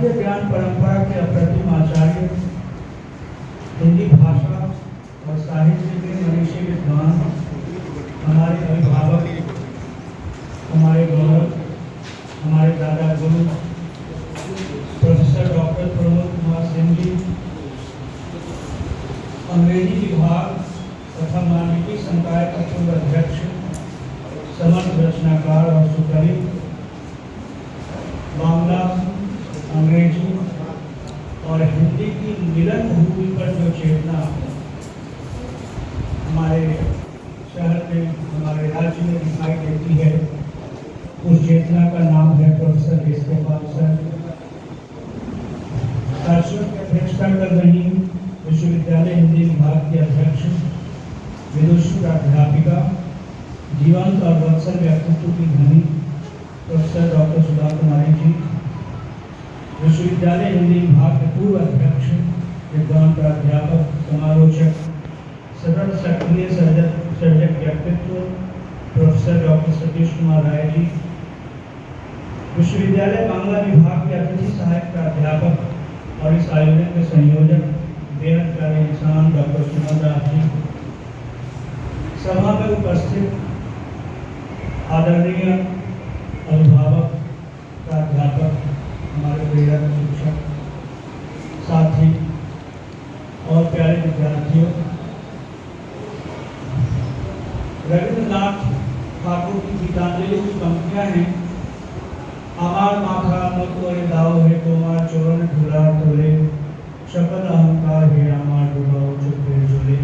भारतीय ज्ञान परंपरा के अप्रतिम आचार्य, हिंदी भाषा और साहित्य के मनीषी विद्वान, हमारे अभिभावक, हमारे गौरव, हमारे दादा गुरु प्रोफेसर डॉक्टर प्रमोद कुमार सिंह जी, अंग्रेजी विभाग तथा मानविकी संकाय का पूर्व अध्यक्ष, समर्थ रचनाकार और सुकवि, बांग्ला, अंग्रेजी और हिंदी की मिलन भूमि पर जो चेतना हमारे शहर में, हमारे राज्य में दिखाई देती है, उस चेतना का नाम है प्रोफेसर केसरीपाल सर। शाश्वत की अध्यक्षता कर रही विश्वविद्यालय हिंदी विभाग की अध्यक्ष, विदुषी प्राध्यापिका, जीवंत और वत्सल व्यक्तित्व की धनी प्रोफेसर डॉक्टर सुधा कुमारी जी, विश्वविद्यालय हिंदी विभाग के पूर्व अध्यक्ष, विद्वान प्राध्यापक, समालोचक, सरल सक्रिय सर्जक व्यक्तित्व प्रोफेसर डॉक्टर सतीश कुमार राय जी, विश्वविद्यालय बांग्ला विभाग के अतिथि सहायक प्राध्यापक और इस आयोजन के संयोजक बेहद प्यारे इंसान डॉक्टर सुमन दास जी, सभा में उपस्थित आदरणीय अभिभावक, प्राध्यापक, हमारे प्रिय शिक्षक साथी और प्यारे विद्यार्थियों, रविन्द्रनाथ ठाकुर की गीतांजलि की पंक्तियां हैं। आमार माथा मतोरे दाव है तोमार चोरण धुला तोले, शपथ अहंकार है आमार डुबाओ चुपे झोले।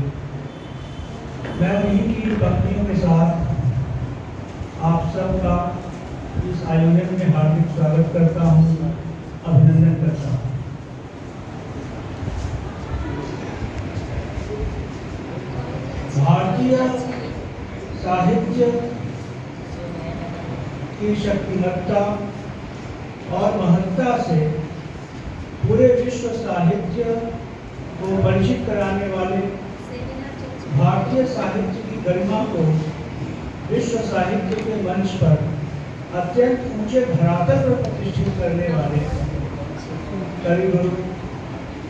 मैं उन्हीं की पंक्तियों के साथ आप सबका इस आयोजन में हार्दिक स्वागत करता हूँ, अभिनंदन करता हूँ। भारतीय साहित्य की शक्तिमत्ता और महत्ता से पूरे विश्व साहित्य को परिचित कराने वाले, भारतीय साहित्य की गरिमा को विश्व साहित्य के मंच पर अत्यंत ऊंचे धरातल पर प्रतिष्ठित करने वाले कवि गुरु,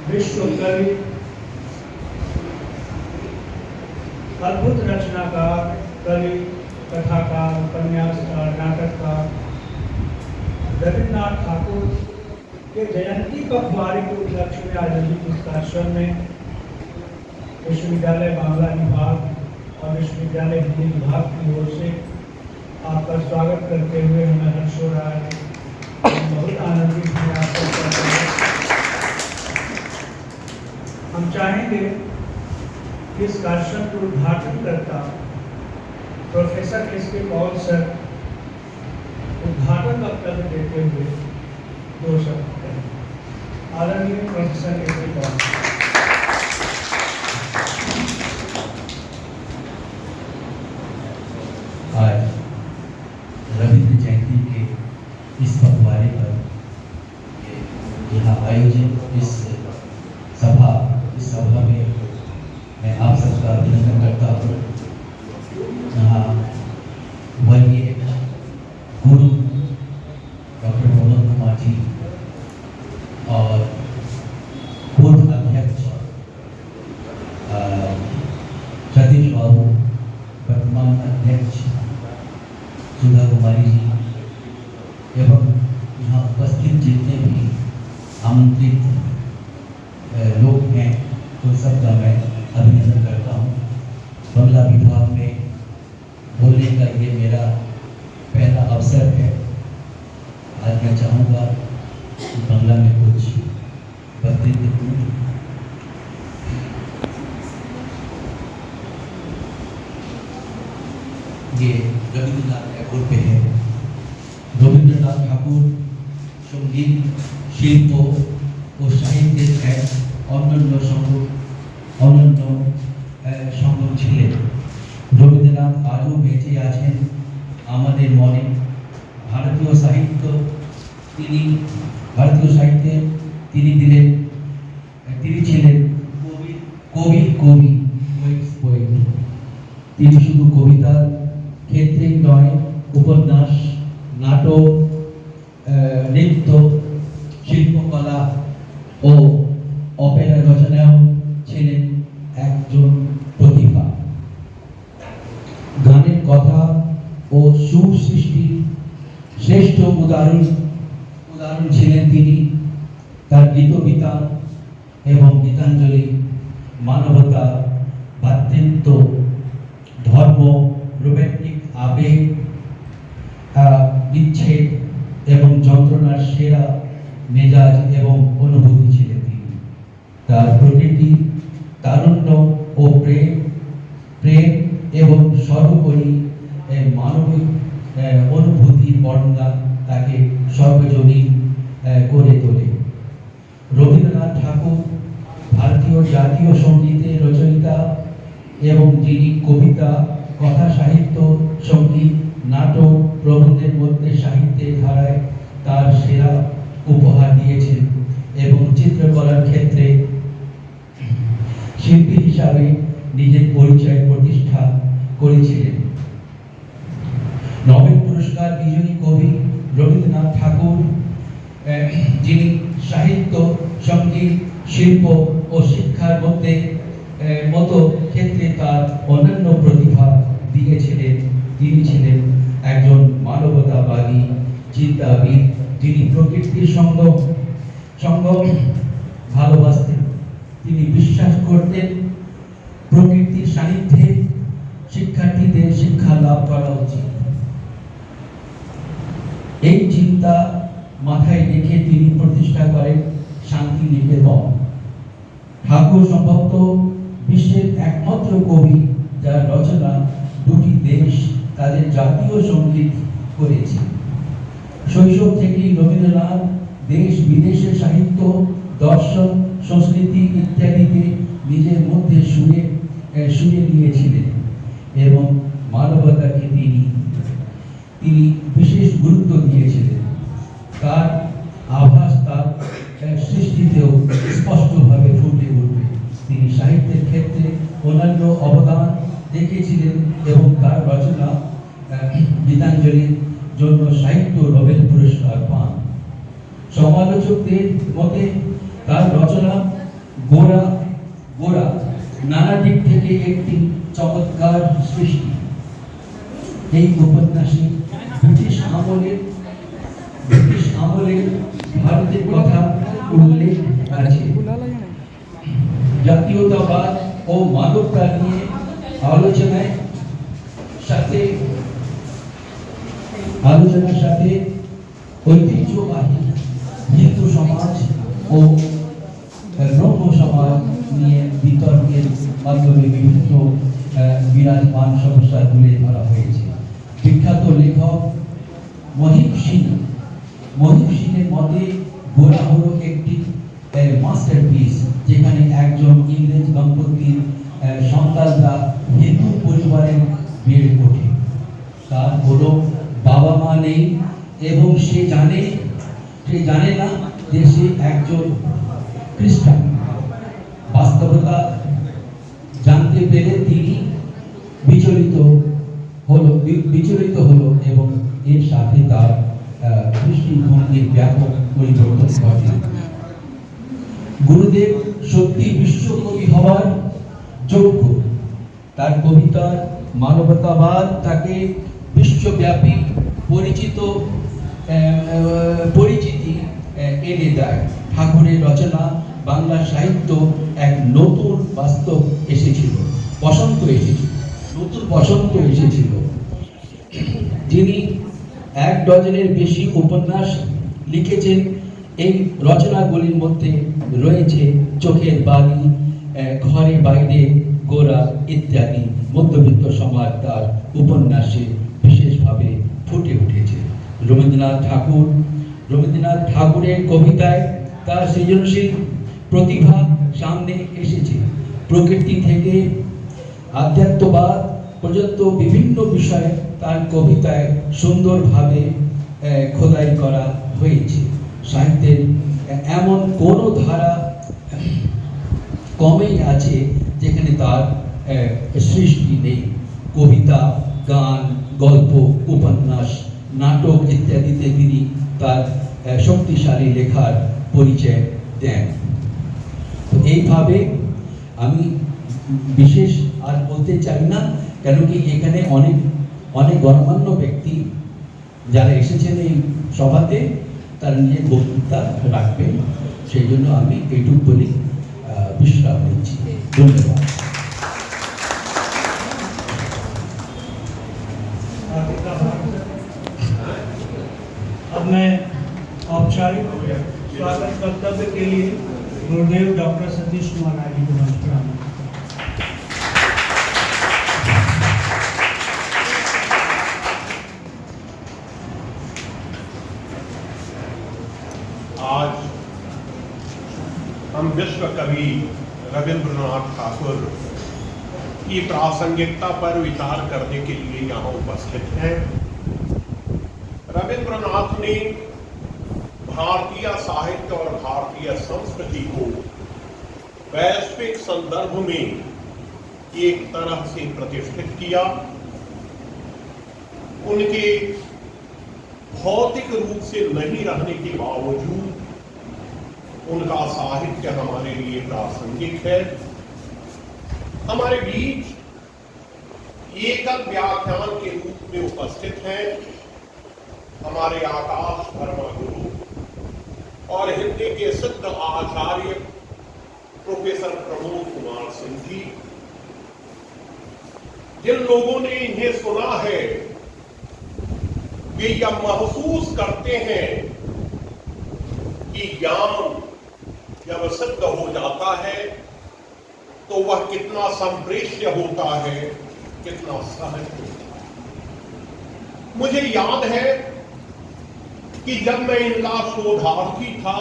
विश्व कवि, अद्भुत रचनाकार, कवि, कथाकार, उपन्यासकार, नाटककार रविन्द्रनाथ ठाकुर के जयंती पखवाड़े के उपलक्ष्य में आयोजित इस कार्यक्रम में विश्वविद्यालय बांग्ला विभाग और विश्वविद्यालय हिंदी विभाग की ओर से आपका स्वागत करते हुए हमें हर्ष हो रहा है, बहुत आनंदित हैं आपका। हम चाहेंगे कि इस कार्यक्रम को उद्घाटन करता प्रोफेसर एस.के. पॉल सर उद्घाटन वक्तव्य देते हुए दो शब्द करें। आदरणीय प्रोफेसर एस.के. पॉल। आज रविंद्र जयंती के इस पखवाड़े पर यहाँ आयोजित इस सभा में मैं आप सबका अभिनंदन करता हूँ। यहाँ वर्गीय गुरु डॉक्टर प्रमोद कुमार जी और पूर्व अध्यक्ष सतीश बाबू, वर्तमान अध्यक्ष सुधा कुमारी जी एवं यहाँ उपस्थित जितने भी आमंत्रित लोग हैं उन सबका मैं अभिनंदन करता हूँ। बांग्ला विभाग में बोलने का ये मेरा पहला अवसर है। आज मैं चाहूँगा कि बांग्ला में कुछ वक्तव्य दूँ। ये रविन्द्रनाथ ठाकुर पे है। रविन्द्रनाथ ठाकुर संगीत, शिल्प ও সাহিত্যের এক অনন্য সংগ্রহ ছিলেন। রবীন্দ্রনাথ আজও বেঁচে আছেন আমাদের মনে। ভারতীয় সাহিত্যে তিনি ছিলেন কবির কবি। তিনি শুধু কবিতার ক্ষেত্রেই নয়, উপন্যাস, নাটক, নৃত্য, শিল্পকলা চিত্রকলা ও অপেরা রচনাও ছিলেন একজন প্রতিভা। গানের কথা ও সুর সৃষ্টির শ্রেষ্ঠ উদাহরণ ছিলেন তিনি। তার গীতবিতান এবং গীতাঞ্জলি মানবতা, ভ্রাতৃত্ব, ধর্ম, রোম্যান্টিক আবেগ, বিচ্ছেদ এবং যন্ত্রণার সেরা মেজাজ এবং অনুভূতি ছিলেন তিনি। তার প্রকৃতি, তারুণ্য ও প্রেম এবং সর্বোপরি মানবিক অনুভূতির বর্ণনা তাকে সর্বজনীন করে তোলে। রবীন্দ্রনাথ ঠাকুর ভারতীয় জাতীয় সঙ্গীতের রচয়িতা এবং যিনি কবিতা, কথা সাহিত্য, সঙ্গীত, নাটক প্রবন্ধের মধ্যে সাহিত্যের ধারায় তার সেরা উপহার দিয়েছেন এবং চিত্রকলার ক্ষেত্রে শিল্পী হিসাবে নিজের পরিচয় প্রতিষ্ঠা করেছিলেন। নোবেল পুরস্কার বিজয়ী কবি রবীন্দ্রনাথ ঠাকুর, যিনি সাহিত্য, সঙ্গীত, শিল্প ও শিক্ষার মতো ক্ষেত্রে তার অনন্য প্রতিভা দিয়েছিলেন। তিনি ছিলেন একজন মানবতাবাদী চিন্তাবিদ, যিনি প্রকৃতির সঙ্গ ভালোবাসতেন। তিনি বিশ্বাস করতেন প্রকৃতির সান্নিধ্যে শিক্ষার্থীদের শিক্ষা লাভ করা উচিত। এই চিন্তা মাথায় রেখে তিনি প্রতিষ্ঠা করেন শান্তিনিকেতন। ঠাকুর সম্ভবত বিশ্বের একমাত্র কবি যার রচনা দুটি দেশ তাদের জাতীয় সঙ্গীত করেছে। শৈশব থেকেই রবীন্দ্রনাথ দেশ বিদেশের সাহিত্য, দর্শন, সংস্কৃতি ইত্যাদিতে নিজের মধ্যে শুয়ে নিয়েছিলেন এবং মানবতাকে তিনি বিশেষ গুরুত্ব দিয়েছিলেন। তার আভাস তার সৃষ্টিতেও স্পষ্টভাবে ফুটে উঠবে। তিনি সাহিত্যের ক্ষেত্রে অন্যান্য অবদান রেখেছিলেন এবং তার রচনা গীতাঞ্জলির জন্য সাহিত্য নোবেল পুরস্কার পান। সমালোচকদের মতে তার রচনা গোড়া নানা দিক থেকে একটি চমৎকার সৃষ্টি। এই উপন্যাসে ব্রিটিশ আমলের ভারতের কথা উল্লেখ আছে। জাতীয়তাবাদ ও মানবতা নিয়ে আলোচনার সাথে ঐতিহ্যবাহী হিন্দু সমাজ ও ব্রহ্ম সমাজ নিয়ে বিতর্কের মাধ্যমে বিভিন্ন বিরাজমান সমস্যা তুলে ধরা হয়েছে। বিখ্যাত লেখক মহিব সিংয়ের মতে গোরা হলো একটি মাস্টারপিস, যেখানে একজন ইংরেজ দম্পতির সন্তানরা হিন্দু পরিবারের বেড়ে ওঠে। তার কোনো বাবা মা নেই এবং সে জানে না যে সে একজন খ্রিস্টান। বাস্তবতা জানতে পেরে তিনি বিচলিত হলো এবং এর সাথে তার দৃষ্টিভঙ্গির ব্যাপক পরিবর্তন ঘটে। গুরুদেব সত্যি বিশ্বকবি হওয়ার যোগ্য। তার কবিতার মানবতাবাদ তাকে বিশ্বব্যাপী পরিচিতি এনে দেয়। ঠাকুরের রচনা বাংলা সাহিত্য এক নতুন বসন্ত এসেছিল। যিনি 1 ডজনের বেশি উপন্যাস লিখেছেন। এই রচনাগুলির মধ্যে রয়েছে চোখের বালি, ঘরে বাইরে, গোরা ইত্যাদি। মধ্যবিত্ত সমাজ তার উপন্যাসে বিশেষভাবে ফুটে উঠেছে। রবীন্দ্রনাথ ঠাকুরের কবিতায় তার সৃজনশীল প্রতিভা সামনে এসেছে। প্রকৃতি থেকে আধ্যাত্মবাদ পর্যন্ত বিভিন্ন বিষয়ে তার কবিতায় সুন্দরভাবে খোদাই করা হয়েছে। সাহিত্যের এমন কোন ধারা কমই আছে যেখানে তার সৃষ্টি নেই। কবিতা, গান, গল্প, উপন্যাস, নাটক ইত্যাদিতে তিনি তার শক্তিশালী লেখার পরিচয় দেন। তো এইভাবে আমি বিশেষ আর বলতে চাই না, কেন কি এখানে অনেক অনেক গণ্যমান্য ব্যক্তি যারা এসেছেন এই সভাতে তারা নিজের বক্তৃতা রাখবেন, সেই জন্য আমি এইটুকু বলি বিশ্রাম নিচ্ছি। ধন্যবাদ। अब मैं औपचारिक स्वागत वक्तव्य के लिए गुरुदेव डॉक्टर सतीश कुमार राय जी को मंच पर आना। आज हम विश्व कवि रविंद्रनाथ ठाकुर की प्रासंगिकता पर विचार करने के लिए यहाँ उपस्थित हैं। रविंद्रनाथ ने भारतीय साहित्य और भारतीय संस्कृति को वैश्विक संदर्भ में एक तरह से प्रतिष्ठित किया। उनके भौतिक रूप से नहीं रहने के बावजूद उनका साहित्य हमारे लिए प्रासंगिक है। हमारे बीच एकल व्याख्यान के रूप में उपस्थित हैं हमारे आकाश वर्मा गुरु और हिंदी के सिद्ध आचार्य प्रोफेसर प्रमोद कुमार सिंह जी, जिन लोगों ने इन्हें सुना है वे यह महसूस करते हैं कि ज्ञान जब सिद्ध हो जाता है तो वह कितना संप्रेष्य होता है, कितना सहज होता है। मुझे याद है कि जब मैं इनका शोधार्थी था,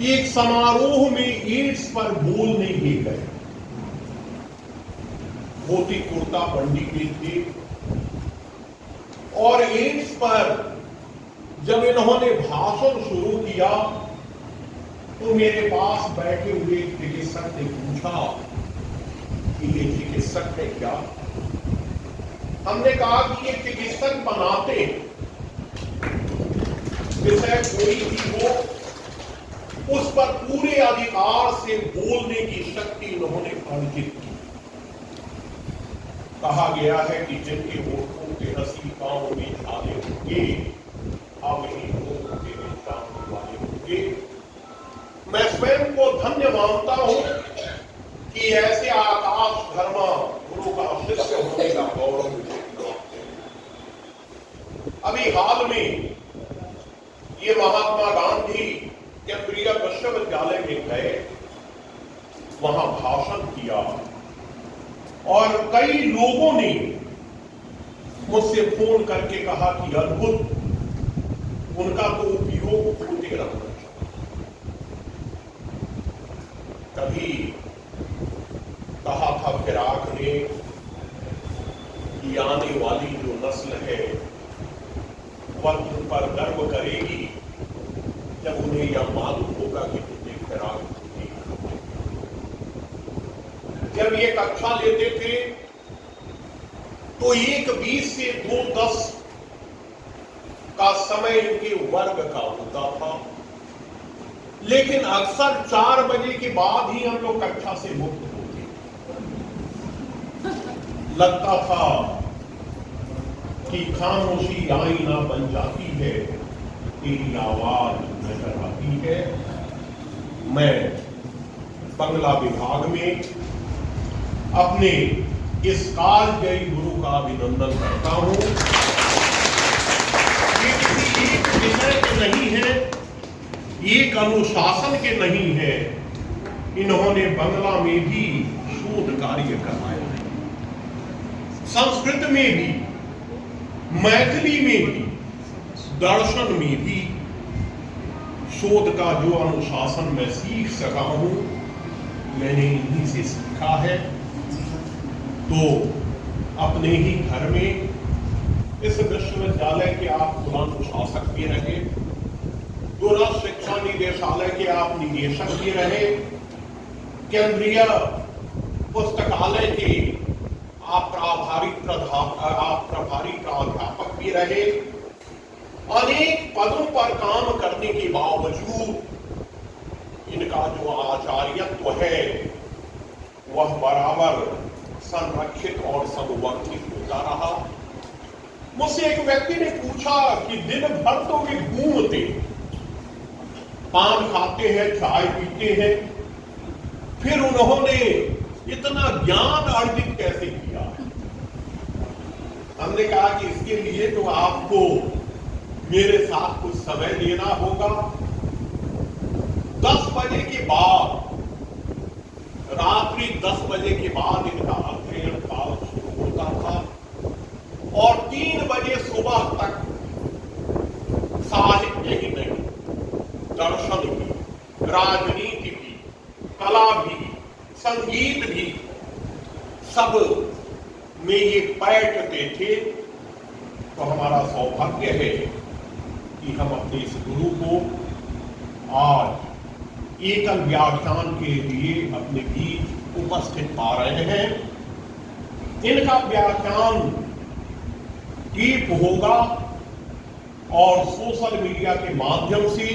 एक समारोह में एड्स पर बोलने ही गए। धोती कुर्ता बंडी में थे और एड्स पर जब इन्होंने भाषण शुरू किया तो मेरे पास बैठे हुए चिकित्सक ने पूछा कि ये चिकित्सक है क्या? हमने कहा कि ये चिकित्सक बनाते विषय कोई भी हो उस पर पूरे अधिकार से बोलने की शक्ति इन्होंने अर्जित की। कहा गया है कि जिनके होठों के हंसी पांव में छाले होंगे अब ही लोग तेरे चांद वाले होंगे। मैं स्वयं को धन्य मानता हूं कि ऐसे आकाश धर्मा गुरु का शिष्य होने का गौरव मुझे प्राप्त है। अभी हाल में ये महात्मा गांधी केंद्रीय विश्वविद्यालय में गए, वहां भाषण किया और कई लोगों ने मुझसे फोन करके कहा कि अद्भुत, उनका तो उपयोग होते रहना चाहिए। कभी कहा था फिराक ने कि आने वाली जो नस्ल है वह उन पर गर्व करेगी जब उन्हें यह मालूम होगा कि तुमने फिराक नहीं खाई। जब ये कक्षा लेते थे तो 1:20 से 2:10 का समय इनके वर्ग का होता था, लेकिन अक्सर 4 बजे के बाद ही हम लोग कक्षा से मुक्त होते। लगता था कि खामोशी आईना बन जाती है, तेरी आवाज नजर आती है। मैं बंगला विभाग में अपने इस कालजयी गुरु का अभिनंदन करता हूं। ये किसी एक विषय के नहीं है, एक अनुशासन के नहीं है, इन्होंने बंगला में भी शोध कार्य कराया है, संस्कृत में भी, मैथिली में भी, दर्शन में भी। शोध का जो अनुशासन मैं सीख सका हूं मैंने इन्हीं से सीखा है। तो अपने ही घर में इस विश्वविद्यालय के आप कुलानुशासक भी रहे, दूरस्थ शिक्षा निदेशालय के आप निदेशक भी रहे, केंद्रीय पुस्तकालय के आप प्रभारी प्राध्यापक भी रहे, अनेक पदों पर काम करने के बावजूद इनका जो आचार्यत्व है वह बराबर संरक्षित और संवर्धित होता रहा। मुझसे एक व्यक्ति ने पूछा कि दिन भर तो वे घूमते, पान खाते हैं, चाय पीते हैं, फिर उन्होंने इतना ज्ञान अर्जित कैसे किया? हमने कहा कि इसके लिए तो आपको मेरे साथ कुछ समय देना होगा। 10 बजे के बाद, रात्रि 10 बजे के बाद इनका अध्ययन काल शुरू होता था और 3 बजे सुबह तक साहित्य ही नहीं, दर्शन भी, राजनीति भी, कला भी, संगीत भी, सब में ये बैठते थे। तो हमारा सौभाग्य है कि हम अपने इस गुरु को आज एकल व्याख्यान के लिए अपने बीच उपस्थित पा रहे हैं। इनका व्याख्यान टीप होगा और सोशल मीडिया के माध्यम से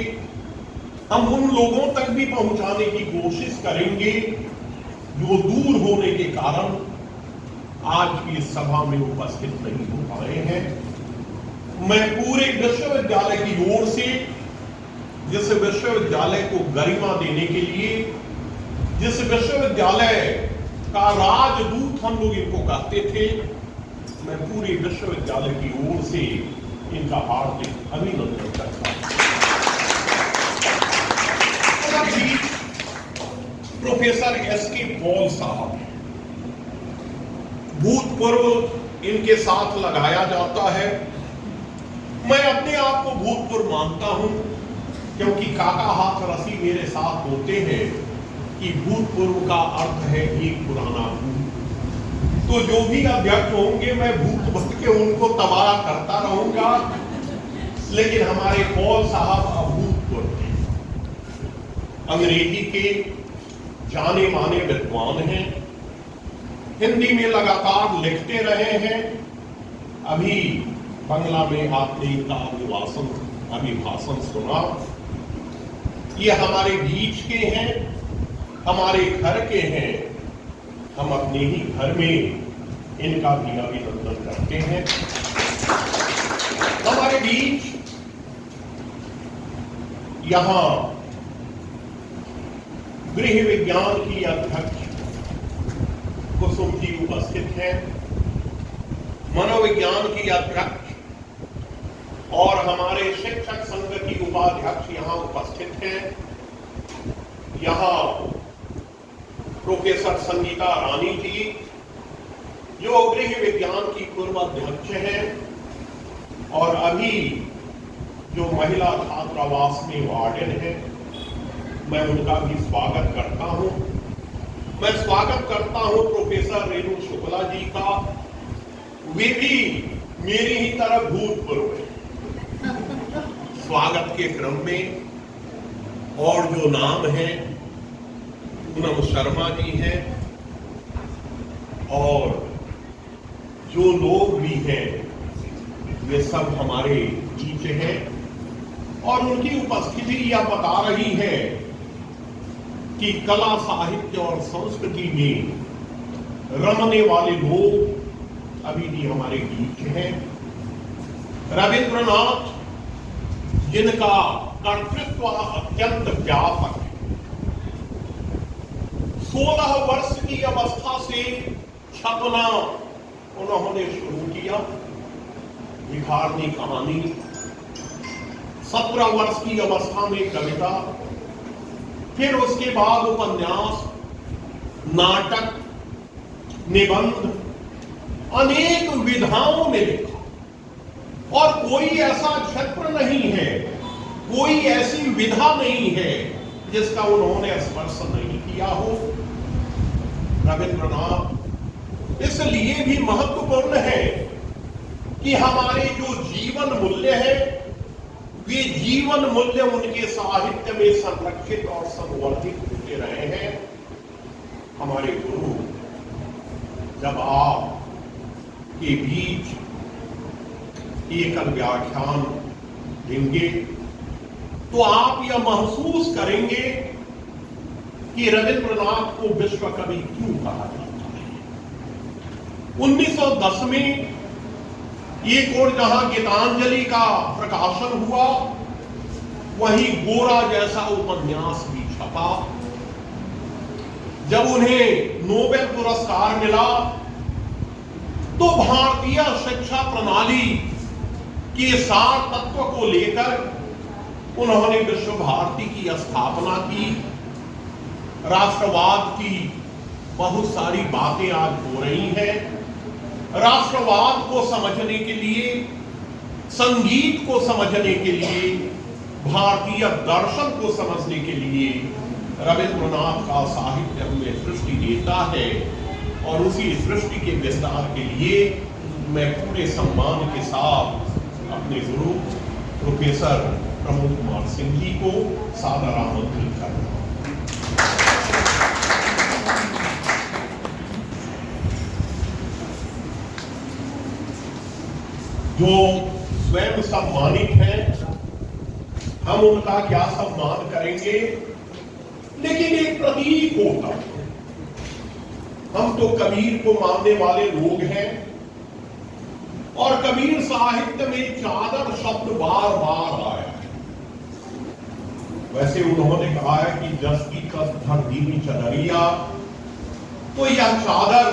हम उन लोगों तक भी पहुंचाने की कोशिश करेंगे जो दूर होने के कारण आज की इस सभा में उपस्थित नहीं हो पाए हैं। मैं पूरे विश्वविद्यालय की ओर से, जिस विश्वविद्यालय को गरिमा देने के लिए, जिस विश्वविद्यालय का राजदूत हम लोग इनको कहते थे, मैं पूरे विश्वविद्यालय की ओर से इनका हार्दिक अभिनंदन करता हूं। Professor SK. पॉल साहब, भूतपूर्व इनके साथ लगाया जाता है। मैं अपने आप को भूतपूर्व मानता हूं क्योंकि काका हाथ रसी मेरे साथ होते हैं कि भूतपूर्व का अर्थ है एक पुराना भूत। तो जो भी अध्यक्ष होंगे मैं भूत बन के उनको तबाह करता रहूंगा, लेकिन हमारे पॉल साहब अभूतपूर्व हैं। अंग्रेजी के जाने माने विद्वान हैं, हिंदी में लगातार लिखते रहे हैं। अभी बंगला में आपने इनका अभिभाषण सुना। ये हमारे बीच के हैं, हमारे घर के हैं। हम अपने ही घर में इनका भी अभिनंदन करते हैं। हमारे बीच यहां गृह विज्ञान की अध्यक्ष कुसुम जी उपस्थित हैं, मनोविज्ञान की अध्यक्ष और हमारे शिक्षक संघ की उपाध्यक्ष यहां उपस्थित हैं। यहां प्रोफेसर संगीता रानी जी जो गृह विज्ञान की पूर्व अध्यक्ष हैं और अभी जो महिला छात्रावास में वार्डन है, मैं उनका भी स्वागत करता हूं। मैं स्वागत करता हूं प्रोफेसर रेणु शुक्ला जी का। वे भी मेरी ही तरह भूतपूर्व है। स्वागत के क्रम में और जो नाम है पूनम शर्मा जी हैं और जो लोग भी हैं वे सब हमारे बीच हैं और उनकी उपस्थिति यह बता रही है कि कला, साहित्य और संस्कृति में रमने वाले लोग अभी भी हमारे बीच हैं। रविंद्रनाथ, जिनका कर्तृत्व अत्यंत व्यापक है, 16 वर्ष की अवस्था से छपना उन्होंने शुरू किया, भिखारनी कहानी। 17 वर्ष की अवस्था में कविता, फिर उसके बाद उपन्यास, नाटक, निबंध, अनेक विधाओं में लिखा। और कोई ऐसा क्षेत्र नहीं है, कोई ऐसी विधा नहीं है जिसका उन्होंने स्पर्श नहीं किया हो। रविंद्रनाथ इसलिए भी महत्वपूर्ण है कि हमारे जो जीवन मूल्य है, वे जीवन मूल्य उनके साहित्य में संरक्षित और संवर्धित होते रहे हैं। हमारे गुरु जब आप के बीच एकल व्याख्यान देंगे तो आप यह महसूस करेंगे कि रविंद्रनाथ को विश्व कवि क्यों कहा जाता है। 1910 में एक और जहां गीतांजलि का प्रकाशन हुआ, वहीं गोरा जैसा उपन्यास भी छपा। जब उन्हें नोबेल पुरस्कार मिला तो भारतीय शिक्षा प्रणाली के सार तत्व को लेकर उन्होंने विश्व भारती की स्थापना की। राष्ट्रवाद की बहुत सारी बातें आज हो रही हैं। राष्ट्रवाद को समझने के लिए, संगीत को समझने के लिए, भारतीय दर्शन को समझने के लिए रविंद्रनाथ का साहित्य हमें दृष्टि देता है। और उसी सृष्टि के विस्तार के लिए मैं पूरे सम्मान के साथ अपने गुरु प्रोफेसर प्रमोद कुमार सिंह जी को सादर आमंत्रित कर रहा हूं। जो स्वयं सम्मानित हैं, हम उनका क्या सम्मान करेंगे, लेकिन एक प्रतीक होता है। हम तो कबीर को मानने वाले लोग हैं और कबीर साहित्य में चादर शब्द बार बार आया है। वैसे उन्होंने कहा है कि जस की कस धर दीनी चदरिया, तो यह चादर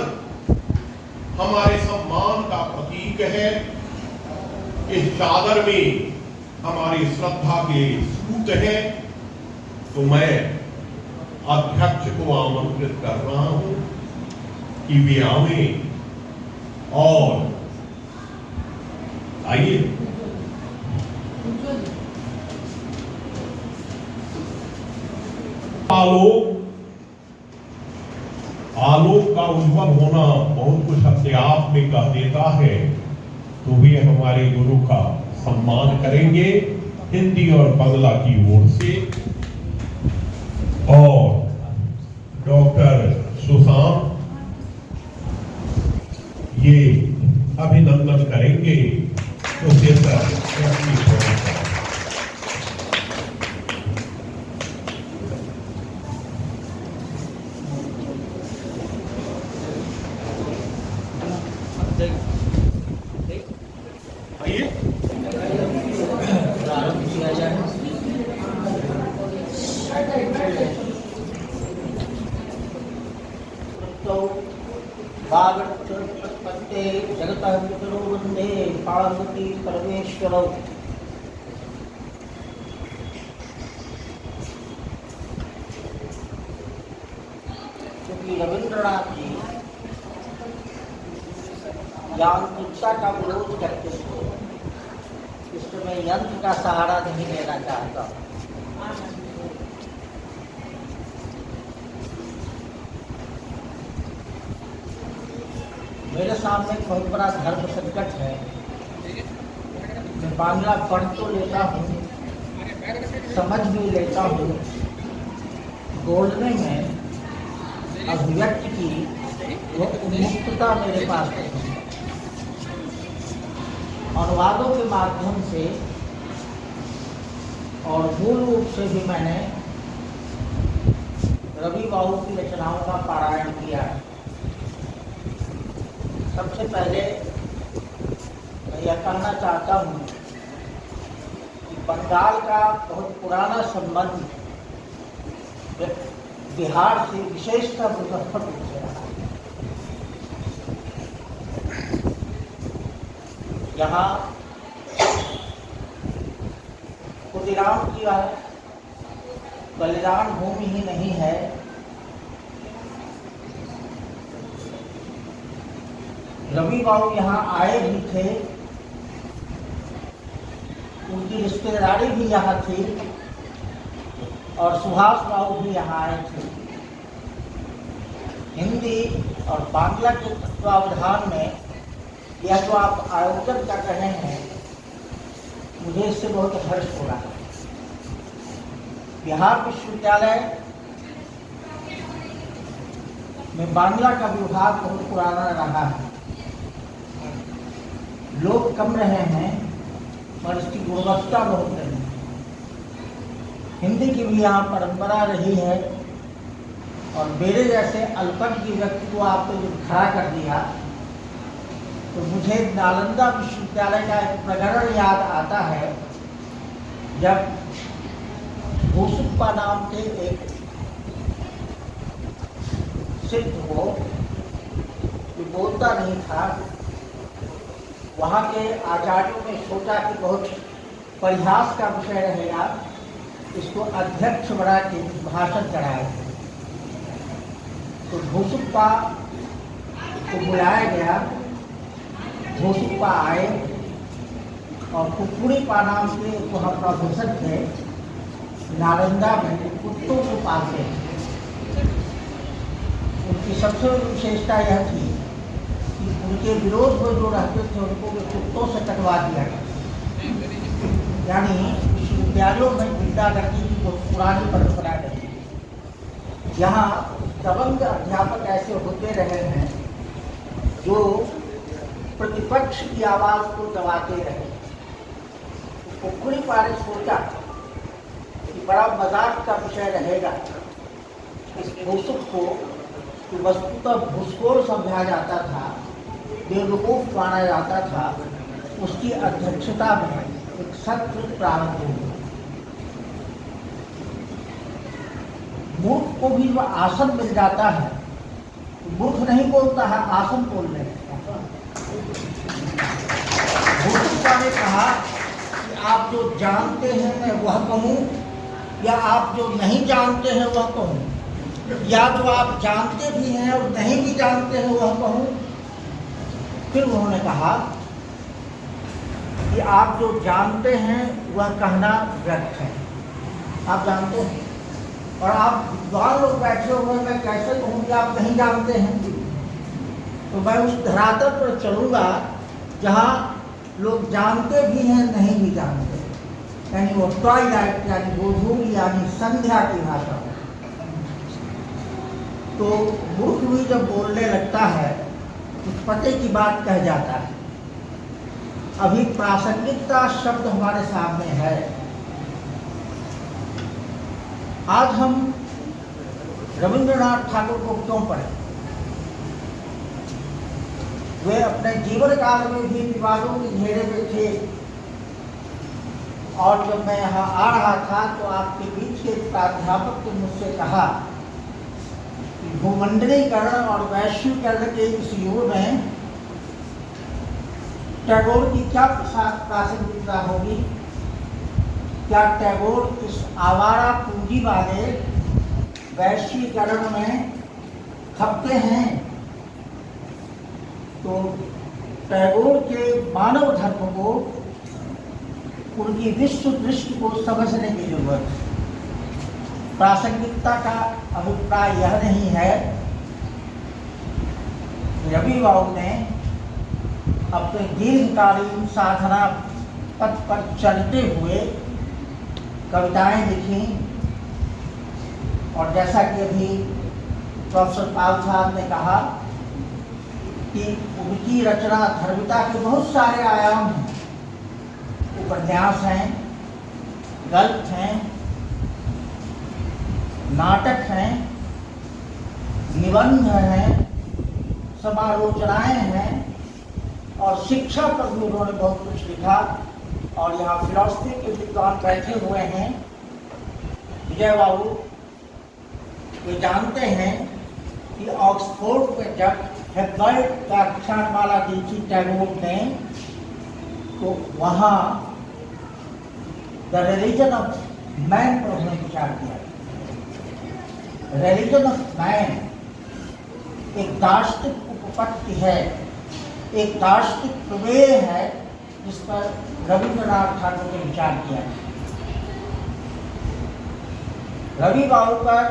हमारे सम्मान का प्रतीक है। इस चादर में हमारी श्रद्धा के सूत है। तो मैं अध्यक्ष को आमंत्रित कर रहा हूं कि वे आवें और आइए। आलोक का उज्जवल होना बहुत कुछ अपने आप में कह देता है। तो वे हमारे गुरु का सम्मान करेंगे हिंदी और बांग्ला की ओर से। और डॉक्टर सुशांत ये अभिनंदन करेंगे प्रोफेसर जगतः पितरो वन्दे पार्वती परमेश्वरौ। क्योंकि रविंद्रनाथ जी यांत्रिकता का विरोध करते थे, इसमें मैं यंत्र का सहारा नहीं लेना चाहता। मेरे सामने एक बहुत बड़ा धर्म संकट है। मैं बांग्ला पढ़ तो लेता हूँ, समझ भी लेता हूँ, बोलने में अभिव्यक्ति की वो उन्मुक्तता मेरे पास नहीं। अनुवादों के माध्यम से और मूल रूप से भी मैंने रवि बाबू की रचनाओं का पारायण किया है। सबसे पहले मैं यह कहना चाहता हूँ कि बंगाल का बहुत पुराना संबंध बिहार से, विशेषतः मुजफ्फरपुर से रहा। यहाँ खुदीराम की बलिदान भूमि ही नहीं है, रवि बाबू यहाँ आए भी थे, उनकी रिश्तेदारी भी यहाँ थी और सुभाष बाबू भी यहाँ आए थे। हिंदी और बांग्ला के तत्वावधान में यह जो आप आयोजन कर रहे हैं, मुझे इससे बहुत हर्ष हो रहा है। बिहार विश्वविद्यालय में बांग्ला का विभाग बहुत पुराना रहा है। लोग कम रहे हैं और इसकी गुणवत्ता बहुत रही है। हिंदी की भी यहाँ परंपरा रही है और मेरे जैसे अल्पज्ञ व्यक्ति को आपने जो खड़ा कर दिया तो मुझे नालंदा विश्वविद्यालय का एक प्रकरण याद आता है, जब भूसुप्पा नाम के एक सिद्ध हो जो बोलता नहीं था, वहाँ के आचार्यों ने सोचा कि बहुत परिहास का विषय रहेगा, इसको अध्यक्ष बना के भाषण चढ़ाए। तो भूसुप्पा को बुलाया गया, भूसुप्पा आए और कुक्कुड़ीपा नाम के वहाँ प्रोफेसर थे नालंदा में, कुत्तों को पालते थे। उनकी सबसे बड़ी विशेषता यह थी कि उनके विरोध में जो रहते थे उनको वे कुत्तों से कटवा दिया गया। यानी विश्वविद्यालयों में गुंडागर्दी की बहुत पुरानी परंपरा रही। यहाँ दबंग अध्यापक ऐसे होते रहे हैं जो प्रतिपक्ष की आवाज को दबाते रहे। कुक्कुड़ीपा ने सोचा कि बड़ा मजाक का विषय रहेगा, इस भूसुक को कि वस्तुतः भूसकोर समझा जाता था, बेवकूफ माना जाता था, उसकी अध्यक्षता में एक सत्र प्रारंभ हो गया। मूर्ख को भी वह आसन मिल जाता है, मूर्ख नहीं बोलता है, आसन बोल रहे हैं। भूसुप्पा ने कहा कि आप जो जानते हैं मैं वह कहूँ या आप जो नहीं जानते हैं वह कहूँ, या जो आप जानते भी हैं और नहीं भी जानते हैं वह कहूँ। फिर उन्होंने कहा कि आप जो जानते हैं वह कहना व्यर्थ है। आप जानते हैं और आप विद्वान लोग बैठे हुए, मैं कैसे कहूँ कि आप नहीं जानते हैं। तो मैं उस धरातल पर चलूँगा जहाँ लोग जानते भी हैं नहीं भी जानते, यानी वो ट्वाइलाइट यानी गोधूली यानी संध्या की भाषा हो। तो मूर्ख भी जब बोलने लगता है कुछ पते की बात कह जाता है। अभी प्रासंगिकता शब्द हमारे सामने है। आज हम रविंद्रनाथ ठाकुर को क्यों पढ़े? वे अपने जीवन काल में भी विवादों के घेरे में थे और जब मैं यहाँ आ रहा था तो आपके बीच के प्राध्यापक ने मुझसे कहा कि भूमंडलीकरण और वैश्वीकरण के इस युग में टैगोर की क्या प्रासंगिकता होगी? क्या टैगोर इस आवारा पूंजी वाले वैश्वीकरण में खपते हैं? तो टैगोर के मानव धर्म को, उनकी विश्व दृष्टि को समझने की जरूरत है। प्रासंगिकता का अभिप्राय यह नहीं है। रवि बाबू ने अपने दीर्घकालीन साधना पथ पर चलते हुए कविताएं लिखी और जैसा कि अभी प्रोफेसर पाल साहब ने कहा कि उनकी रचना धर्मिता के बहुत सारे आयाम हैं। उपन्यास हैं, गल्प हैं, नाटक हैं, निबंध हैं, समालोचनाएं हैं और शिक्षा पर भी उन्होंने बहुत कुछ लिखा। और यहाँ फिलॉसफी के विद्वान बैठे हुए हैं। विजय बाबू ये जानते हैं कि ऑक्सफोर्ड में जब हेपबर्ट का अक्षरमाला दी थी टैगोर ने, तो वहाँ द रिलीजन ऑफ मैन पर उन्होंने विचार किया। रिलीजन ऑफ मैन एक दार्शनिक उपपत्ति है, एक दार्शनिक प्रमेय है जिस पर रविंद्रनाथ ठाकुर ने विचार किया। रवि बाबू पर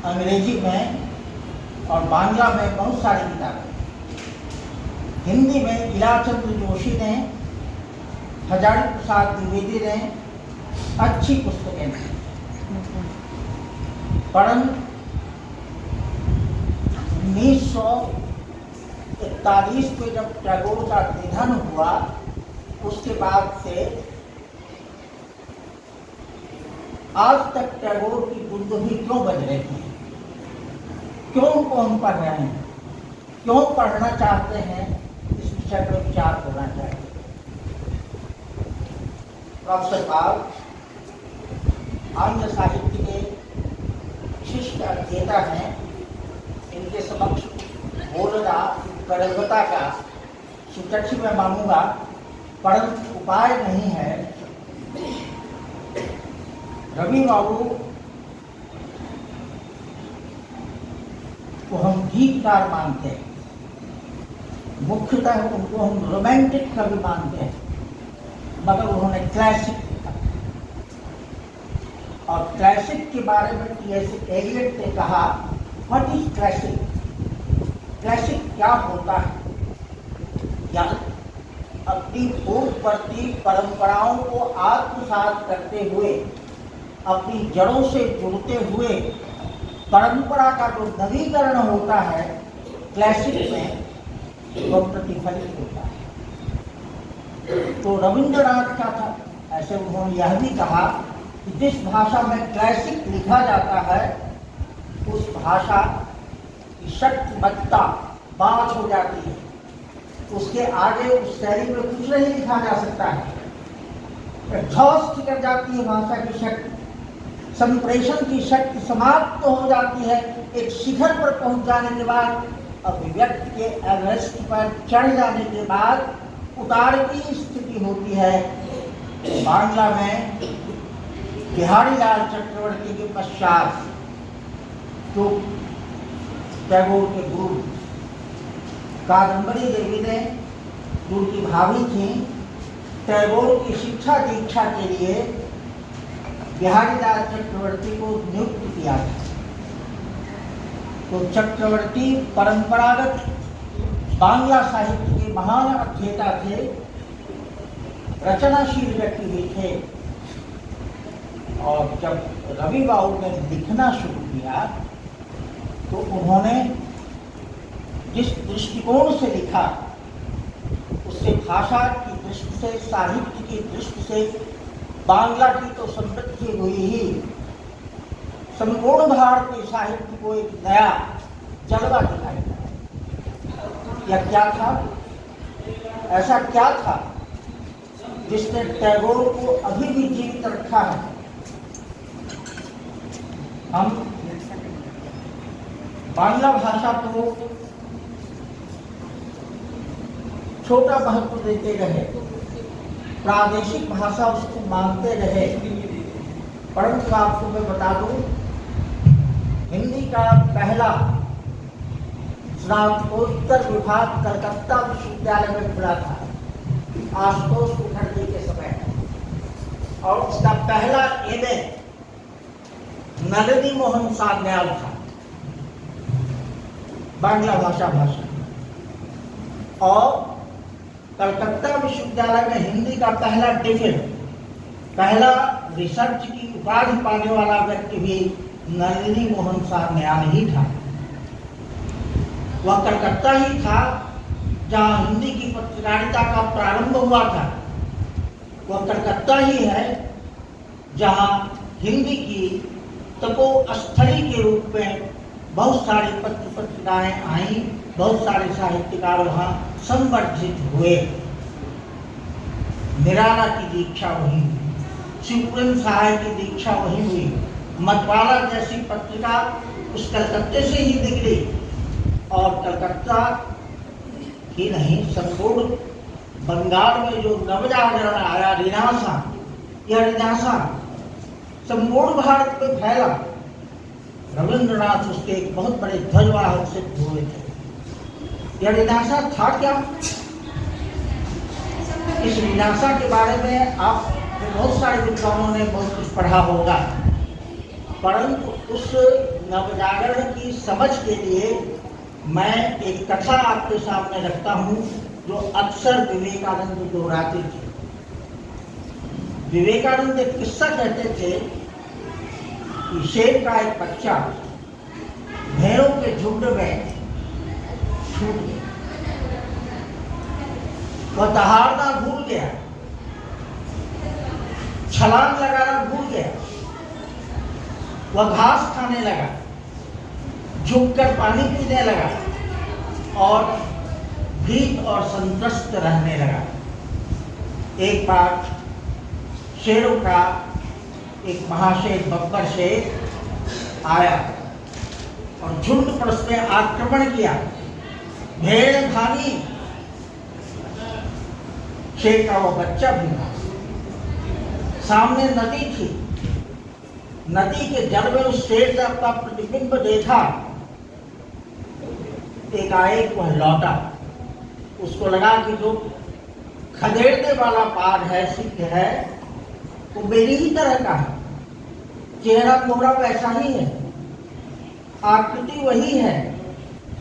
अंग्रेजी में और बांग्ला में बहुत सारी किताबें, हिंदी में इलाचंद्र जोशी ने, हजारी प्रसाद द्विवेदी ने अच्छी पुस्तकें दी। परंतु 1941 में जब टैगोर का निधन हुआ उसके बाद से आज तक टैगोर की गुंदगी क्यों बज रही है, क्यों उनको हम पढ़ रहे हैं, क्यों पढ़ना चाहते हैं, इस विषय पर विचार होना चाहिए। प्रोफेसर पाल आंध्र साहित्य के विशिष्ट अध्येता हैं। इनके समक्ष बोलना कड़वता का सुचक्षु में मानूंगा, परंतु उपाय नहीं है। रवि बाबू को हम गीतकार मानते हैं, मुख्यतः उनको हम रोमांटिक कवि मानते हैं, मगर उन्होंने क्लासिक लिखा और क्लासिक के बारे में टी.एस. एलियट ने कहा, व्हाट इज क्लासिक? क्लासिक क्या होता है? या अपनी पूर्ववर्ती परंपराओं को आत्मसात करते हुए, अपनी जड़ों से जुड़ते हुए परंपरा का जो नवीकरण होता है क्लासिक में, वह प्रतिफलित होता है। तो रविंद्रनाथ का था, ऐसे उन्होंने यह भी कहा कि जिस भाषा में क्लासिक लिखा जाता है उस भाषा की शक्तिमत्ता बाँझ हो जाती है, उसके आगे उस शैली में कुछ नहीं लिखा जा सकता है, ध्वस्त कर जाती है भाषा की शक्ति, संप्रेषण की शक्ति समाप्त हो जाती है। एक शिखर पर पहुंच जाने के बाद, अभिव्यक्ति के एवरेस्ट पर चढ़ जाने के बाद उतार की स्थिति होती है। बांग्ला में बिहारी लाल चक्रवर्ती के पश्चात जो टैगोर के गुरु कादम्बरी देवी ने, जो उनकी भाभी थी, टैगोर की शिक्षा दीक्षा के लिए बिहारी लाल चक्रवर्ती को नियुक्त किया था। तो चक्रवर्ती परंपरागत बांग्ला साहित्य के महान अध्येता थे, रचनाशील व्यक्ति भी थे। और जब रवि बाबू ने लिखना शुरू किया तो उन्होंने जिस दृष्टिकोण से लिखा, उससे भाषा की दृष्टि से, साहित्य की दृष्टि से बांग्ला की तो समृद्धि हुई ही, संपूर्ण भारतीय साहित्य को एक नया जलवा दिखाई दिया। यह क्या था? ऐसा क्या था जिसने टैगोर को अभी भी जीवित रखा है? हम बांग्ला भाषा को छोटा महत्व देते रहे, प्रादेशिक भाषा उसको मानते रहे, परंतु आपको मैं बता दूं, हिंदी का पहला स्नातकोत्तर विभाग कलकत्ता विश्वविद्यालय में खुला था आशुतोष मुखर्जी के समय, और उसका पहला एमए नलिनी मोहन सान्याल था, बांग्ला भाषा। और कलकत्ता विश्वविद्यालय में हिंदी का पहला डिफिन, पहला रिसर्च की उपाधि पाने वाला व्यक्ति भी नलिनी मोहन सान्याल ही था। वह कलकत्ता ही था जहाँ हिंदी की पत्रकारिता का प्रारंभ हुआ था। वह कलकत्ता ही है जहाँ हिंदी की तपोस्थली के रूप में बहुत सारे पत्रिकाएं आई, बहुत सारे साहित्यकार वहाँ संवर्धित हुए। निराला की दीक्षा वही हुई, शिवपुरन सहाय की दीक्षा वही हुई, मतवाला जैसी पत्रिका उस कलकत्ते से ही निकली। और कलकत्ता ही नहीं, संपूर्ण बंगाल में जो नवजागरण आया, रिनासा, यह रिनासा संपूर्ण भारत में फैला। रविंद्रनाथ उसके एक बहुत बड़े ध्वजवाहक सिद्ध हुए थे। यह रिनासा था क्या? इस रिनासा के बारे में आप बहुत सारे विद्वानों ने बहुत कुछ पढ़ा होगा, परंतु उस नवजागरण की समझ के लिए मैं एक कथा आपके सामने रखता हूँ जो अक्सर विवेकानंद दोहराते थे। विवेकानंद एक किस्सा कहते थे कि शेर का एक बच्चा भेड़ों के झुंड में छूट गया, वह दहाड़ना भूल गया छलांग लगाना भूल गया, वह घास खाने लगा, झुककर पानी पीने लगा और भीत और संत्रस्त रहने लगा। एक बार शेरों का एक महाशेर बब्बर शेर आया और झुंड पर उसने आक्रमण किया। भेड़ भागी, शेर का वो बच्चा भी था। सामने नदी थी, नदी के जल में उस शेर ने अपना प्रतिबिंब देखा। एकाएक वह लौटा, उसको लगा कि जो खदेड़ने वाला पाद है, सिद्ध है, वो मेरी ही तरह का है। चेहरा मोहरा वैसा ही है, आकृति वही है,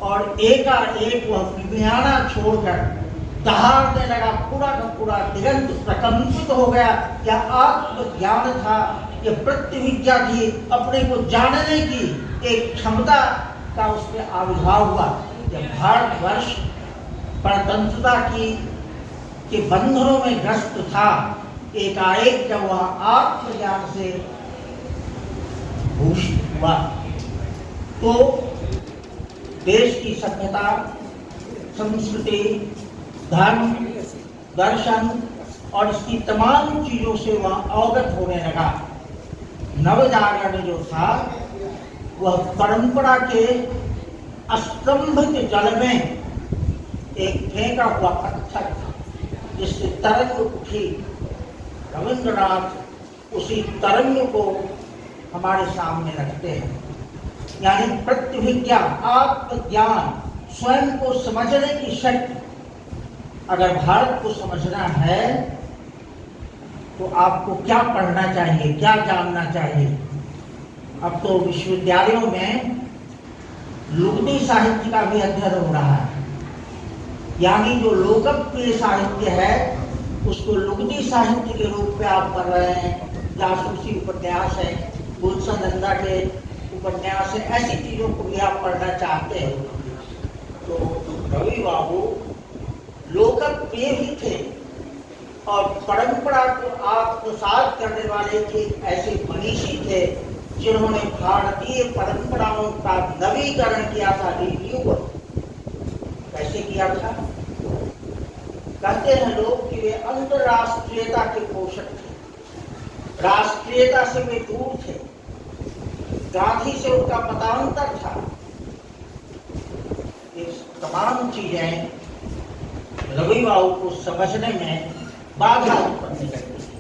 और एकाएक वह बिबियाना छोड़कर दहाड़ने लगा। पूरा का पूरा दिगंत प्रकंपित हो गया। यह आत्मज्ञान था, यह प्रतिविद्या थी, अपने को जानने की एक क्षमता का उसमें आविर्भाव हुआ। जब भारतवर्ष परतंत्रता के बंधनों में ग्रस्त था, एकाएक जब वह आत्मज्ञान से भूषित हुआ, तो देश की सभ्यता, संस्कृति, धर्म, दर्शन और इसकी तमाम चीजों से वह अवगत होने लगा। नवजागरण जो था वह परंपरा के स्तंभित जल में एक फेंका हुआ पत्थर था, जिससे तरंग उठी। रविंद्रनाथ उसी तरंग को हमारे सामने रखते हैं, यानी प्रतिभिज्ञा, आत्मज्ञान, स्वयं को समझने की शक्ति। अगर भारत को समझना है तो आपको क्या पढ़ना चाहिए, क्या जानना चाहिए? अब तो विश्वविद्यालयों में लुगदी साहित्य का भी अध्ययन हो रहा है, यानी जो लोकप्रिय साहित्य है उसको लुगदी साहित्य के रूप में आप पढ़ रहे हैं। जासूसी उपन्यास है, गुलशन नंदा के उपन्यास है, ऐसी चीजों को भी आप पढ़ना चाहते हो। तो रवि बाबू लोकप्रिय भी थे और परंपरा को आत्मसात करने वाले एक ऐसे मनीषी थे जिन्होंने भारतीय परंपराओं का नवीकरण किया था, रिन्यूअल। कैसे किया था? कहते हैं लोग कि वे अंतरराष्ट्रीयता के पोषक थे, राष्ट्रीयता से वे दूर थे, गांधी से उनका मतांतर था। ये तमाम चीजें रवि बाबू को समझने में बाधा उत्पन्न करती है।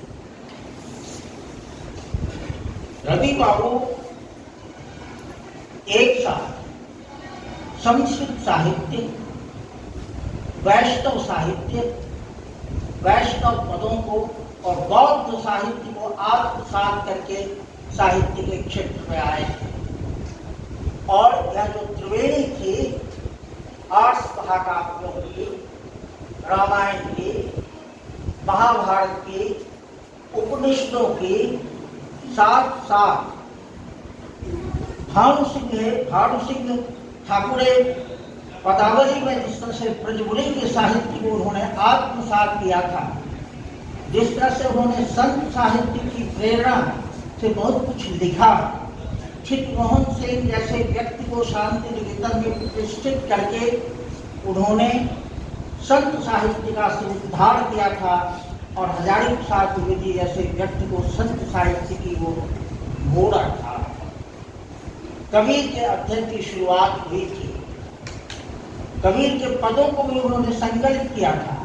रवि बाबू एक साथ संस्कृत साहित्य, वैष्णव साहित्य, वैष्णव पदों को और बौद्ध साहित्य को आत्मसात करके साहित्य के क्षेत्र में आए थे। और यह जो त्रिवेणी थी, 8 महाकाव्यों की, रामायण की, महाभारत की, उपनिषदों की, साथ भानु सिंह ठाकुरे पदावली में जिस तरह से ब्रजबुलि के साहित्य को उन्होंने आत्मसात किया था, जिस तरह से उन्होंने संत साहित्य की प्रेरणा से बहुत कुछ लिखा, चित्तमोहन सेन जैसे व्यक्ति को शांति निकेतन में प्रतिष्ठित करके उन्होंने संत साहित्य का उद्धार किया था, और हजारी प्रसाद द्विवेदी जैसे व्यक्ति को संत साहित्य की वो मोड़ा था। कबीर के अध्ययन की शुरुआत हुई थी, कबीर के पदों को भी उन्होंने संकलित किया था।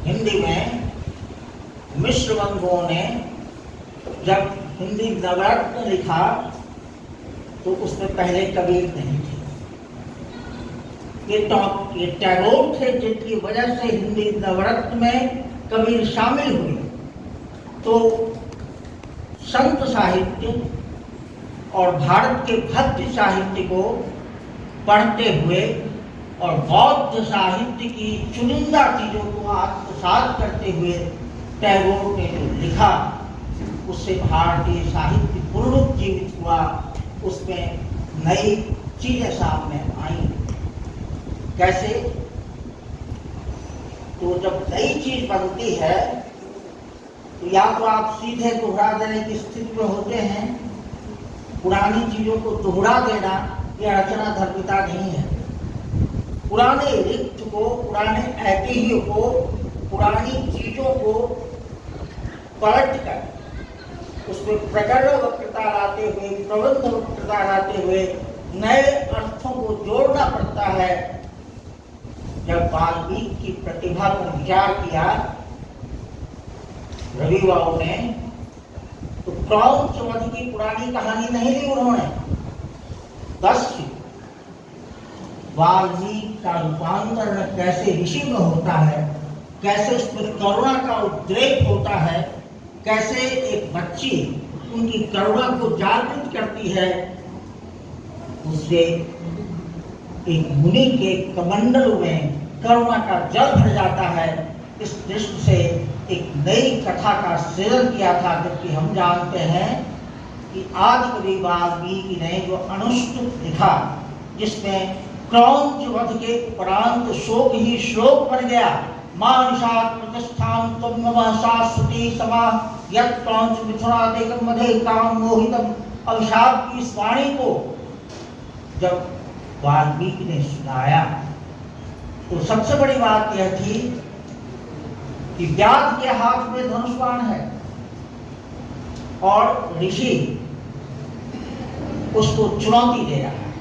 हिंदी में मिश्र बंधुओं ने जब हिंदी नवरत्न लिखा तो उसमें पहले कबीर नहीं थे। ये टैगोर थे जिनकी वजह से हिंदी नवरत्न में कबीर शामिल हुए। तो संत साहित्य और भारत के भक्ति साहित्य को पढ़ते हुए और बौद्ध साहित्य की चुनिंदा चीजों को आत्मसात करते हुए टैगोर ने जो लिखा, उससे भारतीय साहित्य पुनरुज्जीवित हुआ, उसमें नई चीजें सामने आई। कैसे? तो जब नई चीज बनती है तो या तो आप सीधे दोहरा देने की स्थिति में होते हैं। पुरानी चीजों को दोहरा देना यह रचना धर्मिता नहीं है। पुराने रिक्त को, पुराने ऐतिह्य को, पुरानी चीजों को पलट कर उसमें प्रकरण वक्रता लाते हुए, प्रबंध वक्रता लाते हुए नए अर्थों को जोड़ना पड़ता है। जब वाल्मीकि की प्रतिभा पर विचार किया रवि बाबू ने, तो क्रौंच वध की पुरानी कहानी नहीं ली उन्होंने, बस वाल्मीकि का रूपांतरण कैसे ऋषि में होता है, कैसे उसमें करुणा का उद्रेक होता है, कैसे एक बच्ची उनकी करुणा को जागृत करती है, उससे एक मुनि के कमंडल में करुणा का जल भर जाता है। इस दृष्टि से एक नई कथा का सृजन किया था। जबकि हम जानते हैं कि आज कवि वाल्मीकि ने जो अनुष्टुप लिखा, जिसमें क्रौंच वध के उपरांत शोक ही श्लोक बन गया। मानुषात् प्रतिष्ठां त्वं मम शाश्वती समा यत् क्रौंच मिथुनादेकं वधे काम मोहितम। अभिशाप की इस वाणी को जब वाल्मीकि ने सुनाया तो सबसे बड़ी बात यह थी कि व्याध के हाथ में धनुष बाण है और ऋषि उसको चुनौती दे रहा है,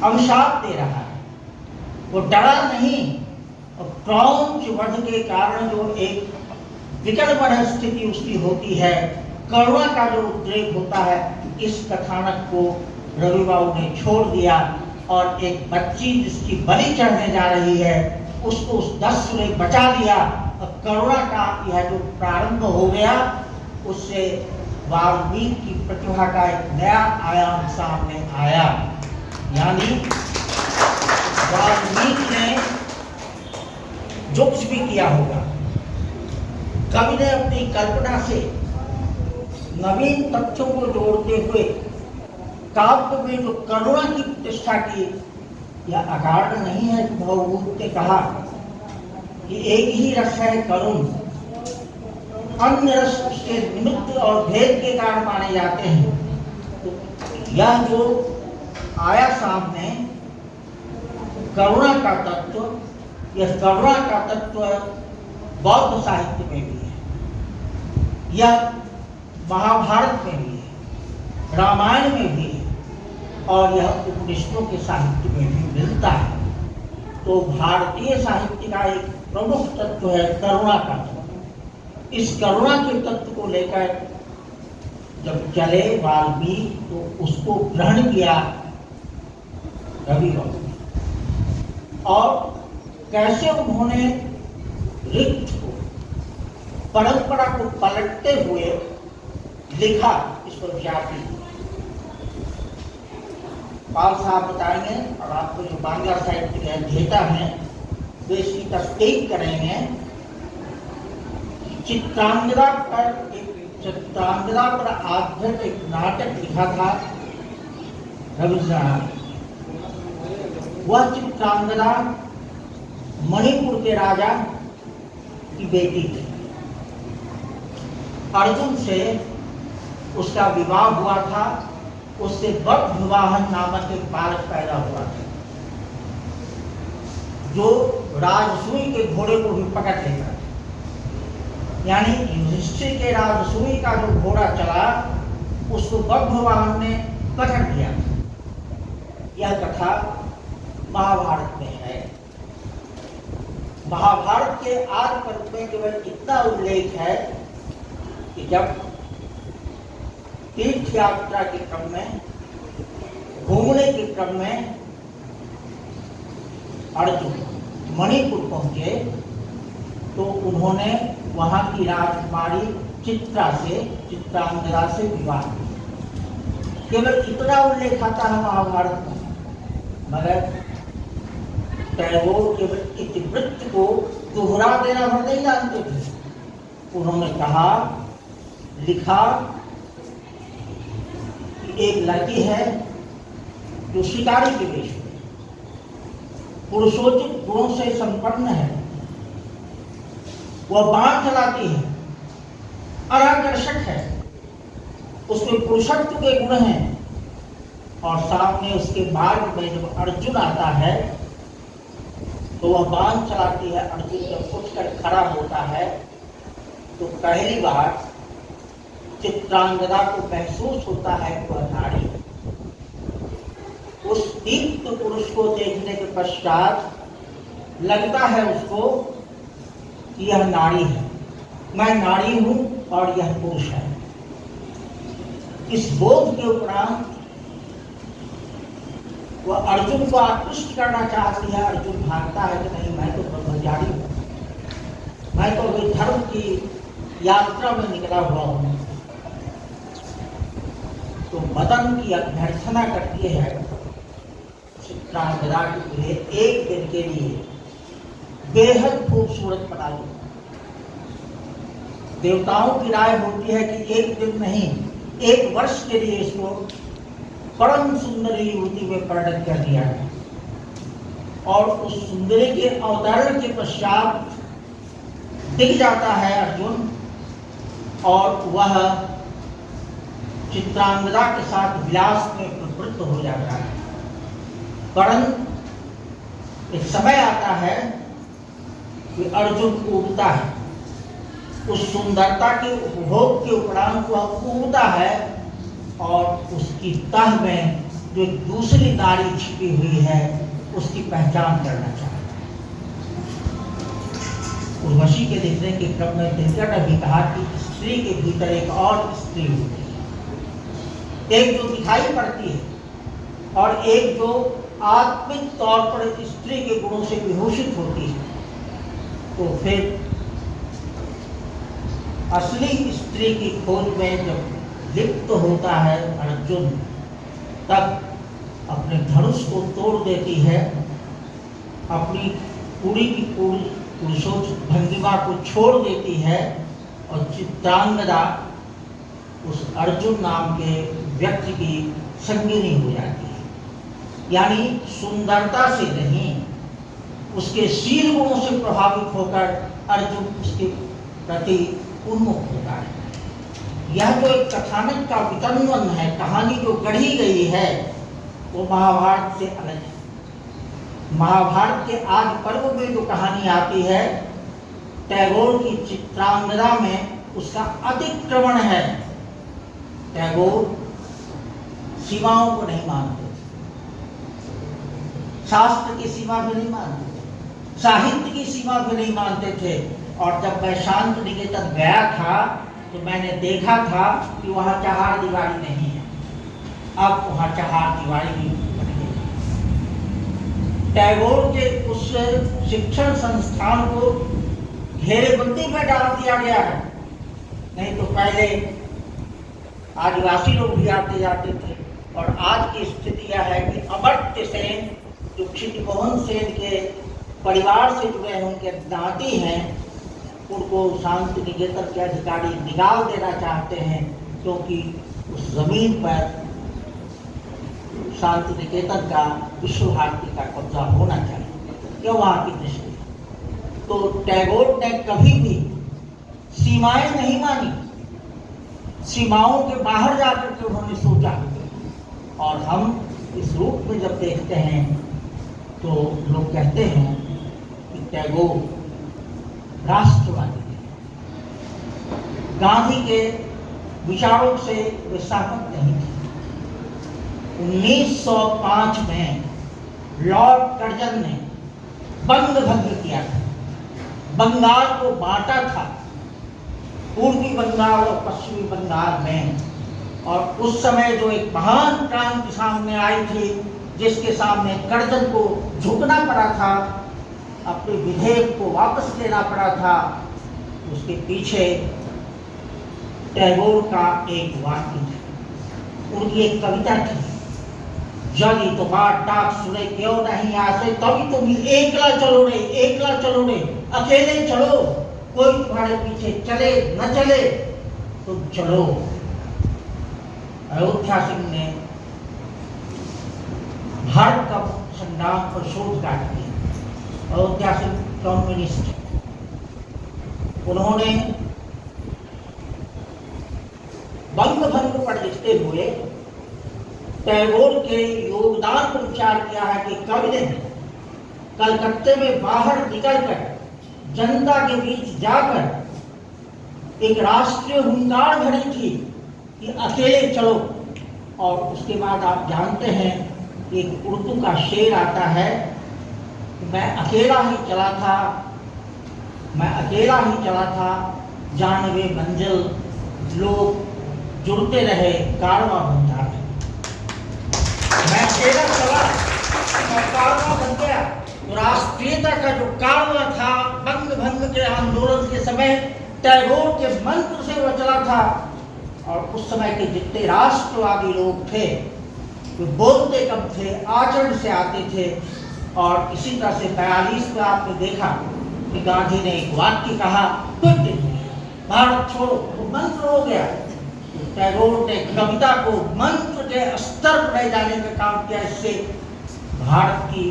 अभिशाप दे रहा है। वो डरा नहीं, और क्रौंच वध के कारण जो एक विकल्पन स्थिति उसकी होती है, करुणा का जो उद्रेक होता है, इस कथानक को रवि बाबू ने छोड़ दिया और एक बच्ची जिसकी बलि चढ़ने जा रही है उसको उस दस्यु ने बचा लिया। और करुणा का यह जो प्रारंभ हो गया, उससे वाल्मीकि की प्रतिभा का एक नया आयाम सामने आया। यानी वाल्मीकि ने जो कुछ भी किया होगा, कवि ने अपनी कल्पना से नवीन तथ्यों को जोड़ते हुए काव्य में जो करुणा की प्रतिष्ठा की, यह अकारण नहीं है। भवभूत ने कहा कि एक ही रस है करुण, अन्य रस उसके निमित्त और भेद के कारण माने जाते हैं। तो यह जो आया सामने करुणा का तत्व, यह करुणा का तत्व बौद्ध साहित्य में भी है, यह महाभारत में भी है, रामायण में भी है, और यह उपनिषदों के साहित्य में भी मिलता है। तो भारतीय साहित्य का एक प्रमुख तत्व है करुणा का तत्व। इस करुणा के तत्व को लेकर जब चले वाल्मीकि, तो उसको ग्रहण किया रवि बाबू, और कैसे उन्होंने रिक्त को, परंपरा को पलटते हुए लिखा, इस पर विचार किया। पाल साहब बताएंगे, और आपको जो बांग्ला साहित्य के अध्येता हैं वे इसकी तस्दीक करेंगे। चित्रांगदा पर आधारित एक नाटक लिखा था रविन्द्रनाथ। वह चित्रांगदा मणिपुर के राजा की बेटी थी। अर्जुन से उसका विवाह हुआ था, उससे बद्धवाहन नामक एक बालक पैदा हुआ था, जो राजसूय के घोड़े को भी पकड़ लेता था। यानी युधिष्ठिर के राजसूय का जो घोड़ा चला, उसको बद्धवाहन ने पकड़ लिया। यह कथा महाभारत में है। महाभारत के आदि पर्व में केवल इतना उल्लेख है कि जब तीर्थ यात्रा के क्रम में, घूमने के क्रम में अर्जुन मणिपुर पहुंचे, तो उन्होंने वहां की राजकुमारी चित्रांगदा से विवाह किया। केवल इतना उल्लेख आता है महाभारत में, मगर टैगोर केवल इतिवृत्त को दोहरा देना भर नहीं जानते थे। उन्होंने कहा, लिखा कि एक लड़की है जो शिकारी के वेश में, पुरुषोचित गुणों से संपन्न है। वह बाण चलाती है, अराकर्षक है, उसमें पुरुषत्व के गुण हैं। और सामने उसके मार्ग में जब अर्जुन आता है तो वह बाण चलाती है। अर्जुन जब उठकर खड़ा होता है तो पहली बार चित्रांगदा को महसूस होता है वह नारी। उस दीप्त पुरुष को देखने के पश्चात लगता है उसको कि यह नारी है, मैं नारी हूं और यह पुरुष है। इस बोध के उपरांत वह अर्जुन को आकृष्ट करना चाहती है। अर्जुन भागता है कि नहीं, मैं तो ब्रह्मचारी हूं, मैं तो अभी धर्म की यात्रा में निकला हुआ हूं। तो मदन की अभ्यर्थना करती है चित्रांगदा के लिए एक दिन के लिए बेहद खूबसूरत बना दो। देवताओं की राय होती है कि एक दिन नहीं, एक वर्ष के लिए इसको परम सुंदरी युवती में परिणत कर दिया है। और उस सुंदरी के अवतरण के पश्चात दिख जाता है अर्जुन और वह चित्रांगदा के साथ विलास में प्रवृत्त हो जाता है। परंतु एक समय आता है कि अर्जुन कूदता है। उस सुंदरता के उपभोग के उपरांत वह कूदता है और उसकी तह में जो दूसरी नारी छिपी हुई है उसकी पहचान करना चाहता है। उर्वशी के दिखने के क्रम में दिनकर ने भी कहा कि स्त्री के भीतर एक और स्त्री होती है, एक जो दिखाई पड़ती है और एक जो आत्मिक तौर पर स्त्री के गुणों से विभूषित होती है। तो फिर असली स्त्री की खोज में जब लिप्त होता है अर्जुन, तब अपने धनुष को तोड़ देती है, अपनी पूरी की पूरी पुरुषोचित भंगिमा को छोड़ देती है और चित्रांगदा उस अर्जुन नाम के व्यक्ति की संगिनी हो जाती है। यानी सुंदरता से नहीं, उसके शील गुणों से प्रभावित होकर अर्जुन उसके प्रति उन्मुख होता है। यह जो एक कथानक का वितन्वन है, कहानी जो गढ़ी गई है, वो महाभारत से अलग है। महाभारत के आदि पर्व में जो कहानी आती है, टैगोर की चित्रांगदा में उसका अतिक्रमण है। टैगोर सीमाओं को नहीं मानते, शास्त्र की सीमा भी नहीं मानते थे, साहित्य की सीमा भी नहीं मानते थे। और जब मैं शांत निकेतन गया था तो मैंने देखा था कि वहाँ चहार दीवारी नहीं है, अब वहाँ चहार दीवारी भी बन गई। टैगोर के उस शिक्षण संस्थान को घेरेबंदी में डाल दिया गया है। नहीं तो पहले आदिवासी लोग भी आते जाते थे। और आज की स्थिति यह है कि अमर्त्य सेन जो क्षितिमोहन सेन के परिवार से जुड़े हैं, उनके नाती हैं, उनको शांति निकेतन के अधिकारी निकाल देना चाहते हैं, क्योंकि उस जमीन पर शांति निकेतन का, विश्व भारती का कब्जा होना चाहिए। यह वहाँ की दृष्टि। तो टैगोर ने कभी भी सीमाएं नहीं मानी, सीमाओं के बाहर जाकर के उन्होंने सोचा। और हम इस रूप में जब देखते हैं तो लोग कहते हैं कि टैगोर राष्ट्रवादी थे, गांधी के विचारों से वे सहमत नहीं थे। 1905 में लॉर्ड कर्जन ने बंग भंग किया था, बंगाल को बांटा था, पूर्वी बंगाल और पश्चिमी बंगाल में। और उस समय जो एक महान क्रांति सामने आई थी, जिसके सामने कर्जन को झुकना पड़ा था, अपने विधेयक को वापस लेना पड़ा था, उसके पीछे टैगोर का एक वाक्य था, उनकी एक कविता थी, जगी तुम्हार डाक सुने क्यों नहीं आसे, तभी तुम एकला चलो रे, एकला चलो रे, अकेले चलो, कोई तुम्हारे पीछे चले न चले तुम चलो। अयोध्या सिंह ने भारत का संग्राम पर शोध काट दिया। अयोध्या सिंह कम्युनिस्ट, उन्होंने बंग भंग पर लिखते हुए टैगोर के योगदान पर विचार किया है कि कवि ने कलकत्ते में बाहर निकलकर जनता के बीच जाकर एक राष्ट्रीय हुंकार भरी थी कि अकेले चलो। और उसके बाद आप जानते हैं एक उर्दू का शेर आता है, मैं अकेला ही चला था, मैं अकेला ही चला था, जानवे मंजिल लोग जुड़ते रहे, कारवां बनता है। मैं अकेला चला और कारवां बन गया। तो राष्ट्रीयता का जो कारवां था बंग भंग के आंदोलन के समय टैगोर के मंत्र से वह चला था। और उस समय के जितने राष्ट्रवादी लोग थे वे बोलते कम थे, आचरण से आते थे। और इसी तरह से 42 में आपने देखा कि गांधी ने एक वाक्य कहा, क्विट इंडिया, भारत छोड़ो, वो मंत्र हो गया। टैगोर ने कविता को मंत्र के स्तर पर ले जाने का काम किया। इससे भारत की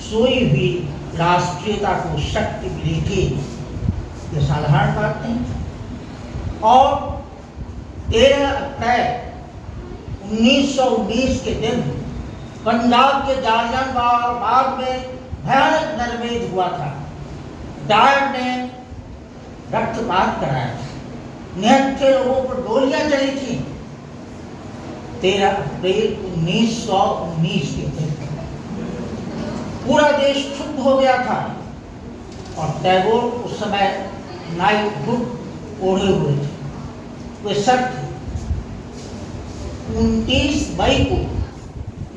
सोई हुई राष्ट्रीयता को शक्ति मिली थी। ये साधारण बात नहीं। और 13 अप्रैल 1919 के दिन पंजाब के जालियांवाला बाग में भयानक नरमेध हुआ था। डायर ने रक्तपात कराया था, निहत्थे लोगों पर गोलियां चली थी। 13 अप्रैल 1919 के दिन पूरा देश क्षुब्ध हो गया था। और टैगोर उस समय नाइटहुड ओढ़े हुए थे। वे सर थे। 29 मई को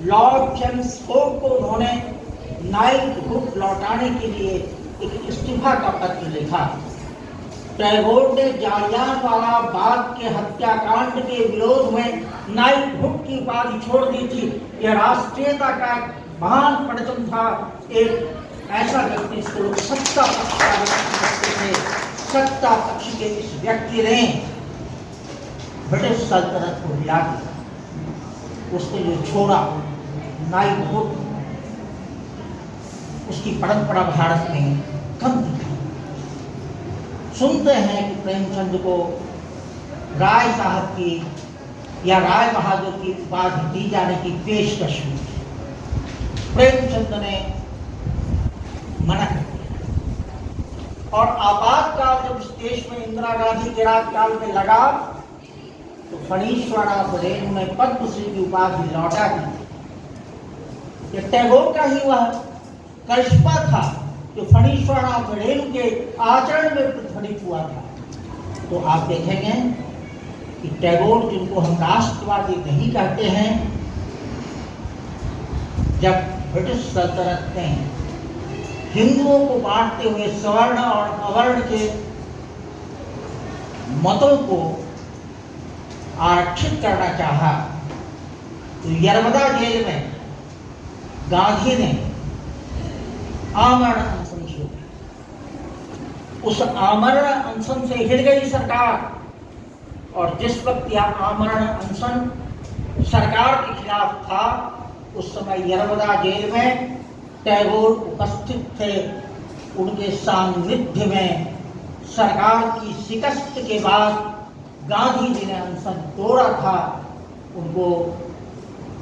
लॉर्ड चेम्सफोर्ड को उन्होंने नाइटहुड लौटाने के लिए एक इस्तीफा का पत्र लिखा। टैगोर ने जालियांवाला बाग के हत्याकांड के विरोध में नाइटहुड की उपाधि छोड़ दी थी। यह राष्ट्रीयता का महान परचम था। एक ऐसा व्यक्ति, इसको लोग सत्ता पक्ष का व्यक्ति समझते थे। सत्ता पक्ष के इस व्यक्ति ने ब्रिटिश सल्तनत को हिला दिया। उसने जो छोड़ा नाइटहुड, उसकी परंपरा भारत में कम दिखी। सुनते हैं कि प्रेमचंद को राय साहब की या राय बहादुर की उपाधि दी जाने की पेशकश हुई। प्रेमचंद ने मना कर दिया। और आपातकाल जब इस देश में इंदिरा गांधी के राजकाल में लगा तो फणीश्वरनाथ रेणु ने पद्मश्री की उपाधि लौटा दी। ये टैगोर का ही वह करिश्मा था जो फणीश्वरनाथ रेणु के आचरण में प्रतिफलित हुआ था। तो आप देखेंगे कि टैगोर, जिनको हम राष्ट्रवादी नहीं कहते हैं, जब ब्रिटिश सल्तनत ने हिंदुओं को बांटते हुए सवर्ण और अवर्ण के मतों को आरक्षित करना चाहा तो यरमदा जेल में गांधी ने आमरण अनशन शुरू किया। उस आमरण अनशन से हिल गई सरकार। और जिस वक्त यह आमरण अनशन सरकार के खिलाफ था, उस समय यरमदा जेल में टैगोर उपस्थित थे। उनके सान्निध्य में सरकार की शिकस्त के बाद गांधी जी ने अनशन तोड़ा था। उनको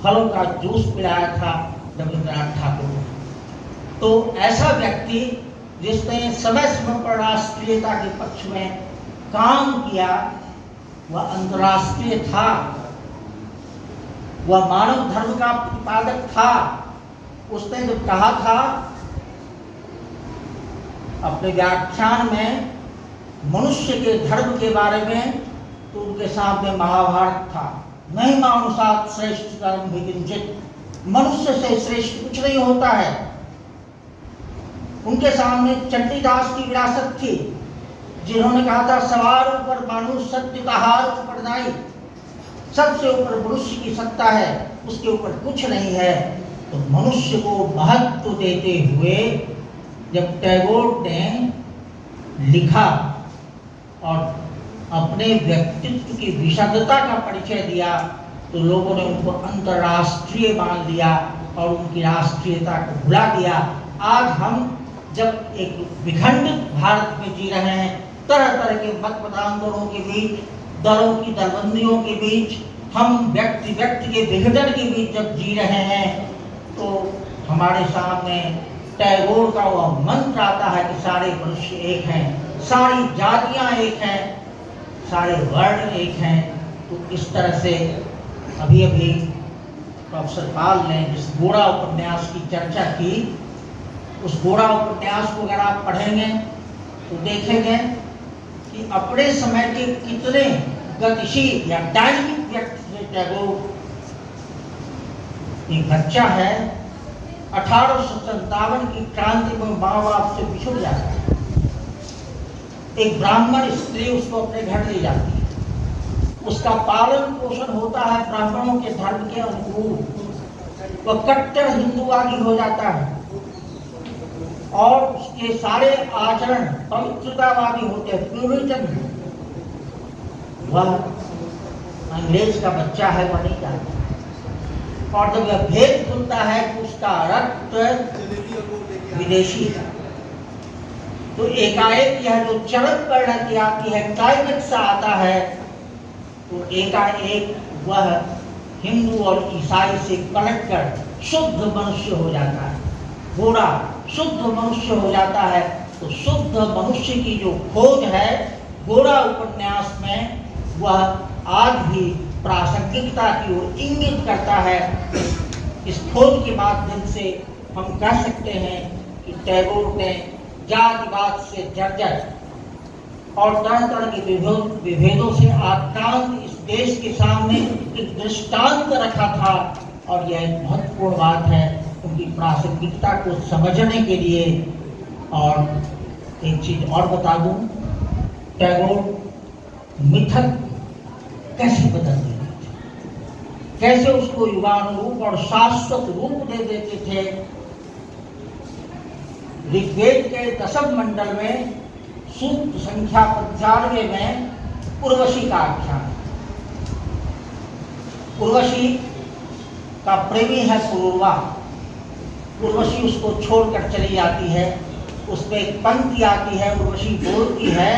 फलों का जूस पिलाया था रविंद्रनाथ ठाकुर ने। तो ऐसा व्यक्ति जिसने समय समय पर राष्ट्रीयता के पक्ष में काम किया, वह अंतर्राष्ट्रीय था, वह मानव धर्म का प्रतिपादक था। उसने जब कहा था अपने व्याख्यान में मनुष्य के धर्म के बारे में, तो उनके सामने महाभारत था। नहीं मानुषात् श्रेष्ठ धर्म भी किंचित, मनुष्य से श्रेष्ठ कुछ नहीं होता है। उनके सामने चंडीदास की विरासत थी, जिन्होंने कहा था सवार ऊपर मानुष सत्य कहार ऊपर नाई। सबसे ऊपर मनुष्य की सत्ता है, उसके ऊपर कुछ नहीं है। तो मनुष्य को महत्व देते हुए जब टैगोर ने लिखा और अपने व्यक्तित्व की विशदता का परिचय दिया, तो लोगों ने उनको अंतर्राष्ट्रीय मान लिया और उनकी राष्ट्रीयता को भुला दिया। आज हम जब एक विखंडित भारत में जी रहे हैं, तरह तरह के मत मतांतरों के बीच दलों की दलबंदियों के बीच, हम व्यक्ति के विघटन के बीच जब जी रहे हैं, तो हमारे सामने टैगोर का वह मंत्र आता है कि सारे मनुष्य एक हैं, सारी जातियां एक हैं, सारे वर्ण एक हैं। तो इस तरह से अभी प्रोफेसर पाल ने जिस गोरा उपन्यास की चर्चा की, उस गोरा उपन्यास को अगर आप पढ़ेंगे तो देखेंगे कि अपने समय के कितने गतिशील या डायनामिक व्यक्ति थे टैगोर। एक बच्चा है, 1857 की क्रांति में माँ बाप से बिछुड़ जाता है, एक ब्राह्मण स्त्री उसको अपने घर ले जाती है, उसका पालन पोषण होता है ब्राह्मणों के धर्म के अनुकूल, वह कट्टर हिंदूवादी हो जाता है और उसके सारे आचरण पवित्रतावादी होते हैं, प्यूरिटन। वह अंग्रेज का बच्चा है, वह नहीं जानता। और जब यह भेद खुलता है कि उसका रक्त विदेशी है, तो एकाएक यह जो चरम परिणति आती है, क्लाइमेक्स आता है, तो एकाएक वह हिंदू और ईसाई से पलट कर शुद्ध मनुष्य हो जाता है, गोरा शुद्ध मनुष्य हो जाता है। तो शुद्ध मनुष्य की जो खोज है गोरा उपन्यास में, वह आज भी प्रासंगिकता की ओर इंगित करता है। इस खोज के माध्यम से हम कह सकते हैं कि टैगोर ने जातिवाद से जर्जर और तरह तरह के विभेदों से आक्रांत इस देश के सामने एक दृष्टांत रखा था। और यह एक महत्वपूर्ण बात है, उनकी प्रासंगिकता को समझने के लिए। और एक चीज और बता दूं, टैगोर मिथक कैसे बदल देते थे, कैसे उसको युगानुरूप और शाश्वत रूप दे देते थे। ऋग्वेद के दशम मंडल में सूक्त संख्या 95 में उर्वशी का आख्यान। उर्वशी का प्रेमी है पुरूरवा। उर्वशी उसको छोड़कर चली जाती है। उसमें एक पंक्ति आती है, उर्वशी बोलती है,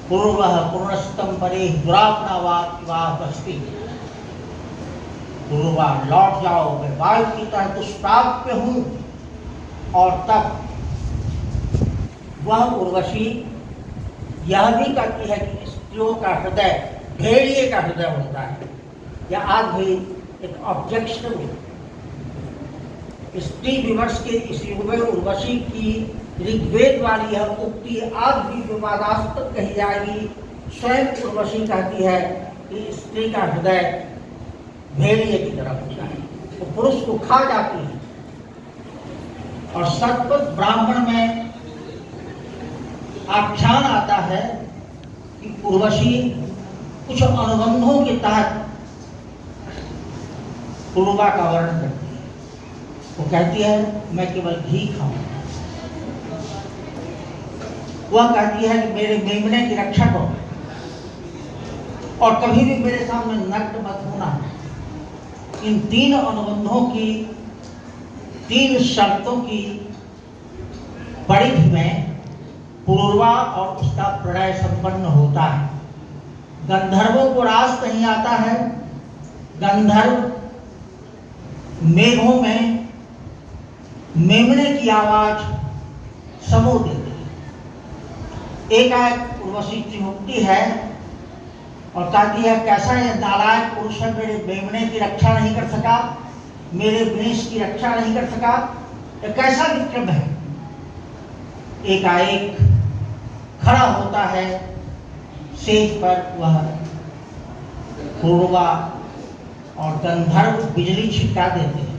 पुरूरवः पुनस्तम परे दुरापनावास्ति। पुरूरवा लौट जाओ, मैं वायु की तरह दुष्प्राप्य हूं। और तब वह उर्वशी यह भी कहती है कि स्त्रियों का हृदय भेड़िए का हृदय होता है। यह आज भी एक ऑब्जेक्शन स्त्री विमर्श के इस युग में उर्वशी की ऋग्वेद वाली यह उक्ति आज भी विवादास्पद कही जाएगी। स्वयं उर्वशी कहती है कि स्त्री का हृदय भेड़िए की तरफ होता है, वो पुरुष को खा जाती है। और सतपथ ब्राह्मण में आख्यान आता है कि उर्वशी कुछ अनुबंधों के तहत पुरूरवा का वर्णन करती है। वो कहती है मैं केवल घी खाऊं। वह कहती है कि मेरे मेमने की रक्षा करो और कभी भी मेरे सामने नग्न मत होना। इन 3 अनुबंधों की, 3 शर्तों की परिधि में पुरूरवा और उसका प्रणय संपन्न होता है। गंधर्वों को रास नहीं आता है। गंधर्व मेघों में मेमने की आवाज समो देते हैं। एकाएक उर्वशी चिमुकती है और कहती है कैसा यह नालायक पुरुष है, मेरे मेमने की रक्षा नहीं कर सका, मेरे वृष की रक्षा नहीं कर सका, यह कैसा विक्रम है। एकाएक खड़ा होता है सेज पर वह पुरूरवा और गंधर्व बिजली छिटका देते हैं।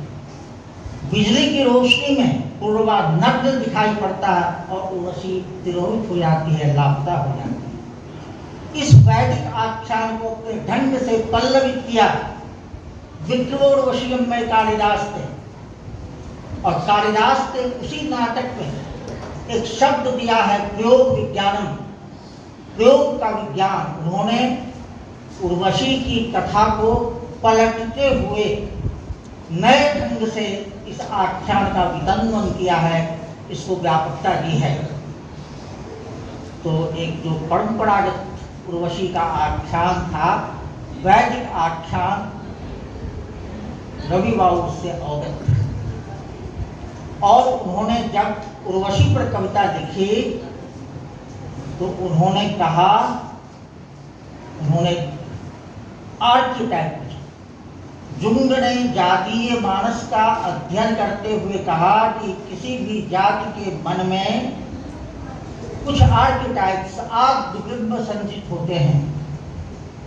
बिजली की रोशनी में पुरूरवा नग्न दिखाई पड़ता है और उर्वशी तिरोहित हो जाती है, लापता हो जाती है। इस वैदिक आख्यान को अपने ढंग से पल्लवित किया विक्रमोर्वशीयम में कालिदास ने। और कालिदास ने उसी नाटक में एक शब्द दिया है प्रयोग विज्ञानम, प्रयोग का विज्ञान। उन्होंने उर्वशी की कथा को पलटते हुए नए ढंग से इस आख्यान का वितंडन किया है, इसको व्यापकता दी है। तो एक जो परंपरागत उर्वशी का आख्यान था, वैदिक आख्यान, रवि बाबू से अवगत थे। और उन्होंने जब उर्वशी पर कविता लिखी तो उन्होंने कहा, उन्होंने आर्किटाइप जुंग ने जातीय मानस का अध्ययन करते हुए कहा कि किसी भी जाति के मन में कुछ आर्किटाइप्स आदिबिंब संचित होते हैं।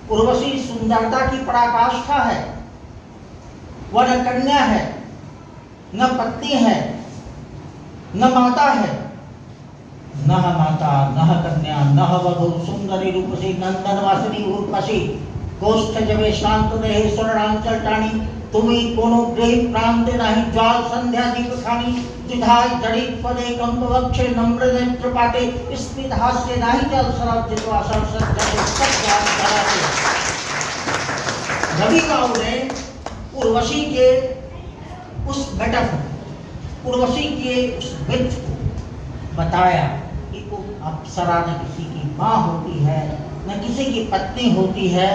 उर्वशी सुंदरता की पराकाष्ठा है। वह न कन्या है, न पत्नी है, न माता है, न माता न कन्या न वधू सुंदरी रूपसी नंदन वासिनी उर्वशी गोष्ठ जबे शांत रहे स्वर्णांचल टाणी तुम्ही कोनो ग्रह प्रांत नाही ज्वाल संध्या दीप खानी जुधाई जड़ित पदे कंप वक्षे नम्र नेत्र पाटे स्मित हास्य नाही जल शराब जितवा सरसत जले सब जान कराते। रवि बाबू ने उर्वशी के उस मेटाफर, उर्वशी के उस मिथ को बताया कि वो अप्सरा न किसी की माँ होती है, न किसी की पत्नी होती है,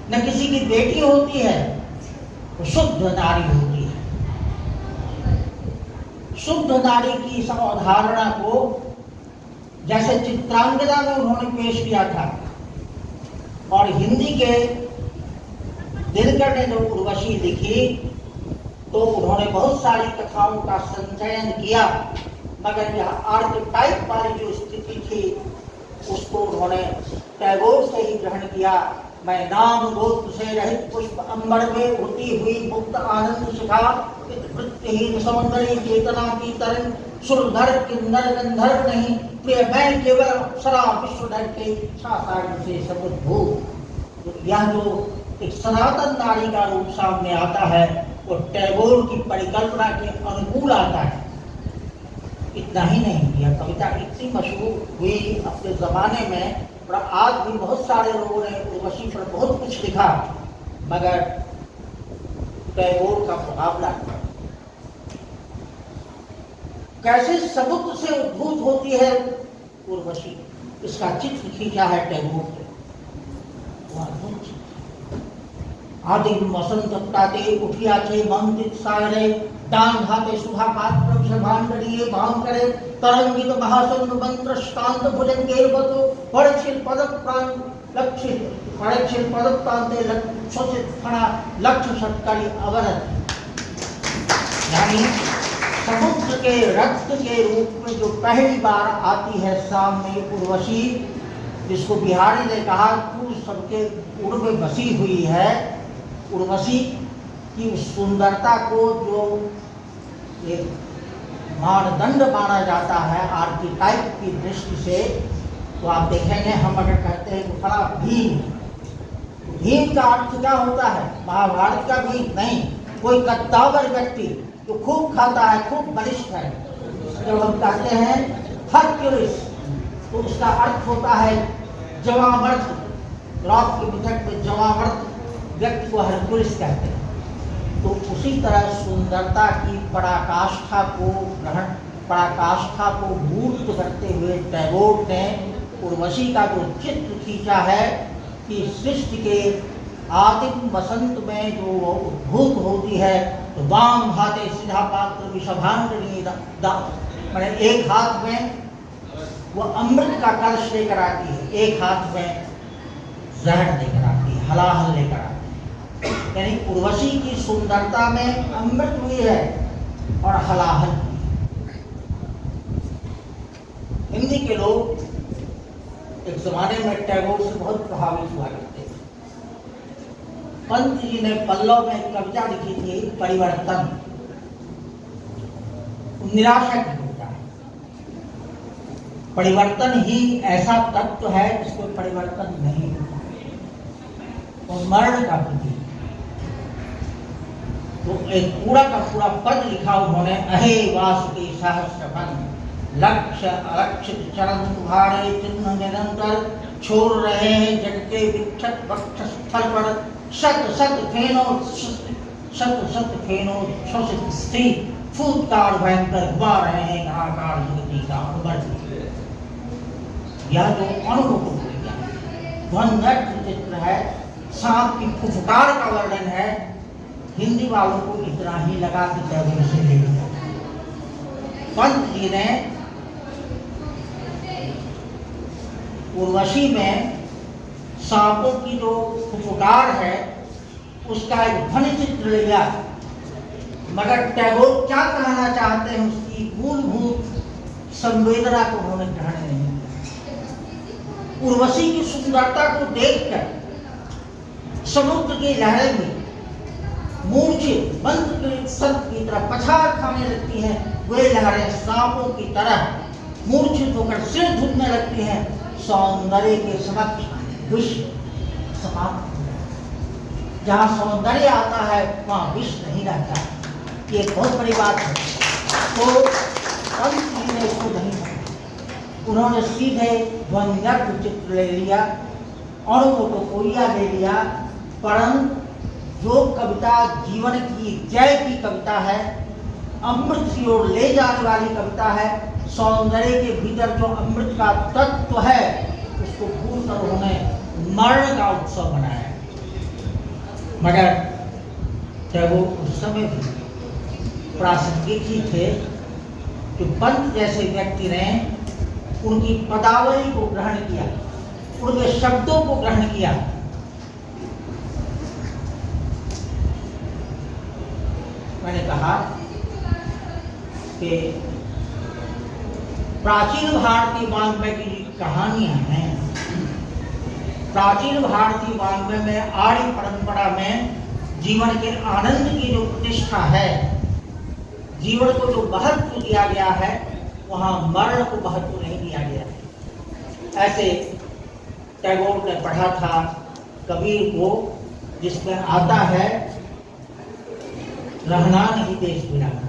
न किसी की बेटी होती है, वो शुद्ध नारी होती है। शुद्ध नारी की इस अवधारणा को जैसे चित्रांगदा में उन्होंने पेश किया था, और हिंदी के दिनकर ने जो उर्वशी लिखी तो उन्होंने बहुत सारी कथाओं का संचयन किया, मगर यह आर्केटाइप वाली जो स्थिति थी उसको उन्होंने टैगोर से ही ग्रहण किया। मैं नाम गोत्र से रहित पुष्प अंबर में उड़ती हुई मुक्त आनंद शिखा, वृत्तिहीन सौंदर्य चेतना की तरंग, सुरधर किन्नर गंधर्व नहीं, प्रिय मैं केवल अप्सरा विश्वधर के सागर से समुद्भूत। तो यह जो एक सनातन नारी का रूप सामने आता है वो टैगोर की परिकल्पना के अनुकूल आता है। इतना ही नहीं, यह कविता इतनी मशहूर हुई अपने जमाने में, और आज भी बहुत सारे लोगों ने उर्वशी पर बहुत कुछ लिखा, मगर टैगोर का मुकाबला कैसे समुद्र से उद्भूत होती है उर्वशी, इसका चित्र खींचा है टैगोर ने। आदि वसंत ताते उठिया छे मंदित सागरे दान धाते सुधा पात्र विषभांडरीय भाव करे तरंगित महासंग मंत्र शांत भुजंगे बतो पड़छिल पदक प्राण लक्ष्य पड़छिल पदक प्रांते लक्ष्य फणा लक्ष्य सत्कारी अवरत। यानी समुद्र के रक्त के रूप में जो पहली बार आती है सामने उर्वशी, जिसको बिहारी ने कहा तू सबके उड़ में बसी हुई है, उर्वशी की सुंदरता को जो एक मानदंड माना जाता है आर्किटाइप की दृष्टि से, तो आप देखेंगे हम अगर कहते हैं कि फला भीम, भीम का अर्थ क्या होता है? महाभारत का भीम नहीं, कोई कद्दावर व्यक्ति जो खूब खाता है, खूब बलिष्ठ है। जब हम कहते हैं हरक्यूलिस तो उसका अर्थ होता है जवामर्द, ग्राफ के पुस्तक में जवामर्द व्यक्ति को हरक्यूलिस कहते हैं। तो उसी तरह सुंदरता की पराकाष्ठा को ग्रहण, पराकाष्ठा को मूर्त करते हुए टैगोर ने उर्वशी का जो चित्र खींचा है कि सृष्टि के आदिम वसंत में जो उद्भूत होती है, तो वाम हाथे सीधा पात्र विषभांडनी, मैंने एक हाथ में वो अमृत का कलश लेकर आती है, एक हाथ में जहर लेकर आती है, हलाहल लेकर आती है। यानी उर्वशी की सुंदरता में अमृत भी है और हलाहल भी। हिंदी के लोग एक जमाने में टैगोर से बहुत प्रभावित हुआ करते थे। पंत जी ने पल्लव में एक कविता लिखी थी परिवर्तन, निराशा की कविता है। परिवर्तन ही ऐसा तत्व है जिसको परिवर्तन नहीं होता, और मरण का प्रतीक। तो एक पूरा का पूरा पद लिखा उन्होंने, अहे वासुकी सहस्रफन लक्ष्य अलक्षित चरण तुम्हारे चिन्ह निरंतर छोड़ रहे हैं जग के विक्षत वक्ष स्थल पर शत शत फेनो शोषित स्त्री फूटकार भयंकर हुआ रहे हैं हाहाकार जगती का अकबर। यह जो अनुभव ध्वनि नृत्य चित्र है, सांप की फुफकार का वर्णन है, हिंदी वालों को इतना ही लगा कि टैगोर से ले लिया। पंत जी ने उर्वशी में सांपों की जो फुफकार है उसका एक ध्वनि चित्र लिया, मगर टैगोर क्या कहना चाहते हैं उसकी मूलभूत संवेदना को उन्होंने ग्रहण नहीं किया। उर्वशी की सुंदरता को देखकर समुद्र की लहरें भी मूर्छित मंद की तरह पछाड़ खाने लगती हैं। वे लहरें सांपों की तरह मूर्छित होकर सिर झुकने लगती हैं। सौंदर्य के समक्ष विश्व समाप्त हो जाता है। जहाँ सौंदर्य आता है वहाँ विश्व नहीं रहता। ये बहुत बड़ी बात है। तो पंत जी ने इसको नहीं कहा, उन्होंने सीधे ध्वनिगत चित्र ले लिया और वो तो कोरिया ले लिया। परंतु जो कविता जीवन की जय की कविता है, अमृत की ओर ले जाने वाली कविता है, सौंदर्य के भीतर जो अमृत का तत्व है उसको भूल कर उन्होंने मरण का उत्सव बनाया। मगर टैगोर उस समय भी प्रासंगिक ही थे कि पंत जैसे व्यक्ति ने उनकी पदावली को ग्रहण किया, उनके शब्दों को ग्रहण किया। मैंने कहा कि प्राचीन भारतीय वाङ्मय की कहानियां हैं। प्राचीन भारतीय वाङ्मय में आर्य परंपरा में जीवन के आनंद की जो प्रतिष्ठा है, जीवन को जो महत्व दिया गया है, वहाँ मरण को महत्व नहीं दिया गया है। ऐसे टैगोर ने पढ़ा था कबीर को, जिसमें आता है रहना नहीं देश बिराना,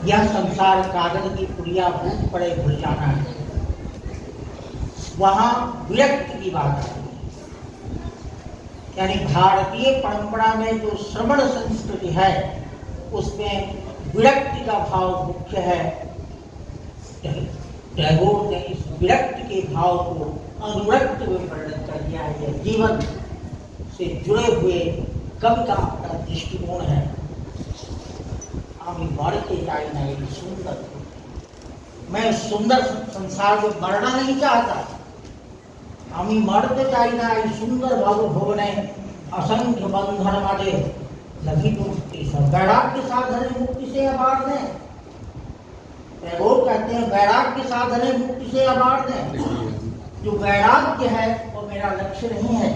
यह संसार कागज की पुड़िया भूत पड़े भूल जाना है। वहाँ विरक्ति की बात आती है। यानी भारतीय परंपरा में जो श्रवण संस्कृति है उसमें विरक्ति का भाव मुख्य है। टैगोर ने इस विरक्ति के भाव को अनुरक्त में परिणत कर दिया है। यह जीवन से जुड़े हुए कवि का अपना दृष्टिकोण है। আমি मरते जाए ना ये सुंदर, मैं सुंदर संसार में मरना नहीं चाहता। আমি मरते चाई ना ये सुंदर बाबू भोगने असंख्य बंधन माजे लगी मुक्ति सब वैराग्य साधन मुक्ति से अबार ने। टैगोर कहते हैं वैराग्य साधन मुक्ति से अबार ने। जो वैराग्य है वो मेरा लक्ष्य नहीं है।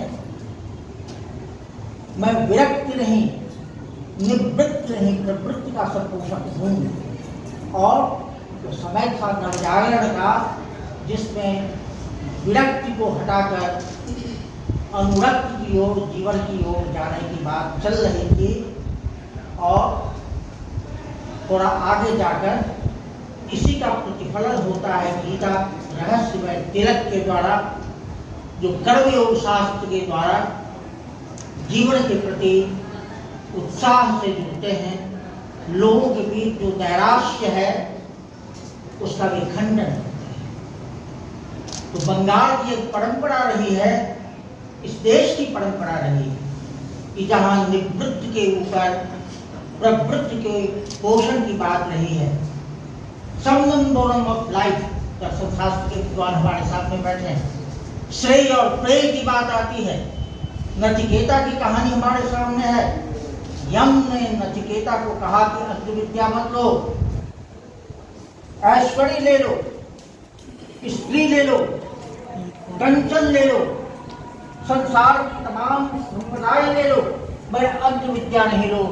मैं विरक्त नहीं, निवृत्त नहीं, प्रवृत्ति का संपोषक हूँ। और तो समय था नवजागरण का, जिसमें विरक्ति को हटाकर अनुरक्त की ओर, जीवन की ओर जाने की बात चल रही थी। और थोड़ा आगे जाकर इसी का प्रतिफलन होता है गीता रहस्यमय तिलक के द्वारा, जो कर्मयोग शास्त्र के द्वारा जीवन के प्रति उत्साह से जुड़ते हैं। लोगों के बीच जो नैराश्य है उसका भी खंडन होता है। तो बंगाल की एक परंपरा रही है, इस देश की परंपरा रही है कि जहाँ निवृत्त के ऊपर प्रवृत्त के पोषण की बात रही है। समनंदोरम ऑफ लाइफ दर्शनशास्त्र के विद्वान हमारे सामने बैठे हैं। श्रेय और प्रेय की बात आती है। नचिकेता की कहानी हमारे सामने है। यम ने नचिकेता को कहा कि अग्नि विद्या मत लो, ऐश्वर्य ले लो, स्त्री ले लो, कंचन ले लो, संसार की तमाम संप्रदाय ले लो, मैं अग्नि विद्या नहीं लो।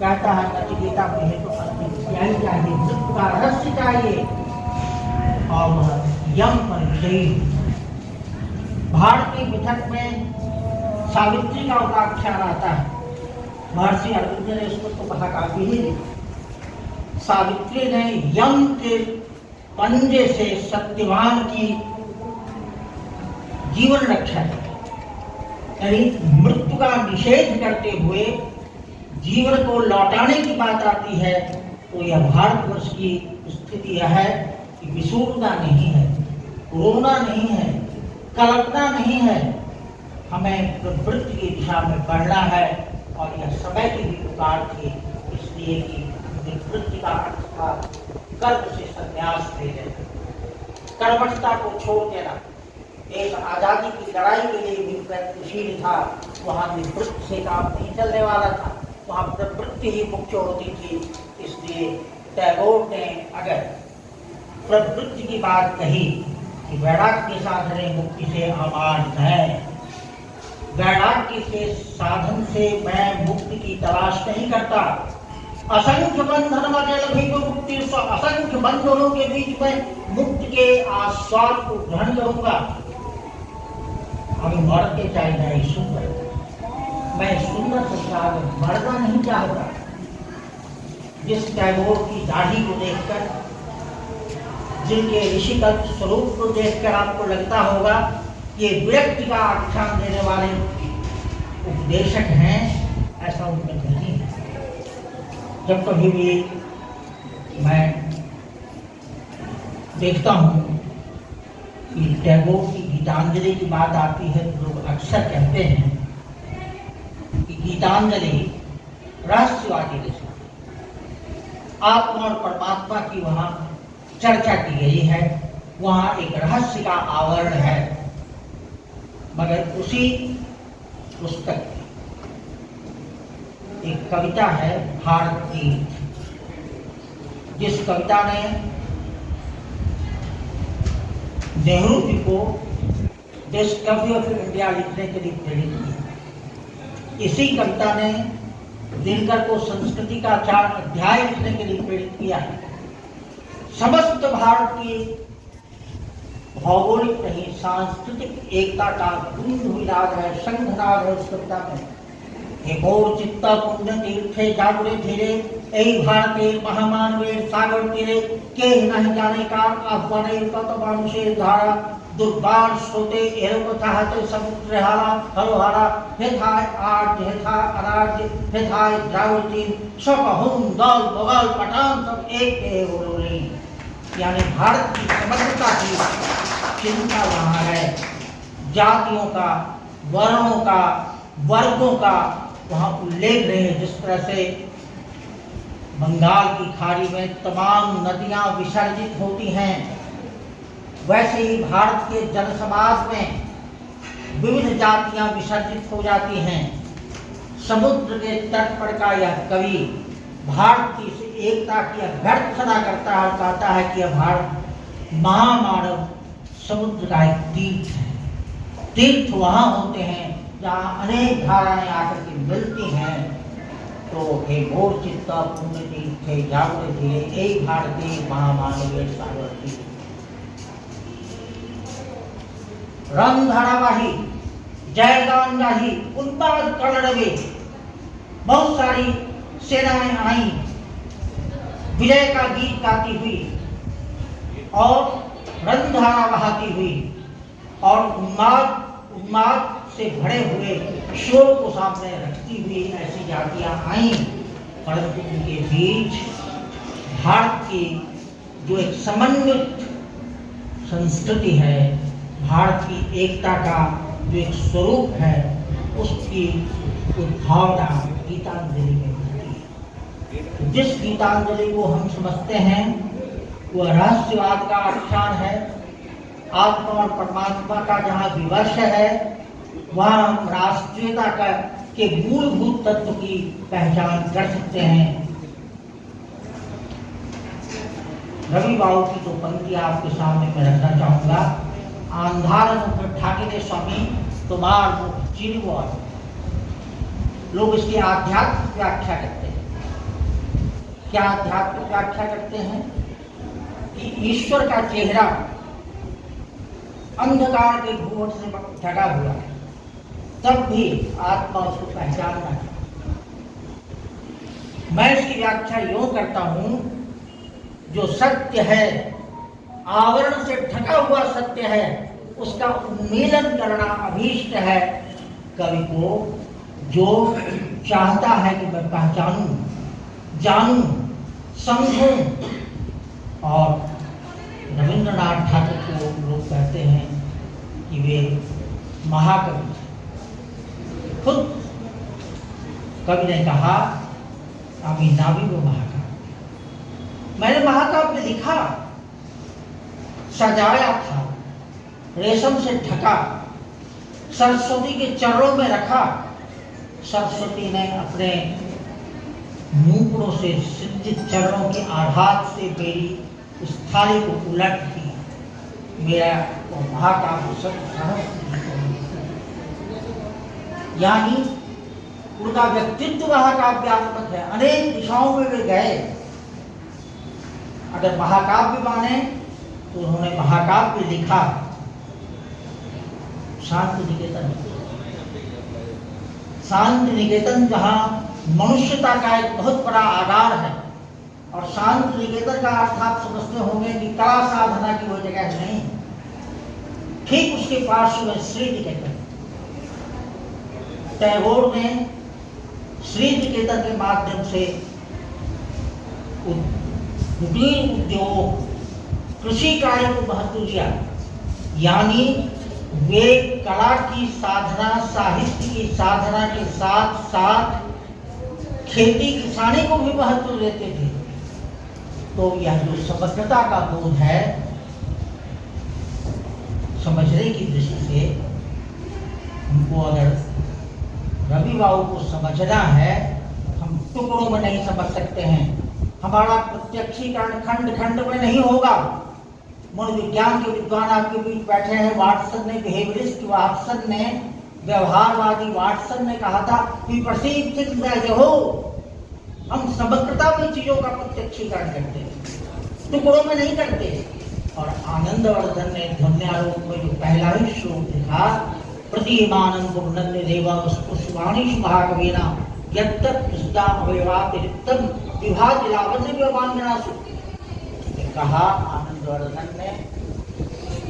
कहता है नचिकेता मुझे तो अग्नि विद्या ही चाहिए, मृत्यु का रहस्य चाहिए। और वह यम पर विजयी। भारतीय मिथक में सावित्री का उपाख्यान आता है। महर्षि अरविंद ने इसको तो महाकाव्य ही लिखा। सावित्री ने यम के पंजे से सत्यवान की जीवन रक्षा की, यानी मृत्यु का निषेध करते हुए जीवन को लौटाने की बात आती है। तो यह भारतवर्ष की स्थिति यह है कि विशुद्धता नहीं है, रोना नहीं है, कल्पना नहीं है, हमें प्रवृत्ति की दिशा में बढ़ना है। और यह समय की भी पुकार थी, इसलिए कि प्रवृत्ति का अर्थ था कर्म से संन्यास ले लेना, कर्मठता को छोड़ देना। एक आजादी की लड़ाई के लिए भी प्रयत्नशील था, वहाँ निवृत्ति से काम नहीं चलने वाला था, वहाँ प्रवृत्ति ही मुख्य होती थी। इसलिए टैगोर ने अगर प्रवृत्ति की बात कही कि वैराग्य साधने मुक्ति से अमान है, वैराग्य के साधन से मैं मुक्ति की तलाश नहीं करता, असंख्य बंधन में मुक्ति, असंख्य बंधनों के बीच में मुक्ति के आस्वाद को ग्रहण करूंगा। अभी मरते चाहे नहीं सुंदर, मैं सुंदर से मरना नहीं चाहता। जिस टैगोर की दाढ़ी को देखकर, जिनके ऋषिकल्प स्वरूप को देखकर आपको लगता होगा ये विरक्ति का आख्यान देने वाले उपदेशक हैं, ऐसा उनमें नहीं है। जब कभी भी मैं देखता हूँ कि टैगोर की गीतांजलि की बात आती है तो लोग अक्सर कहते हैं कि गीतांजलि रहस्यवादी रचना, आत्मा और परमात्मा की वहाँ चर्चा की गई है, वहाँ एक रहस्य का आवरण है। मगर उसी पुस्तक की एक कविता है भारत तीर्थ, जिस कविता ने नेहरू जी को डिस्कवरी ऑफ इंडिया लिखने के लिए प्रेरित किया। इसी कविता ने दिनकर को संस्कृति का 4 अध्याय लिखने के लिए प्रेरित किया है। समस्त भारत की भौगोलिक नहीं सांस्कृतिक एकता का गुंधुनाद है, संघनाद है उस कविता में। हे मोर चित्ता पुण्य तीर्थे जागरे धीरे, ऐ भारते महामानवे सागर तीरे, के नहीं जाने का आह्वाने कत मानुषे धारा, दुर्बार स्रोते एरो कथाते समुद्र हारा हरोहारा, हेथाय आर्य हेथा अनार्य हेथाय द्राविडी, सब हुम दल बगल पठान सब एक के होरोली। यानी भारत की समग्रता की चिंता वहाँ है, जातियों का, वर्णों का, वर्गों का वहाँ उल्लेख रहे। जिस तरह से बंगाल की खाड़ी में तमाम नदियाँ विसर्जित होती हैं, वैसे ही भारत के जनसमाज में विविध जातियाँ विसर्जित हो जाती हैं। समुद्र के तट पर का यह कवि भारत की एकता की अभ्यर्थना करता है और कहता है कि यह भारत महामानव समुद्र का एक तीर्थ है। तीर्थ वहाँ होते हैं जहाँ अनेक धाराएं आकर के मिलती हैं। तो हे मोर चित्ता पुण्य तीर्थे जागरे धीरे, एक भारतीय महामानव सागर तीर्थ। रंग धारावाही जयगान गाही उन्माद कलरवे, बहुत सारी सेनाएं आई विजय का गीत गाती हुई और रंगधारा बहाती हुई और उन्माद से भरे हुए शोर को सामने रखती हुई ऐसी जातियां आई। परंतु उनके बीच भारत की जो एक समन्वित संस्कृति है, भारत की एकता का जो एक स्वरूप है, उसकी उद्भावना गीतांजलि में होती है। जिस गीतांजलि को हम समझते हैं वह रहस्यवाद का आख्यान है। आत्मा और परमात्मा का जहाँ विवश है, वहाँ हम राष्ट्रीयता का के मूलभूत तत्व की पहचान कर सकते हैं। रवि बाबू की तो पंक्ति आपके सामने मैं रखना चाहूंगा। आंधार मुख ठाकिरे स्वामी तुम्हार मुख चिरवर। लोग इसकी आध्यात्मिक व्याख्या करते हैं। क्या आध्यात्मिक व्याख्या करते हैं कि ईश्वर का चेहरा अंधकार के घूंघट से ढका हुआ है, तब भी आत्मा उसको पहचानना है। मैं इसकी व्याख्या यूं करता हूं, जो सत्य है, आवरण से ढका हुआ सत्य है, उसका उन्मीलन करना अभीष्ट है कवि को, जो चाहता है कि मैं पहचानूं, जानूं, समझूं और रविंद्रनाथ ठाकुर को लोग कहते हैं कि वे महाकवि थे। खुद कवि ने कहा अभी नावी वो महाकाव्य। मैंने महाकाव्य लिखा, सजाया था, रेशम से ढका, सरस्वती के चरणों में रखा। सरस्वती ने अपने नूपुरों से सिंचित चरणों के आघात से मेरी उस थाली को उलट दिया। मेरा वो महाकाव्य यानी उनका व्यक्तित्व महाकाव्यात्मक है। अनेक दिशाओं में वे गए। अगर महाकाव्य माने तो उन्होंने महाकाव्य लिखा शांति निकेतन। शांति निकेतन जहाँ मनुष्यता का एक बहुत बड़ा आधार है, और शांति निकेतन का अर्थ आप समझते होंगे कि कला साधना की वो जगह नहीं, ठीक उसके पास में श्री निकेतन। टैगोर ने श्री निकेतन के माध्यम से कुटीर उद्योग, कृषि कार्य को महत्व दिया। यानी वे कला की साधना, साहित्य की साधना के साथ साथ खेती किसानी को भी महत्व देते थे। तो यह जो समग्रता का बोध है, समझने की दृष्टि से हमको अगर रवि बाबू को समझना है, हम टुकड़ों में नहीं समझ सकते हैं। हमारा प्रत्यक्षीकरण खंड खंड में नहीं होगा। मनोविज्ञान के विद्वान आपके बीच बैठे हैं। वाटसन ने, बिहेवियरिस्ट वाटसन ने, व्यवहारवादी वाटसन ने कहा था कि perceive things as a whole. हम समग्रता में चीजों का प्रत्यक्षीकरण करते हैं, टुकड़ों में नहीं करते। और आनंदवर्धन ने ध्वन्यारोप में जो पहला ही श्लोक लिखा, प्रतिमानं पूर्णन्य देवा पुष्पाणि महाकवीना यत्तत् कृष्णा अवयवातिरिक्तम विभाज्य लावण्य व्यवांगनासु। कहा आनंदवर्धन ने,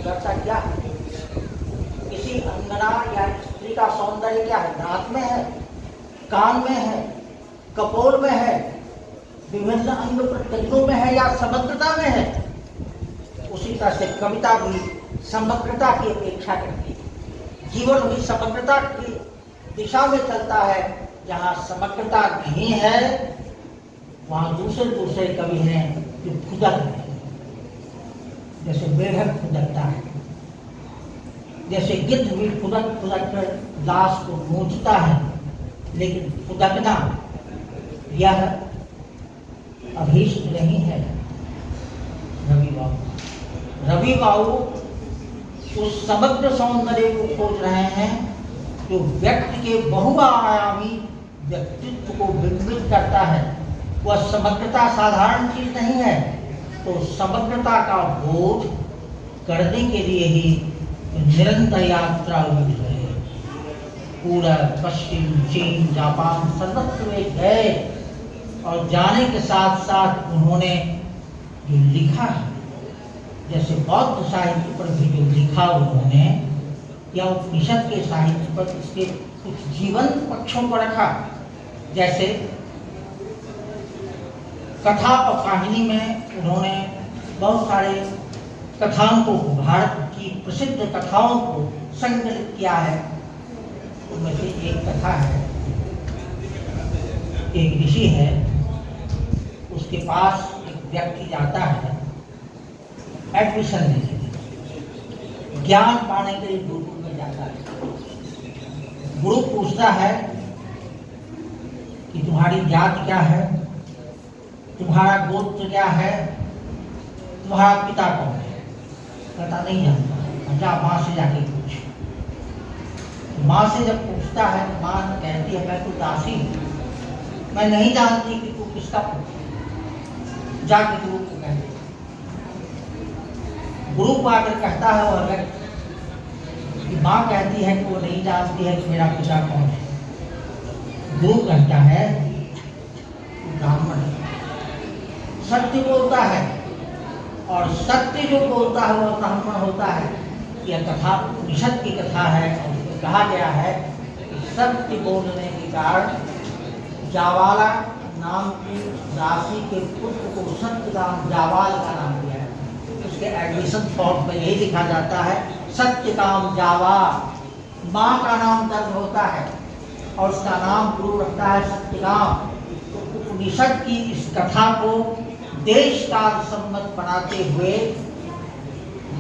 करता क्या है? किसी अंगना या स्त्री का सौंदर्य क्या है? नाक में है, कान में है, कपोल में है, विभिन्न अंग प्रत्यंगों में है, या समग्रता में है? उसी तरह से कविता भी समग्रता की अपेक्षा करती है। जीवन भी समग्रता की दिशा में चलता है। जहाँ समग्रता नहीं है वहाँ दूसरे कवि हैं जो खुदक है। जैसे मेढक खुदकता है, जैसे गिद्ध भी खुदक कर लाश को नोचता है, लेकिन खुदकना यह अभीष्ट नहीं है। रवि बाबू उस समग्र सौंदर्य को खोज रहे हैं जो व्यक्ति के बहुआयामी व्यक्तित्व को विकसित करता है। वह समग्रता साधारण चीज नहीं है। तो समग्रता का बोध करने के लिए ही निरंतर यात्रा हुई है। पूरब, पश्चिम, चीन, जापान सर्वत्र वे गए, और जाने के साथ साथ उन्होंने जो लिखा है, जैसे बौद्ध साहित्य पर भी जो लिखा उन्होंने, या उपनिषद के साहित्य पर इसके कुछ जीवंत पक्षों को रखा। जैसे कथा और कहानी में उन्होंने बहुत सारे कथाओं को, भारत की प्रसिद्ध कथाओं को संकलित किया है। उनमें से एक कथा है, एक ऋषि है, उसके पास एक व्यक्ति जाता है एडमिशन लेने के लिए, ज्ञान पाने के लिए गुरुकुल में जाता है। गुरु पूछता है कि तुम्हारी जाति क्या है, तुम्हारा गोत्र क्या है, तुम्हारा पिता कौन है? कहता नहीं जानता। जा माँ से जाके पूछ। माँ से जब पूछता है तो माँ कहती है मैं तो दासी हूँ, मैं नहीं जानती कि तू किसका पुत्र है। जाके गुरु को कहती। गुरु को आकर कहता है वह व्यक्ति कि माँ कहती है कि वो नहीं जानती है कि मेरा पिता कौन है। गुरु कहता है ब्राह्मण है, सत्य बोलता है, और सत्य जो बोलता है वह ब्राह्मण होता है। यह कथा उपनिषद की कथा है, और उसमें कहा गया है कि सत्य बोलने के कारण जावाला नाम की दासी के पुत्र को सत्यदाम जावाल का नाम दिया है। तो उसके एडमिशन फॉर्म पर यही लिखा जाता है सत्यकाम जावा। माँ का नाम दर्ज होता है और उसका नाम गुरु रखता है सत्यकाम। तो उपनिषद की इस कथा को देश काल सम्मत बनाते हुए,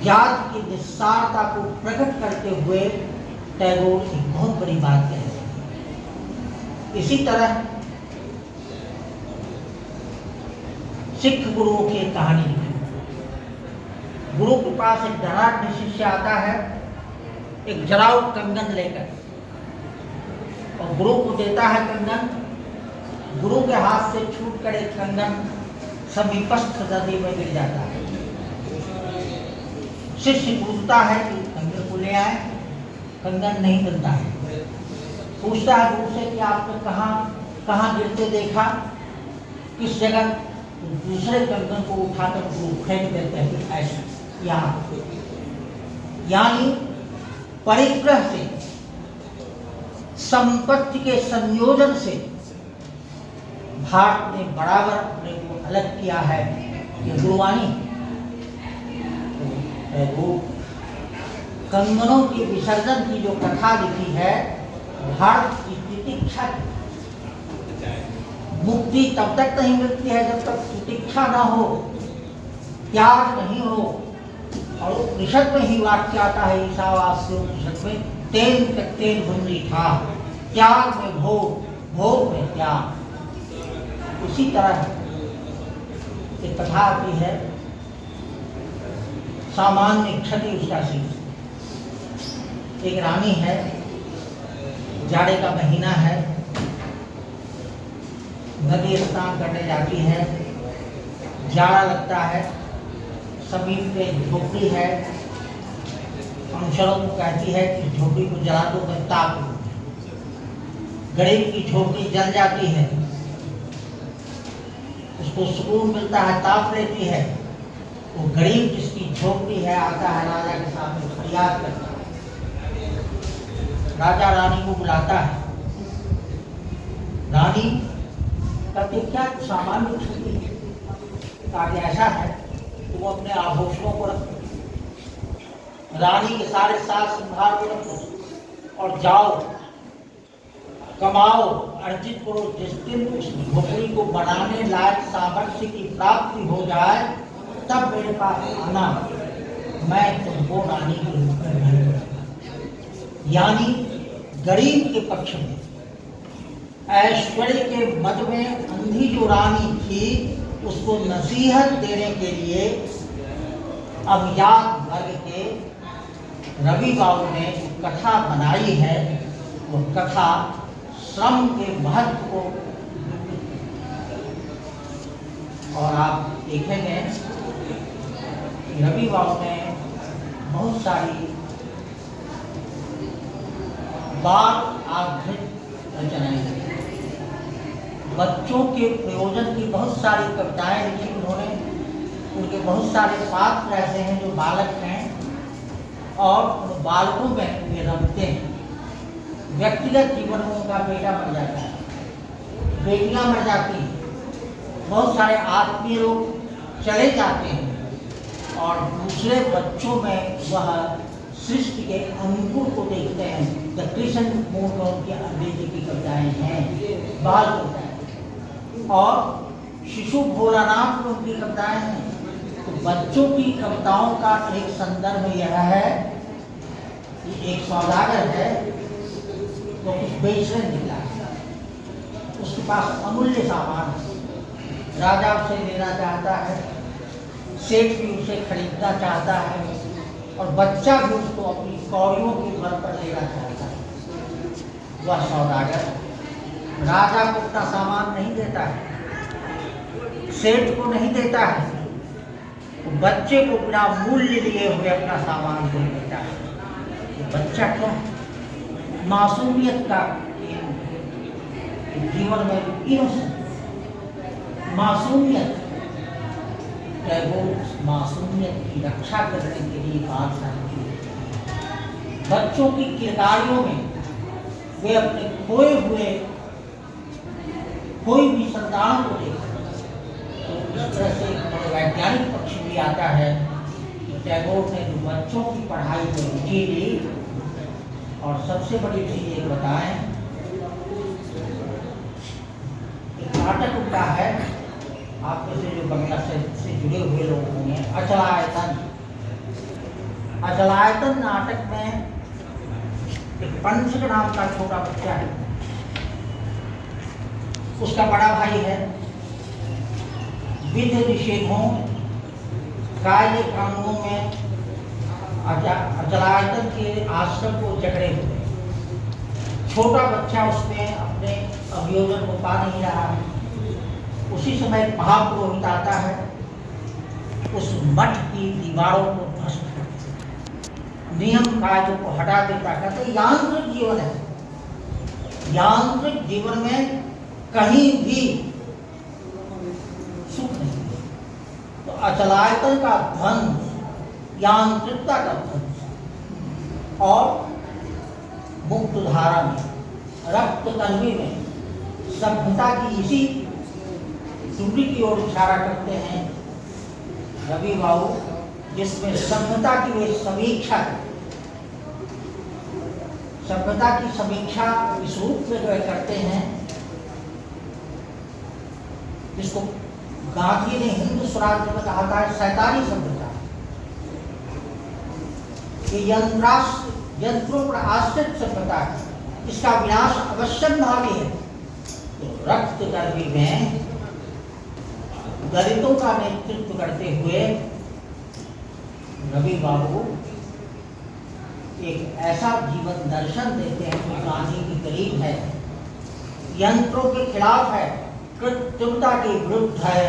जाति की निस्सारता को प्रकट करते हुए टैगोर एक बहुत बड़ी बात कह रहे हैं। इसी तरह सिख गुरुओं की कहानी लिखी। गुरु के पास एक धनाढ़ शिष्य आता है एक जराऊ कंगन लेकर, और गुरु को देता है कंगन। गुरु के हाथ से छूटकर एक कंगन समीपस्थ नदी में गिर जाता है। शिष्य पूछता है कि कंगन को ले आए, कंगन नहीं मिलता है। पूछता है गुरु से कि आपने कहाँ गिरते देखा, किस जगह? दूसरे कंगन को उठाकर गुरु फेंक देते हैं ऐसे यहाँ। यानी परिग्रह से, संपत्ति के संयोजन से भारत ने बराबर अपने को अलग किया है। ये गुरुवाणी वो कंगनों के विसर्जन की जो कथा लिखी है, भारत की तितिक्षा। मुक्ति तब तक नहीं मिलती है जब तक तितिक्षा ना हो, त्याग नहीं हो। और उपनिषद में ही वाक्य आता है, ईशावास्य उपनिषद में, तेन तेन भूमि था, त्याग में भोग, भोग में त्याग। उसी तरह एक कथा आती है, सामान्य क्षति उसका शीर्ष। एक रानी है, जाड़े का महीना है, नदी स्नान करने जाती है, जाड़ा लगता है, समीप पे झोपड़ी है। अनुचरों को कहती है कि झोपड़ी को जला दो, मैं ताप लूं। गरीब की झोपड़ी जल जाती है, उसको सुकून मिलता है, ताप लेती है। वो गरीब जिसकी झोपड़ी है आता है राजा के सामने फरियाद करता है। राजा रानी को बुलाता है। रानी कहती क्या सामान्य छुट्टी कार्य ऐसा है, तुम अपने आभूषणों को रखो, रानी के सारे साज संभार को रखो और जाओ, कमाओ, अर्जित करो। जिस दिन उस झोपड़ी को बनाने लायक सामर्थ्य की प्राप्ति हो जाए तब मेरे पास आना, मैं तुमको रानी के रूप में नहीं करूंगा। यानी गरीब के पक्ष में, ऐश्वर्य के मद में अंधी जो रानी थी, उसको नसीहत देने के लिए अभिजात वर्ग के रवि बाबू ने कथा बनाई है। वो कथा श्रम के महत्व को, और आप देखेंगे रवि बाबू ने बहुत सारी बाल आधारित रचनाएं की। बच्चों के प्रयोजन की बहुत सारी कविताएं लिखी उन्होंने। उनके बहुत सारे पात्र ऐसे हैं जो बालक हैं और उन बालकों में वे रमते हैं। व्यक्तिगत जीवन में उनका बेटा मर जाता है, बेटियां मर जाती हैं, बहुत सारे आत्मीय लोग चले जाते हैं, और दूसरे बच्चों में वह सृष्टि के अंकुर को देखते हैं। द कृष्ण मूल में उनकी अंग्रेजी की कविताएं हैं, बाल कविताएं, और शिशु भोलानाथ में उनकी कविताएं हैं। तो बच्चों की कविताओं का एक संदर्भ यह है कि एक सौदागर है तो कुछ बेचने निकला है, उसके पास अमूल्य सामान है, राजा उसे लेना चाहता है, सेठ भी उसे खरीदना चाहता है, और बच्चा भी उसको अपनी कौड़ियों के बल पर लेना चाहता है। वह सौदागर राजा को अपना सामान नहीं देता है, सेठ को नहीं देता है, तो बच्चे को बिना मूल्य लिए हुए अपना सामान दे देता है। तो बच्चा क्या है? मासूमियत का जीवन में इनोसेंस, मासूमियत, वो मासूमियत की रक्षा करने के लिए बात करती है। बच्चों की किरदारियों में वे अपने खोए हुए कोई भी संतान को देखते हैं। तो इस तरह से एक वैज्ञानिक पक्ष भी आता है टैगोर ने जो बच्चों की पढ़ाई में रुचि ली, और सबसे बड़ी चीज एक बताएं, एक नाटक उनका है, आप में से जो बंगला से जुड़े हुए लोग होंगे, अचलायतन। अचलायतन नाटक में एक पंचक नाम का छोटा बच्चा है, उसका बड़ा भाई है, विधि निषेधों कायदे कानूनों में अचलायतन के आश्रम को जकड़े हुए। छोटा बच्चा उसमें अपने अभियोजन को पा नहीं रहा है। उसी समय महापुरोहित आता है, उस मठ की दीवारों को ध्वस्त करता, नियम कायदों को हटा देता। कहते यांत्रिक जीवन है, यांत्रिक जीवन में कहीं भी सुख नहीं। तो अचलायतन का ध्वंस, यांत्रिकता का ध्वंस, और मुक्त धारा में, रक्त तन्वी में सभ्यता की इसी दूरी की ओर इशारा करते हैं रवि बाबू, जिसमें सभ्यता की वे समीक्षा, सभ्यता की समीक्षा इस रूप में जो करते हैं, जिसको गांधी ने हिंदू स्वराज्य में कहा था शैतानी सभ्यता। ये यंत्रों पर आश्रित सभ्यता है, इसका विनाश अवश्यंभावी है। तो रक्त गर्मी में दलितों का नेतृत्व करते हुए रवि बाबू एक ऐसा जीवन दर्शन देते हैं जो गांधी के करीब है, यंत्रों के खिलाफ है, कृत्रिमता के विरुद्ध है।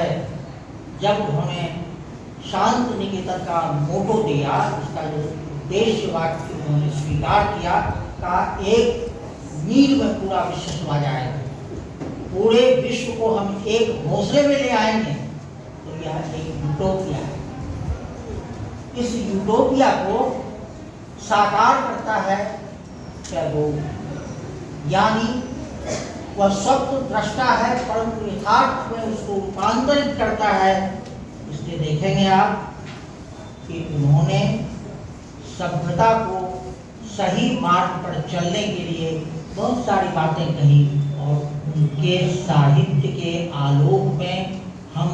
जब उन्होंने शांत निकेतन का मोटो दिया, उसका जो उद्देश्य वाक्य उन्होंने स्वीकार किया, का एक मील में पूरा विश्व समा जाएगा, पूरे विश्व को हम एक घोंसले में ले आएंगे, तो यह एक यूटोपिया है। इस यूटोपिया को साकार करता है टैगोर, यानी वह स्वप्न दृष्टा है, परंतु यथार्थ में उसको रूपांतरित करता है। इसलिए देखेंगे आप कि उन्होंने सभ्यता को सही मार्ग पर चलने के लिए बहुत सारी बातें कही, और उनके साहित्य के आलोक में हम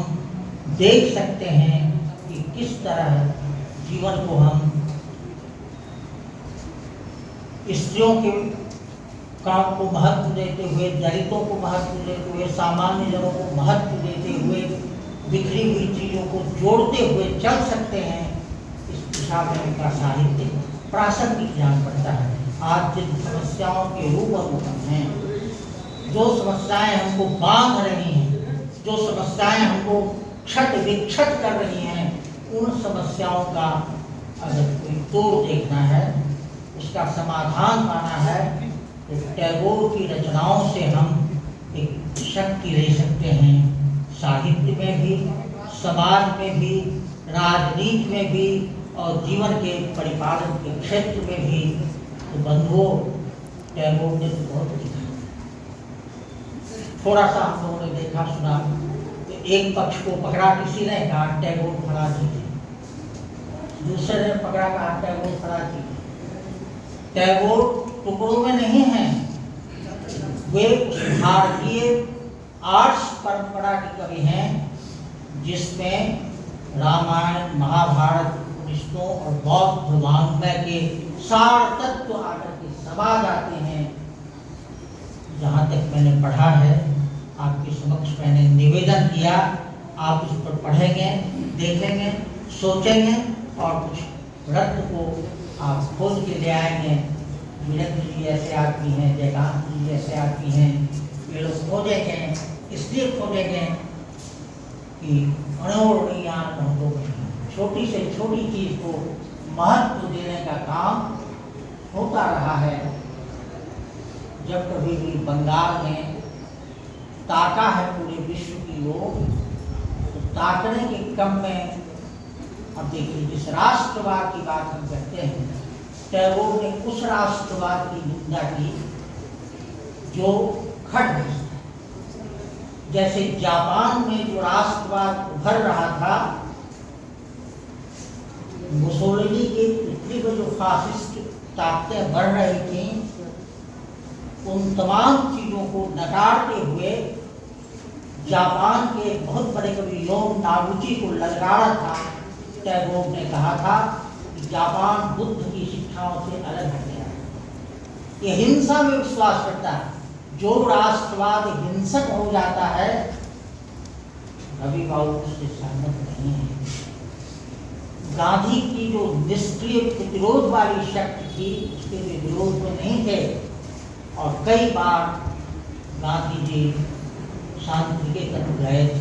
देख सकते हैं कि किस तरह जीवन को हम स्त्रियों के काम को महत्व देते हुए, दलितों को महत्व देते हुए, सामान्य जनों को महत्व देते हुए, बिखरी हुई चीजों को जोड़ते हुए चल सकते हैं। इस दिशा में उनका साहित्य प्रासंगिक जान पड़ता है। आज जिन समस्याओं के रूप हैं, जो समस्याएं हमको बांध रही हैं, जो समस्याएं हमको क्षत विक्षत कर रही हैं, उन समस्याओं का अगर कोई तोड़ देखना है, उसका समाधान पाना है, तो टैगोर की रचनाओं से हम एक शक्ति ले सकते हैं। साहित्य में भी, समाज में भी, राजनीति में भी, और जीवन के परिपालन के क्षेत्र में भी। तो बंधुओं, टैगोर ने तो बहुत लिखा। थोड़ा सा हम लोगों ने देखा सुना, तो एक पक्ष को पकड़ा किसी ने, कहा टैगोर फराजी थे, दूसरे ने पकड़ा, कहा टैगोर फराजी थे। टैगोर टुकड़ों में नहीं हैं, वे भारतीय आर्ट्स परंपरा के कवि हैं, जिसमें रामायण, महाभारत, उपनिषदों और बौद्ध वाङ्मय के सार तत्व आकर के समा जाते हैं। जहाँ तक मैंने पढ़ा है, आपके समक्ष मैंने निवेदन किया, आप उस पर पढ़ेंगे, देखेंगे, सोचेंगे, और कुछ रत्न को आप खोज के ले आएंगे। वीरेंद्र जी ऐसे आदमी हैं, जयकांत जी ऐसे आदमी हैं, ये लोग खोजेंगे, इसलिए खोजेंगे कि छोटी से छोटी चीज को महत्व देने का काम होता रहा है। जब कभी भी बंगाल ने ताका है पूरे विश्व की ओर, तो ताकने के क्रम में अब देखिए, जिस राष्ट्रवाद की बात हम करते हैं, टैगोर ने उस राष्ट्रवाद की निंदा की जो खटग्रस्त है। जैसे जापान में जो राष्ट्रवाद उभर रहा था, मुसोलिनी की पृथ्वी पर जो फासिस्ट ताकतें बढ़ रही थी, उन तमाम चीज़ों को नकारते हुए जापान के एक बहुत बड़े कवि योग नागुची को ललकारा था। टैगोर ने कहा था कि जापान बुद्ध की शिक्षाओं से अलग हट गया है, ये हिंसा में विश्वास करता है। जो राष्ट्रवाद हिंसक हो जाता है, रवि बाबू उससे सहमत नहीं है। गांधी की जो निष्क्रिय प्रतिरोध वाली शक्ति थी, उसके वे विरोध में नहीं थे, और कई बार गांधी जी शांति निकेतन गए थे।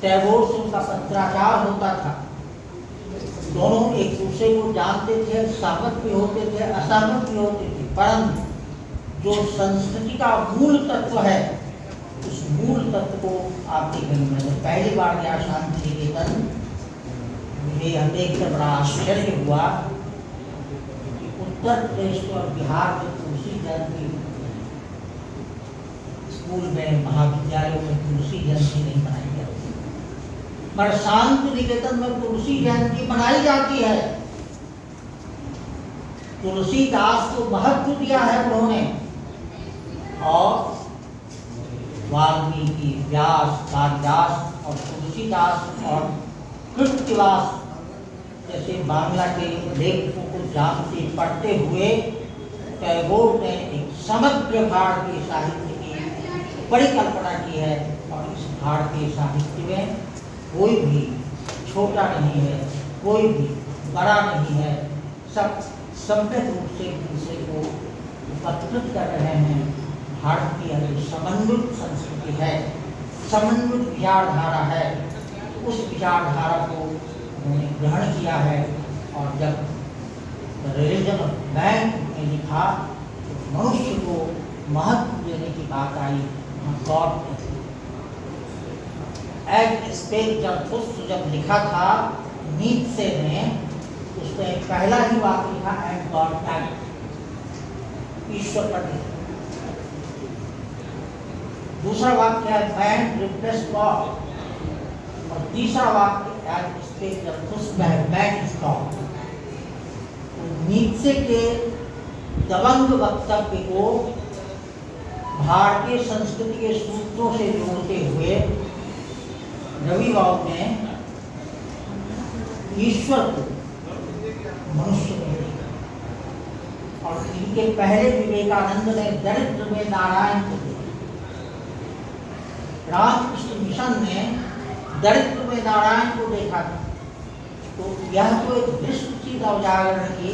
टैगोर से उनका पत्राचार होता था, दोनों एक दूसरे को जानते थे, सहमत भी होते थे, असहमत भी होते थे, परंतु जो संस्कृति का मूल तत्व है, उस मूल तत्व को आप देखेंगे। पहली बार गया शांति निकेतन, मुझे यह देखकर बड़ा आश्चर्य हुआ कि उत्तर प्रदेश और बिहार में तुलसी जयंती, स्कूल में महाविद्यालयों में तुलसी जयंती नहीं मनाई जाती, पर शांति निकेतन में तुलसी जयंती मनाई जाती है। तुलसीदास को महत्व दिया है उन्होंने, और वाल्मीकि, व्यास, कालिदास और तुलसीदास और कृतिवास जैसे बांग्ला के लेखकों को जानते पढ़ते हुए टैगोर ने एक समग्र भारतीय साहित्य की परिकल्पना की है। और इस भारतीय साहित्य में कोई भी छोटा नहीं है, कोई भी बड़ा नहीं है, सब समृद्ध रूप से दूसरे को एकत्रित कर रहे हैं। भारतीय जो समन्वित संस्कृति है, समन्वित विचारधारा है, उस विचारधारा को उन्होंने ग्रहण किया है। और जब रिलीजन ऑफ मैन ने लिखा तो मनुष्य को महत्व देने की बात आई। गॉड एज स्पेस जब लिखा था नीत्शे ने, उसमें पहला ही वाक्य लिखा एंड गॉड डाइड, ईश्वर पर लिखा। दूसरा वाक्य है मैन रिप्लेस गॉड, और तीसरा वाक्य as space man is God. Nietzsche के दबंग वक्तव्य को भारतीय संस्कृति के सूत्रों से जोड़ते हुए रवि बाबू ने ईश्वर को मनुष्य में देखा। और इनके पहले विवेकानंद ने दरिद्र में नारायण को देखा। रामकृष्ण मिशन ने दरिद्र में नारायण को देखा। तो यह तो एक विश्व चीज उजागर की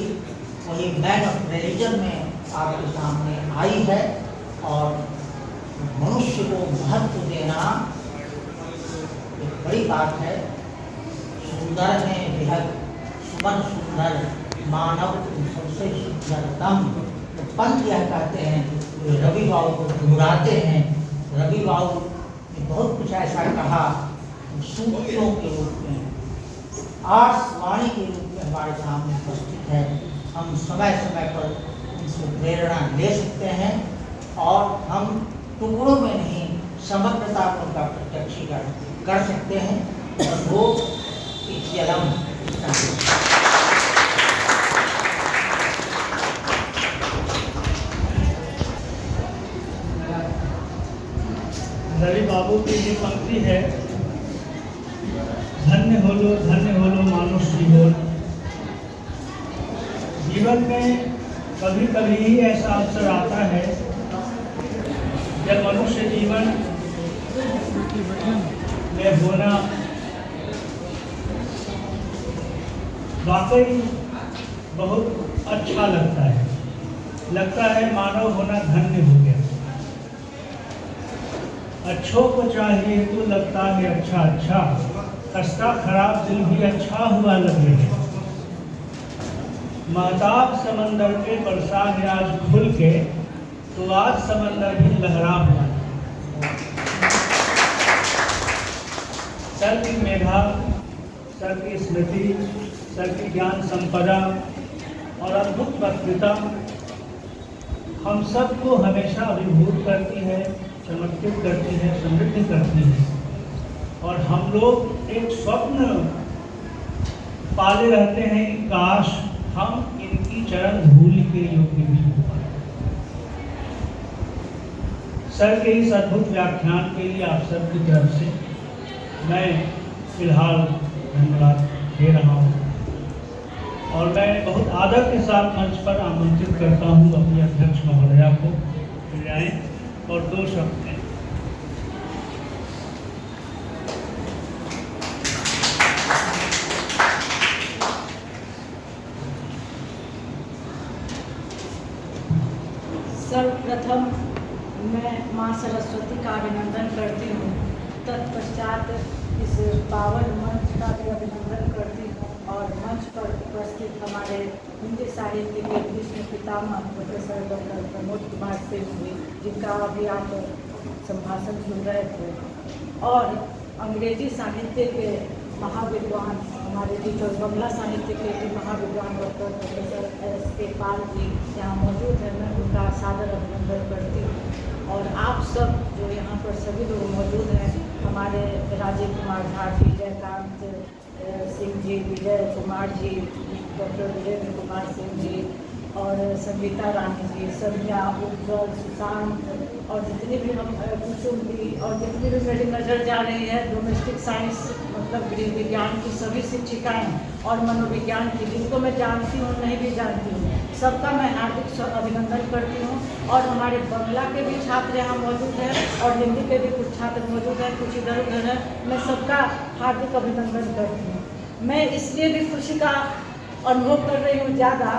वही मैन ऑफ रिलीजन में आपके सामने आई है। और मनुष्य को महत्व देना एक बड़ी बात है। सुंदर है बेहद सुमन सुंदर मानव सबसे सुंदरतम। तो पंत यह कहते हैं, रवि बाबू को दोहराते हैं। रवि बाबू ने बहुत कुछ ऐसा कहा सूक्तियों के रूप में, आर्ट्स वाणी के रूप में हमारे सामने उपस्थित है। हम समय समय पर इनसे प्रेरणा ले सकते हैं और हम टुकड़ों में नहीं समग्रता को उनका प्रत्यक्षीकरण कर सकते हैं। और वो इज्जलम रवि बाबू की जो पंक्ति है, धन्य हो लो मानुष जीवन। जीवन में कभी कभी ही ऐसा अवसर आता है जब मनुष्य जीवन में होना वाकई बहुत अच्छा लगता है मानव होना धन्य हो गया। अच्छों को चाहिए तो लगता है अच्छा, खस्ता खराब दिल भी अच्छा हुआ लगे। महताब समंदर के बरसा है आज खुल के, तो आज समंदर भी लहरा हुआ। सर की मेधा, सर की स्मृति, सर की ज्ञान संपदा और अद्भुत वक्तृता हम सबको हमेशा अभिभूत करती है, चमत्कृत करती है, समृद्ध करती है। और हम लोग एक स्वप्न पाले रहते हैं कि काश हम इनकी चरण धूल के योग्य भी हो पाए। सर के इस अद्भुत व्याख्यान के लिए आप सबकी तरफ से मैं फिलहाल धन्यवाद दे रहा हूँ और मैं बहुत आदर के साथ मंच पर आमंत्रित करता हूँ अपने अध्यक्ष महोदया को मिल जाएं और 2 शब्द कहें। सर्वप्रथम मैं माँ सरस्वती का अभिनंदन करती हूँ। तत्पश्चात इस पावन मंच का भी अभिनंदन करती हूँ और मंच पर उपस्थित हमारे हिंदी साहित्य के विश्व पितामह प्रोफेसर डॉक्टर प्रमोद कुमार सिंह जी, जिनका अभी आप संभाषण सुन रहे थे, और अंग्रेजी साहित्य के महाविद्वान हमारे जी जो बंगला साहित्य के भी महाविद्वान doctor professor S.K. Pal ji यहाँ मौजूद हैं। मैं उनका सादर अभिनंदन करती हूँ और आप सब जो यहाँ पर सभी लोग मौजूद हैं, हमारे राजीव कुमार झा जी, जयकांत सिंह जी, विजय कुमार जी, डॉक्टर वीरेंद्र कुमार सिंह जी और संगीता रानी जी, संध्या, उज्ज्वल, सुशांत और जितनी भी हम कुसुम जी और जितनी भी मेरी नज़र जा रही है डोमेस्टिक साइंस मतलब गृह विज्ञान की सभी शिक्षिकाएं और मनोविज्ञान की, जिनको मैं जानती हूँ नहीं भी जानती हूँ, सबका मैं हार्दिक अभिनंदन करती हूँ। और हमारे बंगला के भी छात्र यहाँ मौजूद हैं और हिंदी के भी कुछ छात्र मौजूद हैं, कुछ इधर उधर हैं, मैं सबका हार्दिक अभिनंदन करती हूँ। मैं इसलिए भी खुशी का अनुभव कर रही हूँ ज़्यादा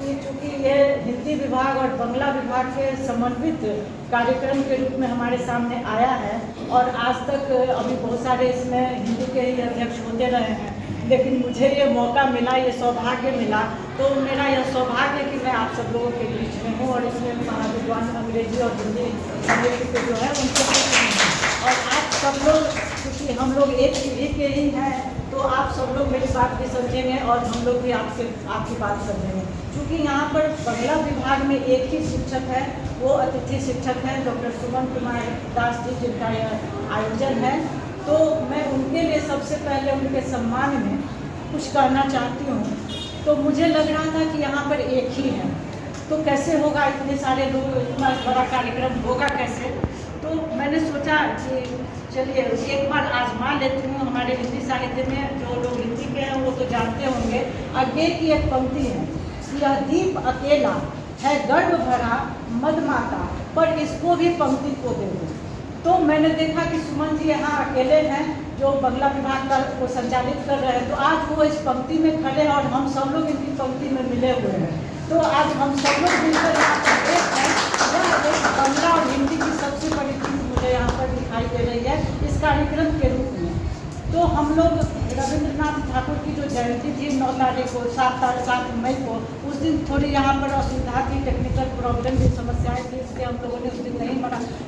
कि चूँकि ये हिंदी विभाग और बंगला विभाग के समन्वित कार्यक्रम के रूप में हमारे सामने आया है और आज तक अभी बहुत सारे इसमें हिंदी के ही अध्यक्ष होते रहे हैं, लेकिन मुझे ये मौका मिला, ये सौभाग्य मिला, तो मेरा यह सौभाग्य कि मैं आप सब लोगों के बीच में हूँ और इसमें महाविद्वान अंग्रेजी और हिंदी साहित्य के जो है उनके और आप सब लोग, क्योंकि हम लोग एक पीढ़ी के ही हैं, तो आप सब लोग मेरी बात भी समझेंगे और हम लोग भी आपकी बात समझेंगे। क्योंकि यहाँ पर बंगला विभाग में एक ही शिक्षक है, वो अतिथि शिक्षक हैं डॉक्टर सुमन कुमार दास जी, जिनका यह आयोजन है, तो मैं उनके लिए सबसे पहले उनके सम्मान में कुछ कहना चाहती हूँ। तो मुझे लग रहा था कि यहाँ पर एक ही है, तो कैसे होगा, इतने सारे लोग, इतना बड़ा कार्यक्रम होगा कैसे। तो मैंने सोचा कि चलिए एक बार आजमा लेती हूँ। हमारे हिंदी साहित्य में जो लोग हिंदी के हैं वो तो जानते होंगे, आगे की एक पंक्ति है, यह दीप अकेला है गर्व भरा मदमाता, पर इसको भी पंक्ति को दे दो। तो मैंने देखा कि सुमन जी यहाँ अकेले हैं जो बंगला विभाग का को संचालित कर रहे हैं, तो आज वो इस पंक्ति में खड़े हैं और हम सब लोग इनकी पंक्ति में मिले हुए हैं। तो आज हम सब लोग मिलकर यहाँ पर एक हैं, यह एक बंगला और हिंदी की सबसे बड़ी चीज़ मुझे यहाँ पर दिखाई दे रही है इस कार्यक्रम के रूप में। तो हम लोग रविंद्रनाथ ठाकुर की जो जयंती थी 9 तारीख को, 7 मई को, उस दिन थोड़ी यहाँ पर असुविधा थी, टेक्निकल प्रॉब्लम की समस्याएं थी, इसलिए हम लोगों ने उस दिन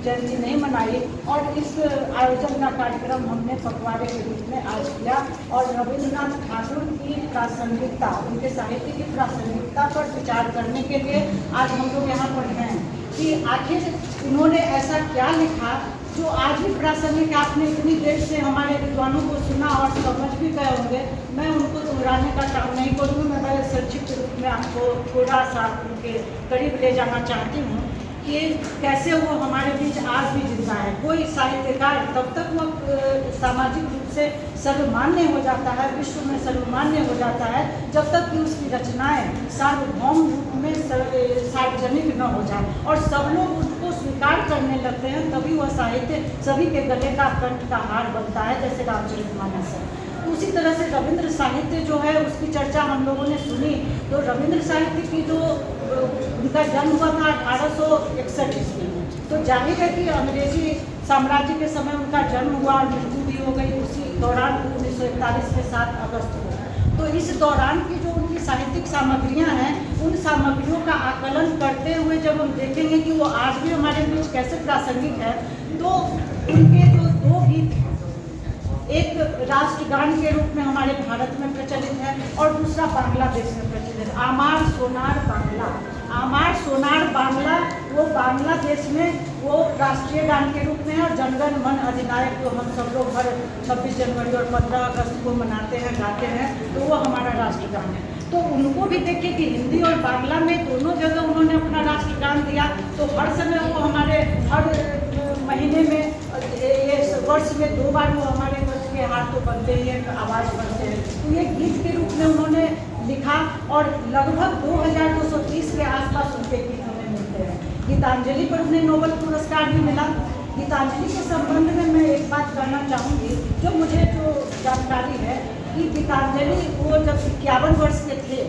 जयंती नहीं मनाई और इस आयोजन का कार्यक्रम हमने पखवाड़े के रूप में आज किया। और रविंद्रनाथ ठाकुर की प्रासंगिकता, उनके साहित्य की प्रासंगिकता पर विचार करने के लिए आज हम लोग यहाँ पर हैं कि आखिर उन्होंने ऐसा क्या लिखा जो आज भी प्रासंगिक। आपने इतनी देर से हमारे विद्वानों को सुना और समझ भी गए होंगे, मैं उनको दोहराने का काम नहीं करूँगी। मैं बड़े संक्षिप्त रूप में आपको थोड़ा सा उनके करीब ले जाना चाहती हूँ कि कैसे वो हमारे बीच आज भी जिंदा है। कोई साहित्यकार तब तक वो सामाजिक रूप से सर्वमान्य हो जाता है, विश्व में सर्वमान्य हो जाता है, जब तक कि उसकी रचनाएं सार्वभौम रूप में सार्वजनिक न हो जाए और सब लोग उसको स्वीकार करने लगते हैं, तभी वह साहित्य सभी के गले का कंठ का हार बनता है, जैसे रामचरितमानस है। उसी तरह से रविंद्र साहित्य जो है उसकी चर्चा हम लोगों ने सुनी। तो रविंद्र साहित्य की जो उनका जन्म हुआ था 1861 ईस्वी में, तो जाहिर है कि अंग्रेजी साम्राज्य के समय उनका जन्म हुआ और मृत्यु भी हो गई उसी दौरान 1941 में 7 अगस्त को। तो इस दौरान की जो उनकी साहित्यिक सामग्रियां हैं, उन सामग्रियों का आकलन करते हुए जब हम देखेंगे कि वो आज भी हमारे बीच कैसे प्रासंगिक है, तो उनके जो 2 गीत, एक राष्ट्रगान के रूप में हमारे भारत में प्रचलित है और दूसरा बांग्लादेश में प्रचलित है, आमार सोनार बांग्ला। आमार सोनार बांग्ला, वो बांग्लादेश में वो राष्ट्रीय गान के रूप में है। और जनगण मन अधिनायक तो हम सब लोग हर 26 जनवरी और 15 अगस्त को मनाते हैं, गाते हैं, तो वो हमारा राष्ट्रगान है। तो उनको भी देखिए कि हिंदी और बांग्ला में दोनों जगह उन्होंने अपना राष्ट्रगान दिया। तो हर समय वो हमारे हर महीने में, ये वर्ष में 2 बार वो हमारे वर्ष के हाथ तो बनते ही हैं, आवाज़ बनते हैं। तो ये गीत के रूप में उन्होंने लिखा और लगभग 2230 के आसपास उनके गीत हमें मिलते हैं। गीतांजलि पर उन्हें नोबेल पुरस्कार भी मिला। गीतांजलि के संबंध में मैं एक बात कहना चाहूँगी, जो मुझे जो जानकारी है कि गीतांजलि वो जब 51 वर्ष के थे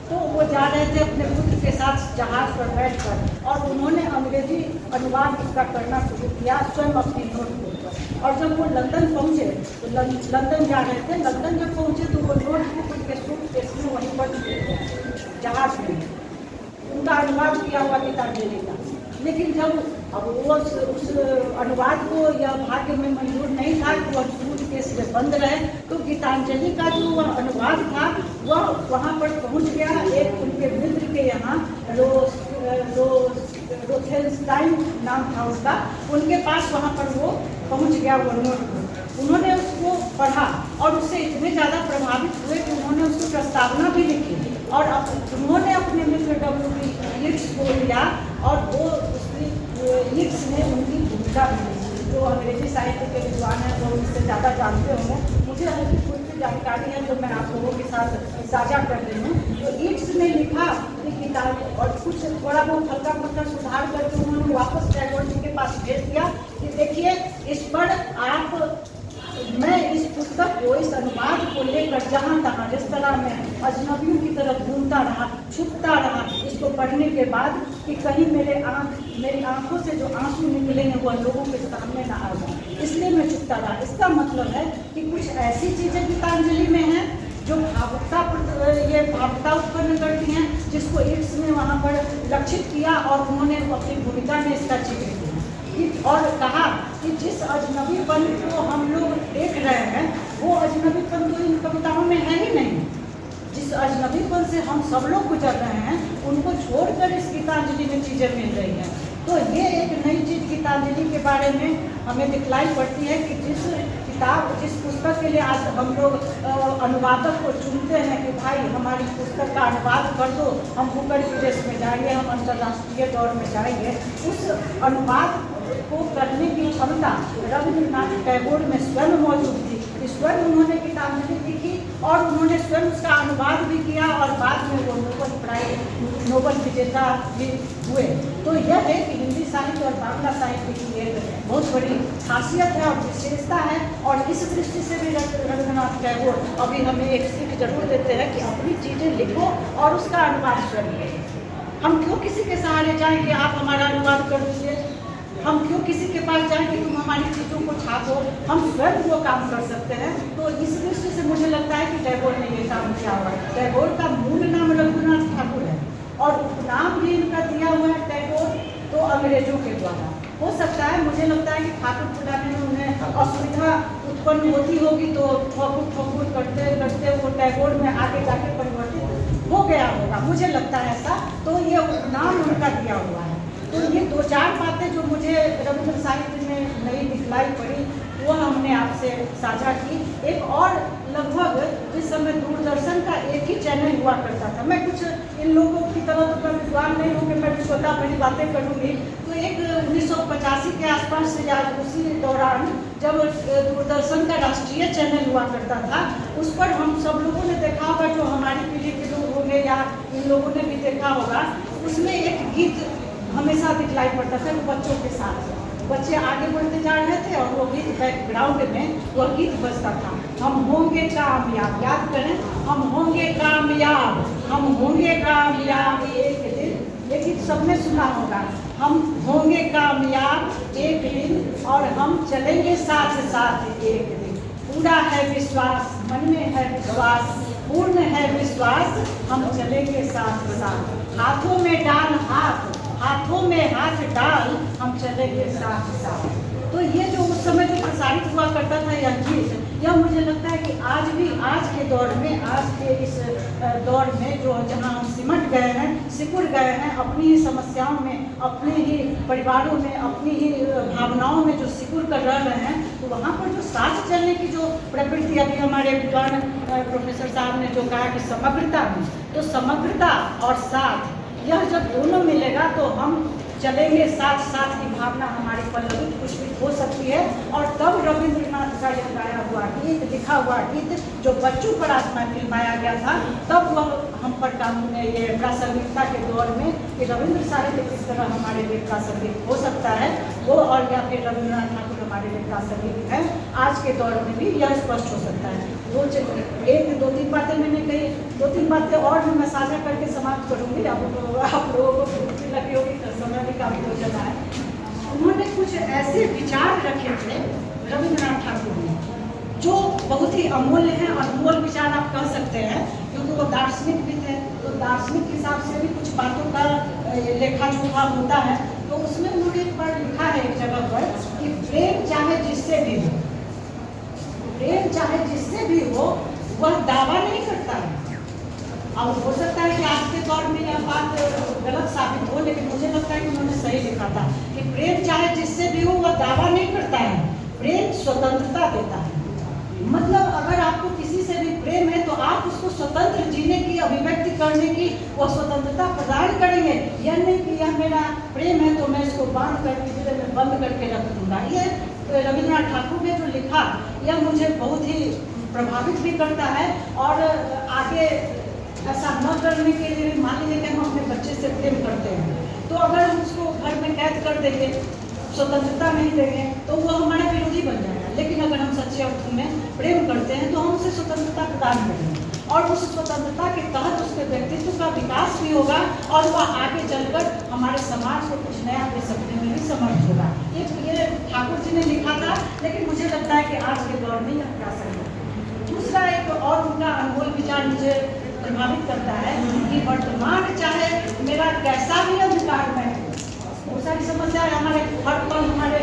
तो वो जा रहे थे अपने पुत्र के साथ जहाज पर बैठकर और उन्होंने अंग्रेजी अनुवाद उसका करना शुरू किया स्वयं अपनी नोटबुक पर। और जब वो लंदन पहुँचे तो लंदन जा रहे थे, लंदन जब पहुँचे तो वो नोटबुक उनके सूटकेस में वहीं पर जहाज में उनका अनुवाद किया हुआ गीतांजलि का। लेकिन जब अब वो उस अनुवाद को या भाग्य में मंजूर नहीं था कि वह सूटकेस से बंद रहे, तो गीतांजलि का जो वह अनुवाद था वह वहाँ पर पहुँच गया। एक उनके मित्र के यहाँ रोथेल्सटाइन नाम था उसका, उनके पास वहाँ पर वो पहुँच गया वो नोटबुक। उन्होंने उसको पढ़ा और उससे इतने ज़्यादा प्रभावित हुए कि उन्होंने उसको प्रस्तावना भी लिखी और उन्होंने अपने मित्र W.B. यीट्स को लिया और वो उसकी यीट्स ने उनकी भूमिका भी ली। जो अंग्रेजी साहित्य के विद्वान हैं वो इससे ज़्यादा जानते होंगे, मुझे हल्की फुल्की जानकारी है जो मैं आप लोगों के साथ साझा कर रही हूँ। तो यीट्स ने लिखा कि किताब और कुछ थोड़ा बहुत हल्का फुल्का सुधार करके उन्होंने वापस टैगोर जी के पास भेज दिया कि देखिए इस पर आप, मैं इस पुस्तक को, इस अनुवाद को लेकर जहाँ तहाँ जिस तरह मैं अजनबियों की तरफ घूमता रहा, छुपता रहा इसको पढ़ने के बाद कि कहीं मेरी आंखों से जो आंसू निकलेंगे वह लोगों के सामने ना आ जाए, इसलिए मैं छुपता रहा। इसका मतलब है कि कुछ ऐसी चीज़ें गीतांजलि में हैं जो भावुकता उत्पन्न करती हैं, जिसको यीट्स ने वहाँ पर लक्षित किया और उन्होंने अपनी भूमिका में इसका जिक्र किया और कहा कि जिस अजनबीपन को हम लोग देख रहे हैं वो अजनबीपन तो इन कविताओं में है ही नहीं। जिस अजनबीपन से हम सब लोग गुजर रहे हैं उनको छोड़कर इस गीतांजलि में चीज़ें मिल रही हैं। तो ये एक नई चीज़ गीतांजलि के बारे में हमें दिखलाई पड़ती है कि जिस पुस्तक के लिए आज हम लोग अनुवादक को चुनते हैं कि भाई हमारी पुस्तक का अनुवाद कर दो, हम बुकर विदेश में जाएंगे, हम अंतर्राष्ट्रीय दौर में जाएंगे, उस अनुवाद को करने की क्षमता रविन्द्रनाथ टैगोर में स्वयं मौजूद थी। स्वयं उन्होंने गीतांजलि लिखी और उन्होंने स्वयं उसका अनुवाद भी किया और बाद में वो नोबेल विजेता भी हुए। तो यह है कि हिंदी साहित्य और बांग्ला साहित्य की एक बहुत बड़ी खासियत है और विशेषता है। और इस दृष्टि से भी रविन्द्रनाथ टैगोर अभी हमें एक सीख जरूर देते हैं कि अपनी चीज़ें लिखो और उसका अनुवाद स्वयं करो। हम क्यों किसी के सहारे जाएं कि आप हमारा अनुवाद कर दीजिए, हम क्यों किसी के पास जाएं कि तुम हमारी चीज़ों को छापो, हम स्वयं वो काम कर सकते हैं। तो इस दृष्टि से मुझे लगता है कि टैगोर ने ये काम किया हुआ है। टैगोर का मूल नाम रघुनाथ ठाकुर है और उपनाम भी इनका दिया हुआ है टैगोर, तो अंग्रेजों के द्वारा। हो सकता है, मुझे लगता है कि ठाकुर बुलाने में उन्हें असुविधा उत्पन्न होती होगी तो ठोकुर करते करते वो टैगोर में आगे जाके परिवर्तित हो गया होगा, मुझे लगता है ऐसा। तो ये उपनाम उनका दिया हुआ है। तो ये 2-4 बातें जो मुझे रविन्द्र साहित्य में नई दिखलाई पड़ी वो हमने आपसे साझा की। एक और लगभग जिस समय दूरदर्शन का एक ही चैनल हुआ करता था, मैं कुछ इन लोगों की तरह तो मैं विद्वान नहीं हूँ कि मैं छोटा बड़ी बातें करूँगी। तो एक 1985 के आसपास से या उसी दौरान जब दूरदर्शन का राष्ट्रीय चैनल हुआ करता था, उस पर हम सब लोगों ने देखा होगा, जो हमारी पीढ़ी के लोग होंगे या इन लोगों ने भी देखा होगा, उसमें एक गीत हमेशा दिखलाई पड़ता था बच्चों के साथ। बच्चे आगे बढ़ते जा रहे थे और वो गीत बैकग्राउंड में वह गीत बजता था, हम होंगे कामयाब। याद करें, हम होंगे कामयाब, हम होंगे कामयाब एक दिन। ये गीत सबने सुना होगा, हम होंगे कामयाब एक दिन और हम चलेंगे साथ साथ एक दिन। पूरा है विश्वास, मन में है विश्वास, पूर्ण है विश्वास, हम चलेंगे साथ साथ। हाथों में डाल हाथ, हाथों में हाथ डाल, हम चलेंगे साथ साथ। तो ये जो उस समय जो प्रसारित हुआ करता था यह गीत, यह मुझे लगता है कि आज भी आज के दौर में, आज के इस दौर में जो जहाँ हम सिमट गए हैं, सिकुड़ गए हैं अपनी ही समस्याओं में, अपने ही परिवारों में, अपनी ही भावनाओं में जो सिकुड़ कर रह रहे हैं, तो वहाँ पर जो साथ चलने की जो प्रवृत्ति, अभी हमारे विद्वान प्रोफेसर साहब ने जो कहा कि समग्रता में, तो समग्रता और साथ, यह जब दोनों मिलेगा तो हम चलेंगे, साथ साथ की भावना हमारी पल्लवित पुष्पित हो सकती है। और तब रविंद्रनाथ का यह गाया हुआ गीत, लिखा हुआ गीत जो बच्चों पर आज में फिल्माया गया था, तब वह हम पर कानून में ये प्रासंगिकता के दौर में कि रविंद्र साहित्य किस तरह हमारे लिए प्रासंगिक हो सकता है वो, और या फिर रविंद्रनाथ ठाकुर हमारे लिए प्रासंगिक है, आज के दौर में भी यह स्पष्ट हो सकता है। दो तीन बातें मैंने कही, 2-3 बातें और भी मैं साझा करके समाप्त करूँगी। आप लोगों को भूख लगी होगी तो समय भी काफी हो चला है। उन्होंने कुछ ऐसे विचार रखे थे रविंद्रनाथ ठाकुर ने जो बहुत ही अमूल्य हैं, अनमोल विचार आप कह सकते हैं, क्योंकि वो दार्शनिक भी थे, तो दार्शनिक हिसाब से भी कुछ बातों का लेखा जोखा होता है। तो उसमें उन्होंने एक बार लिखा है एक जगह पर कि प्रेम चाहे जिससे भी हो, प्रेम चाहे जिससे भी हो, वह दावा नहीं करता है। अब हो सकता है कि आज के दौर में यह बात गलत साबित हो, लेकिन मुझे लगता है कि उन्होंने सही लिखा था कि प्रेम चाहे जिससे भी हो वह दावा नहीं करता है, प्रेम स्वतंत्रता देता है। मतलब अगर आपको किसी से भी प्रेम है तो आप उसको स्वतंत्र जीने की, अभिव्यक्ति करने की वह स्वतंत्रता प्रदान करेंगे। यह नहीं कि यह मेरा प्रेम है तो मैं इसको बांध कर पिंजरे में बंद करके रख दूंगा। ये रविंद्रनाथ ठाकुर ने जो लिखा यह मुझे बहुत ही प्रभावित भी करता है। और आगे ऐसा न करने के लिए, मान लीजिए कि हम अपने बच्चे से प्रेम करते हैं, तो अगर हम उसको घर में कैद कर देंगे, स्वतंत्रता नहीं देंगे, तो वो हमारा विरोधी बन जाएगा। लेकिन अगर हम सच्चे अर्थ में प्रेम करते हैं तो हम उसे स्वतंत्रता प्रदान करेंगे, और उस स्वतंत्रता के तहत उसके व्यक्तित्व का विकास भी होगा, और वह आगे चलकर हमारे समाज को कुछ नया दे सकने में भी समर्थ होगा। ये ठाकुर जी ने लिखा था, लेकिन मुझे लगता है कि आज के दौर में यह प्रासंगिक है। दूसरा एक और उनका अनमोल विचार मुझे प्रभावित करता है कि वर्तमान चाहे मेरा कैसा भी अंधकार में, बहुत सारी समस्याएं हमारे हर पल हमारे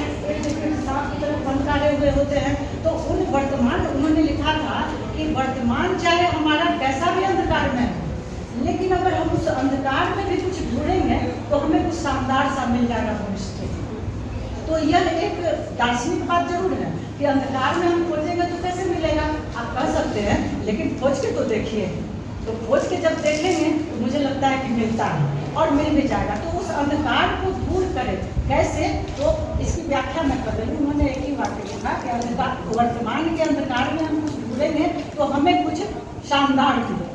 सांप की तरफ फनकारे हुए होते हैं, तो उन वर्तमान, उन्होंने लिखा था कि वर्तमान चाहे हमारा कैसा भी अंधकार में, लेकिन अगर हम उस अंधकार में भी कुछ ढूंढेंगे तो हमें कुछ शानदार सा मिल जाएगा भविष्य। तो यह एक दार्शनिक बात जरूर है कि अंधकार में हम खोजेंगे तो कैसे मिलेगा, आप कह सकते हैं, लेकिन खोज के तो देखिए, तो खोज के जब देखेंगे तो मुझे लगता है कि मिलता है और मिल भी जाएगा। तो उस अंधकार को दूर करें कैसे, तो इसकी व्याख्या मैं कर रही हूँ। उन्होंने एक ही वाक्य लिखा कि अंधकार, वर्तमान के अंधकार में हम कुछ ढूंढेंगे तो हमें कुछ शानदार मिलेगा।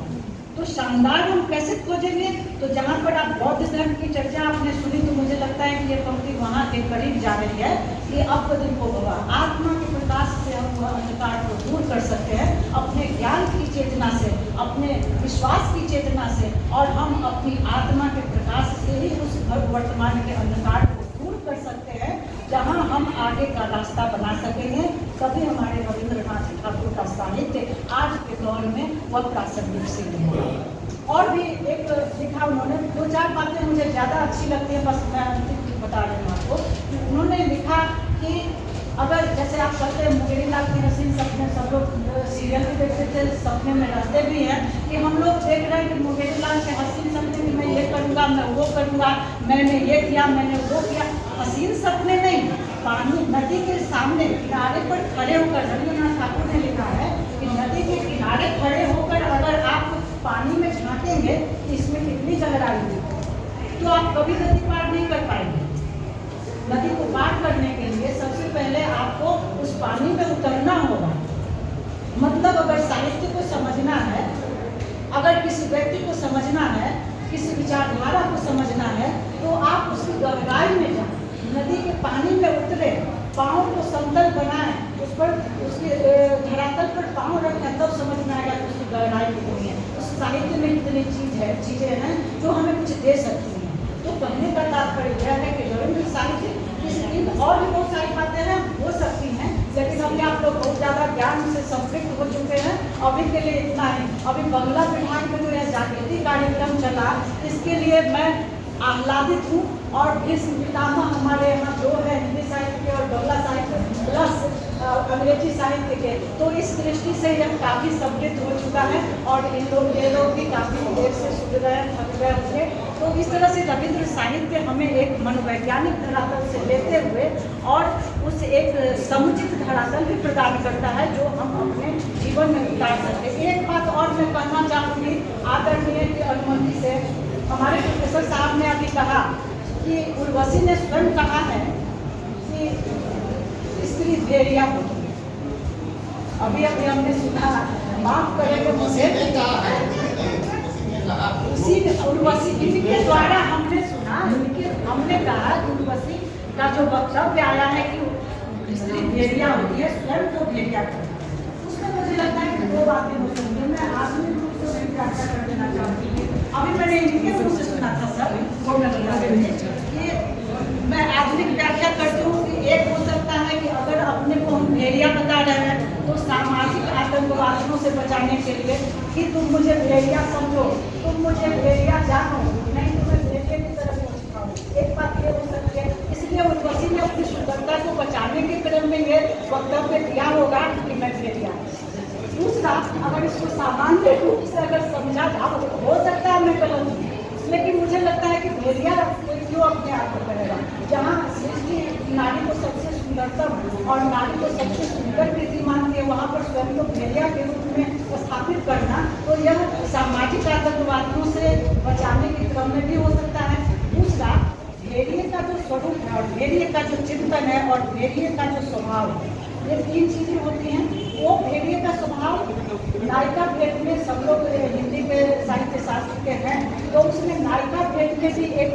तो शानदार हम कैसे खोजेंगे, तो जहाँ पर आप बौद्ध धर्म की चर्चा आपने सुनी, तो मुझे लगता है कि ये पंक्ति वहाँ के करीब जा रही है कि अब को भवा, आत्मा के प्रकाश से हम वह अंधकार को दूर कर सकते हैं, अपने ज्ञान की चेतना से, अपने विश्वास की चेतना से, और हम अपनी आत्मा के प्रकाश से ही उस वर्तमान के अंधकार को दूर कर सकते हैं, जहाँ हम आगे का रास्ता बना सकेंगे। तभी हमारे रविंद्रनाथ ठाकुर का साहित्य आज के दौर में वह प्रासंगिक सिद्ध होगा। और भी एक लिखा उन्होंने, 2-4 बातें मुझे ज़्यादा अच्छी लगती है, बस मैं अंतिम बता रही हूँ आपको। उन्होंने लिखा कि अगर जैसे आप कहते हैं मुंगेरी लाल की हसीन सपने, सब लोग सीरियल भी देखते थे, सपने में रहते भी हैं, कि हम लोग देख रहे हैं कि मुंगेरी लाल के हसीन सपने कि मैं ये करूँगा, मैं वो करूँगा, मैंने ये किया, मैंने वो किया। हसीन सपने नहीं, पानी नदी के सामने किनारे पर खड़े होकर, रविंद्रनाथ ठाकुर ने लिखा है कि नदी के किनारे खड़े होकर अगर आप पानी में झांकेंगे तो इसमें कितनी गहराई है, तो आप कभी नदी पार नहीं कर पाएंगे। नदी को पार करने के लिए सबसे पहले आपको उस पानी में उतरना होगा। मतलब अगर साहित्य को समझना है, अगर किसी व्यक्ति को समझना है, किसी विचारधारा को समझना है, तो आप उसकी गहराई में जाएं, नदी के पानी में उतरे, पाँव को समतल बनाएं, उस पर उसके धरातल पर पाँव रखें, तब समझ में आएगा कि उसकी गहराई कितनी है, उस साहित्य में कितनी चीज़ें हैं जो हमें कुछ दे सकती हैं। तो कहने का तात्पर्य यह है कि रविंद्र साहित्य और भी बहुत सारी बातें हैं हो सकती हैं, लेकिन अभी आप लोग बहुत ज़्यादा ज्ञान से संपृक्त हो चुके हैं। अभी के लिए इतना ही। अभी बंगला विभाग में जो यह जागृति कार्यक्रम चला, इसके लिए मैं आह्लादित हूँ। और भीष्म पितामह हमारे यहाँ जो है हिंदी साहित्य के और बंगला साहित्य अंग्रेजी साहित्य के, तो इस दृष्टि से यह काफ़ी समृद्ध हो चुका है और ये लोग भी काफ़ी देर से सुन रहे हैं, थक गए होंगे। तो इस तरह से रविंद्र साहित्य हमें एक मनोवैज्ञानिक धरातल से लेते हुए और उस एक समुचित धरातल भी प्रदान करता है जो हम अपने जीवन में उतार सकते हैं। एक बात और मैं कहना चाहूँगी आदरणीय की अनुमति से, हमारे प्रोफेसर साहब ने अभी कहा कि उर्वशी ने स्वयं कहा है कि स्त्री भेड़िया होती है। अभी हमने सुना, माफ करेंगे मुझे, उसी उर्वशी इनके द्वारा हमने सुना, हमने कहा उर्वशी का जो वक्तव्य आया है कि स्त्री भेड़िया होती है, स्वयं को भेड़िया करती है, उसमें मुझे लगता है कि दो बातें हो सकती हैं। मैं आधुनिक रूप से भी व्याख्या कर देना चाहती हूँ। अभी मैंने इनके मुँह से सुना था सर, वो मैं बता रही हूँ कि मैं आधुनिक व्याख्या करती हूँ कि एक हो सकता है कि अगर अपने को हम भेड़िया बता रहे हैं तो सामाजिक आतंकवादियों से बचाने के लिए कि तुम मुझे भेड़िया समझो, तुम मुझे भेड़िया जानो, नहीं तो मैं भेड़िया की तरफ पहुँच पाऊँ। एक बात ये हो सकती है, इसलिए उर्वशी ने अपनी सुंदरता को बचाने के क्रम में ये वक्तव्य दिया होगा कि मैं भेड़िया। दूसरा, अगर इसको सामान्य रूप से अगर समझा जाए, हो सकता है मैं गलत हूँ, लेकिन मुझे लगता है कि भेड़िया कोई क्यों अपने आप को करेगा, जहाँ सृष्टि नारी को सबसे सुंदरतम और नारी को सबसे सुंदर कृति मानती है, वहाँ पर स्वयं को भेड़िया के रूप में स्थापित करना, तो यह सामाजिक आतंकवादियों से बचाने के क्रम में भी हो सकता है। दूसरा, भेड़िए का जो स्वरूप है और भेड़िए का जो चिंतन है और भेड़िए का जो स्वभाव है, ये तीन चीज़ें होती हैं। वो भेड़िए का स्वभाव नायिका भेद में, सब लोग हिंदी के साहित्य शास्त्र के हैं, तो उसमें नायिका भेद में भी एक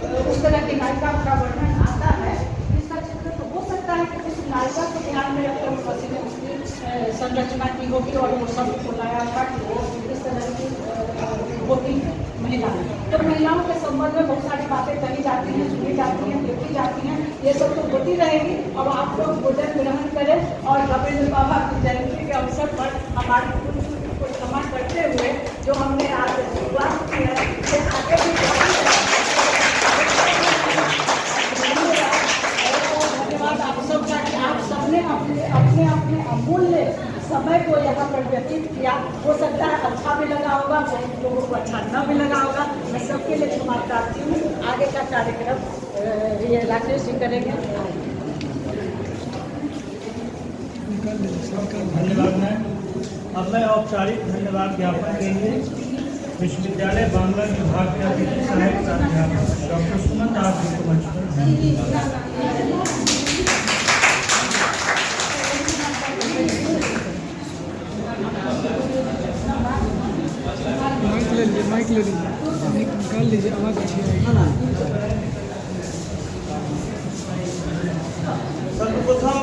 उस तरह की नायिका का वर्णन आता है। इसका चित्र तो हो सकता है कि उस नायिका को ध्यान में रखकर उर्वशी ने उसकी संरचना की होगी और वो सब को लाया था कि वो इस तरह की होती है महिला। तो महिलाओं के संबंध में बहुत सारी बातें कही जाती हैं, सुनी जाती हैं, देखी जाती हैं, ये सब तो होती रहेगी। अब आप लोग भोजन ग्रहण करें और रविंद्र बाबा की जयंती के अवसर पर हमारी पुण्यतिथि को क्षमा करते हुए जो हमने आज शुरुआत की है, ये आगे भी धन्यवाद आप सबका कि आप सबने अपने अपने अमूल्य समय को यहाँ पर व्यतीत किया। हो सकता है अच्छा भी लगा होगा, बहुत लोगों को अच्छा न भी लगा होगा। मैं सबके लिए क्षमा प्रार्थी हूँ। आगे का कार्यक्रम ये राकेश जी करेंगे। धन्यवाद मैम। अब मैं औपचारिक धन्यवाद ज्ञापन के लिए विश्वविद्यालय बांग्ला विभाग के अतिथि सहायक प्राध्यापक डॉक्टर सुमन दास जी को मंच पर माइक ले लीजिए, निकाल लीजिए, आवाज़ अच्छी आएगी। सर्वप्रथम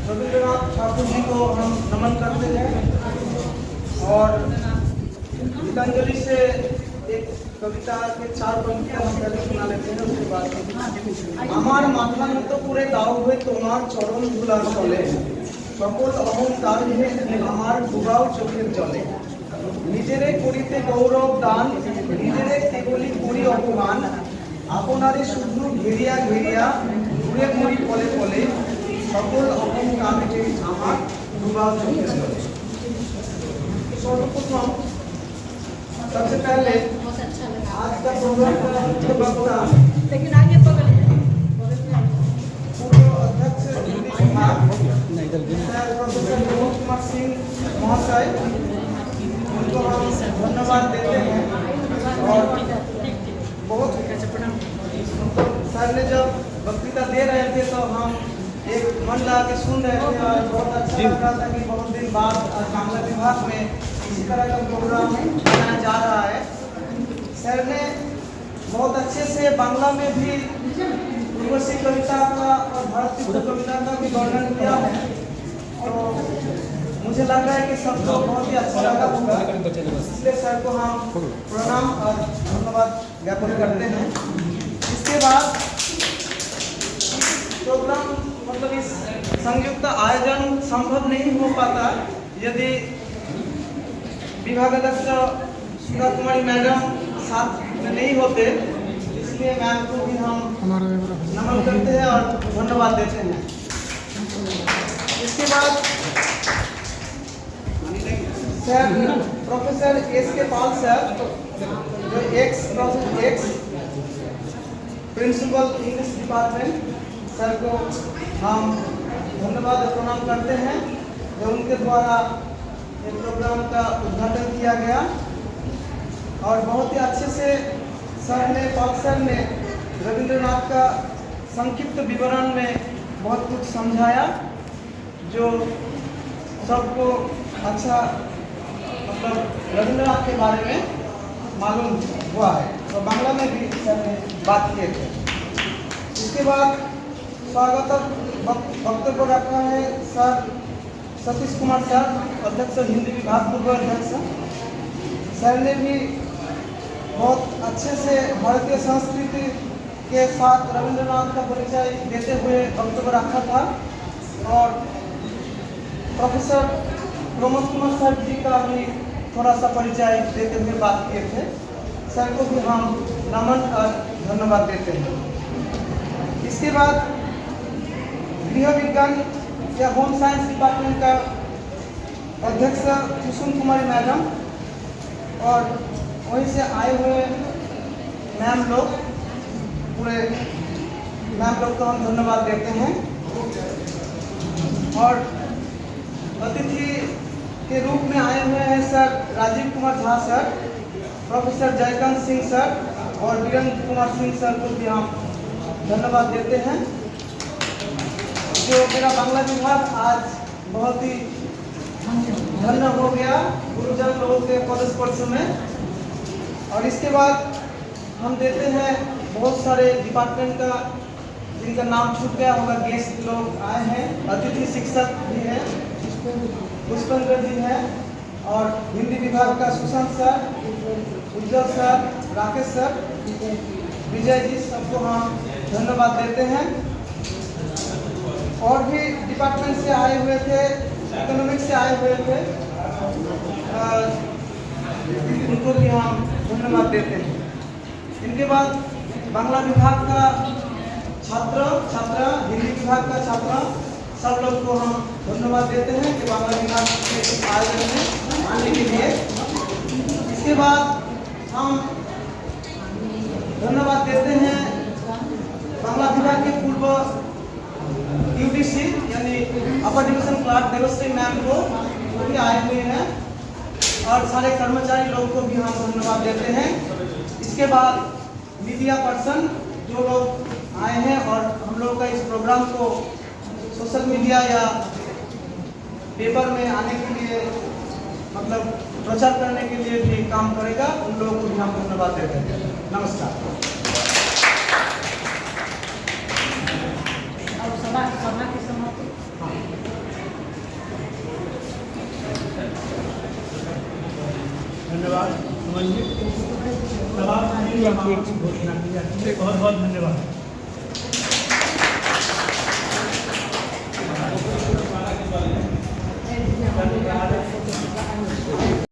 रविंद्रनाथ ठाकुर जी को हम नमन करते हैं और गीतांजलि से एक कविता के 4 पंक्तियां हम पहले सुना लेते हैं, उसके बाद हमार माथा में तो पूरे दाव हुए तुम्हार चरण धुला चले, सकल अहंकार है हमार डुबाव चोखेर जले, নিজেরে করিতে গৌরব দান, নিজেরে কেবলি করি অপমান, আপনারে শুধু ঘেরিয়া ঘেরিয়া ঘুরে ঘুরি পলে পলে, সকল অহংকারকে আমার ডুবাও চোখে চলে। सर्वप्रथम सबसे पहले आज का प्रोग्राम का वक्ता लेकिन आगे बगल पूर्व अध्यक्ष प्रोफेसर विनोद कुमार सिंह महोदय, उनको हम धन्यवाद देते हैं। और बहुत सर ने जब वक्तृता दे रहे थे तो हम एक मन लगा के सुन रहे थे और बहुत अच्छा लग रहा था कि बहुत दिन बाद बांग्ला विभाग में इसी तरह का प्रोग्राम बनाया जा रहा है। सर ने बहुत अच्छे से बांग्ला में भी उर्वशी कविता का और भारतीय कविता का भी वर्णन किया है, तो मुझे लग रहा है कि सबको बहुत ही अच्छा लगा होगा, इसलिए सर को हम प्रणाम और धन्यवाद ज्ञापन करते हैं। इसके बाद प्रोग्राम मतलब इस संयुक्त आयोजन संभव नहीं हो पाता यदि विभाग अध्यक्ष सुधा कुमारी मैडम साथ में नहीं होते, इसलिए मैम को भी हम नमन करते हैं और धन्यवाद देते हैं। इसके बाद सर प्रोफेसर एस के पाल सर, जो ex principal English department, sir को हम धन्यवाद और प्रणाम करते हैं जो उनके द्वारा ये प्रोग्राम का उद्घाटन किया गया और बहुत ही अच्छे से सर ने, पाल सर ने रविंद्रनाथ का संक्षिप्त विवरण में बहुत कुछ समझाया जो सबको अच्छा मतलब रविंद्रनाथ के बारे में मालूम हुआ है और बांग्ला में भी सर ने बात किए थे। इसके बाद स्वागत वक्तव्य रखा है सर सतीश कुमार सर, अध्यक्ष हिंदी विभाग पूर्व अध्यक्ष। सर ने भी बहुत अच्छे से भारतीय संस्कृति के साथ रविंद्रनाथ का परिचय देते हुए वक्तव्य रखा था और प्रोफेसर प्रमोद कुमार सर जी का भी थोड़ा सा परिचय देते हुए बात किए थे। सर को भी हम नमन और धन्यवाद देते हैं। इसके बाद गृह विज्ञान या होम साइंस डिपार्टमेंट का अध्यक्ष कुसुम कुमारी मैडम और वहीं से आए हुए मैम लोग, पूरे मैम लोग को हम धन्यवाद देते हैं। और अतिथि के रूप में आए हुए हैं sir Rajiv Kumar Jha sir, professor Jaikant Singh sir और वीरेंद्र कुमार सिंह सर को भी हम धन्यवाद देते हैं। जो मेरा बांग्ला विभाग आज बहुत ही धन्य हो गया गुरुजन लोगों के पदस्पर्श में। और इसके बाद हम देते हैं बहुत सारे डिपार्टमेंट का जिनका नाम छूट गया होगा, गेस्ट लोग आए हैं, अतिथि शिक्षक भी हैं, पुष्पेंद्र जी हैं और हिंदी विभाग का सुशांत सर, उज्जवल सर, राकेश सर, विजय जी, सबको हम धन्यवाद देते हैं। और भी डिपार्टमेंट से आए हुए थे, इकोनॉमिक्स से आए हुए थे, उनको भी हम धन्यवाद देते हैं। इनके बाद बांग्ला विभाग का छात्र, हिंदी विभाग का छात्र, सब लोग को हम धन्यवाद देते हैं कि बांग्ला विभाग के इस आयोजन में आने के लिए। इसके बाद हम धन्यवाद देते हैं बांग्ला विभाग के पूर्व यूडीसी यानी upper division Clark Devshri ma'am को, वो भी आए हुए हैं और सारे कर्मचारी लोगों को भी हम धन्यवाद देते हैं। इसके बाद मीडिया पर्सन जो लोग आए हैं और हम लोगों का इस प्रोग्राम को सोशल मीडिया या पेपर में आने के लिए मतलब प्रचार करने के लिए भी काम करेगा, उन लोगों को भी हम धन्यवाद देते हैं। नमस्कार। सभा की समाप्ति। धन्यवाद। घोषणा की जाती है। बहुत बहुत धन्यवाद।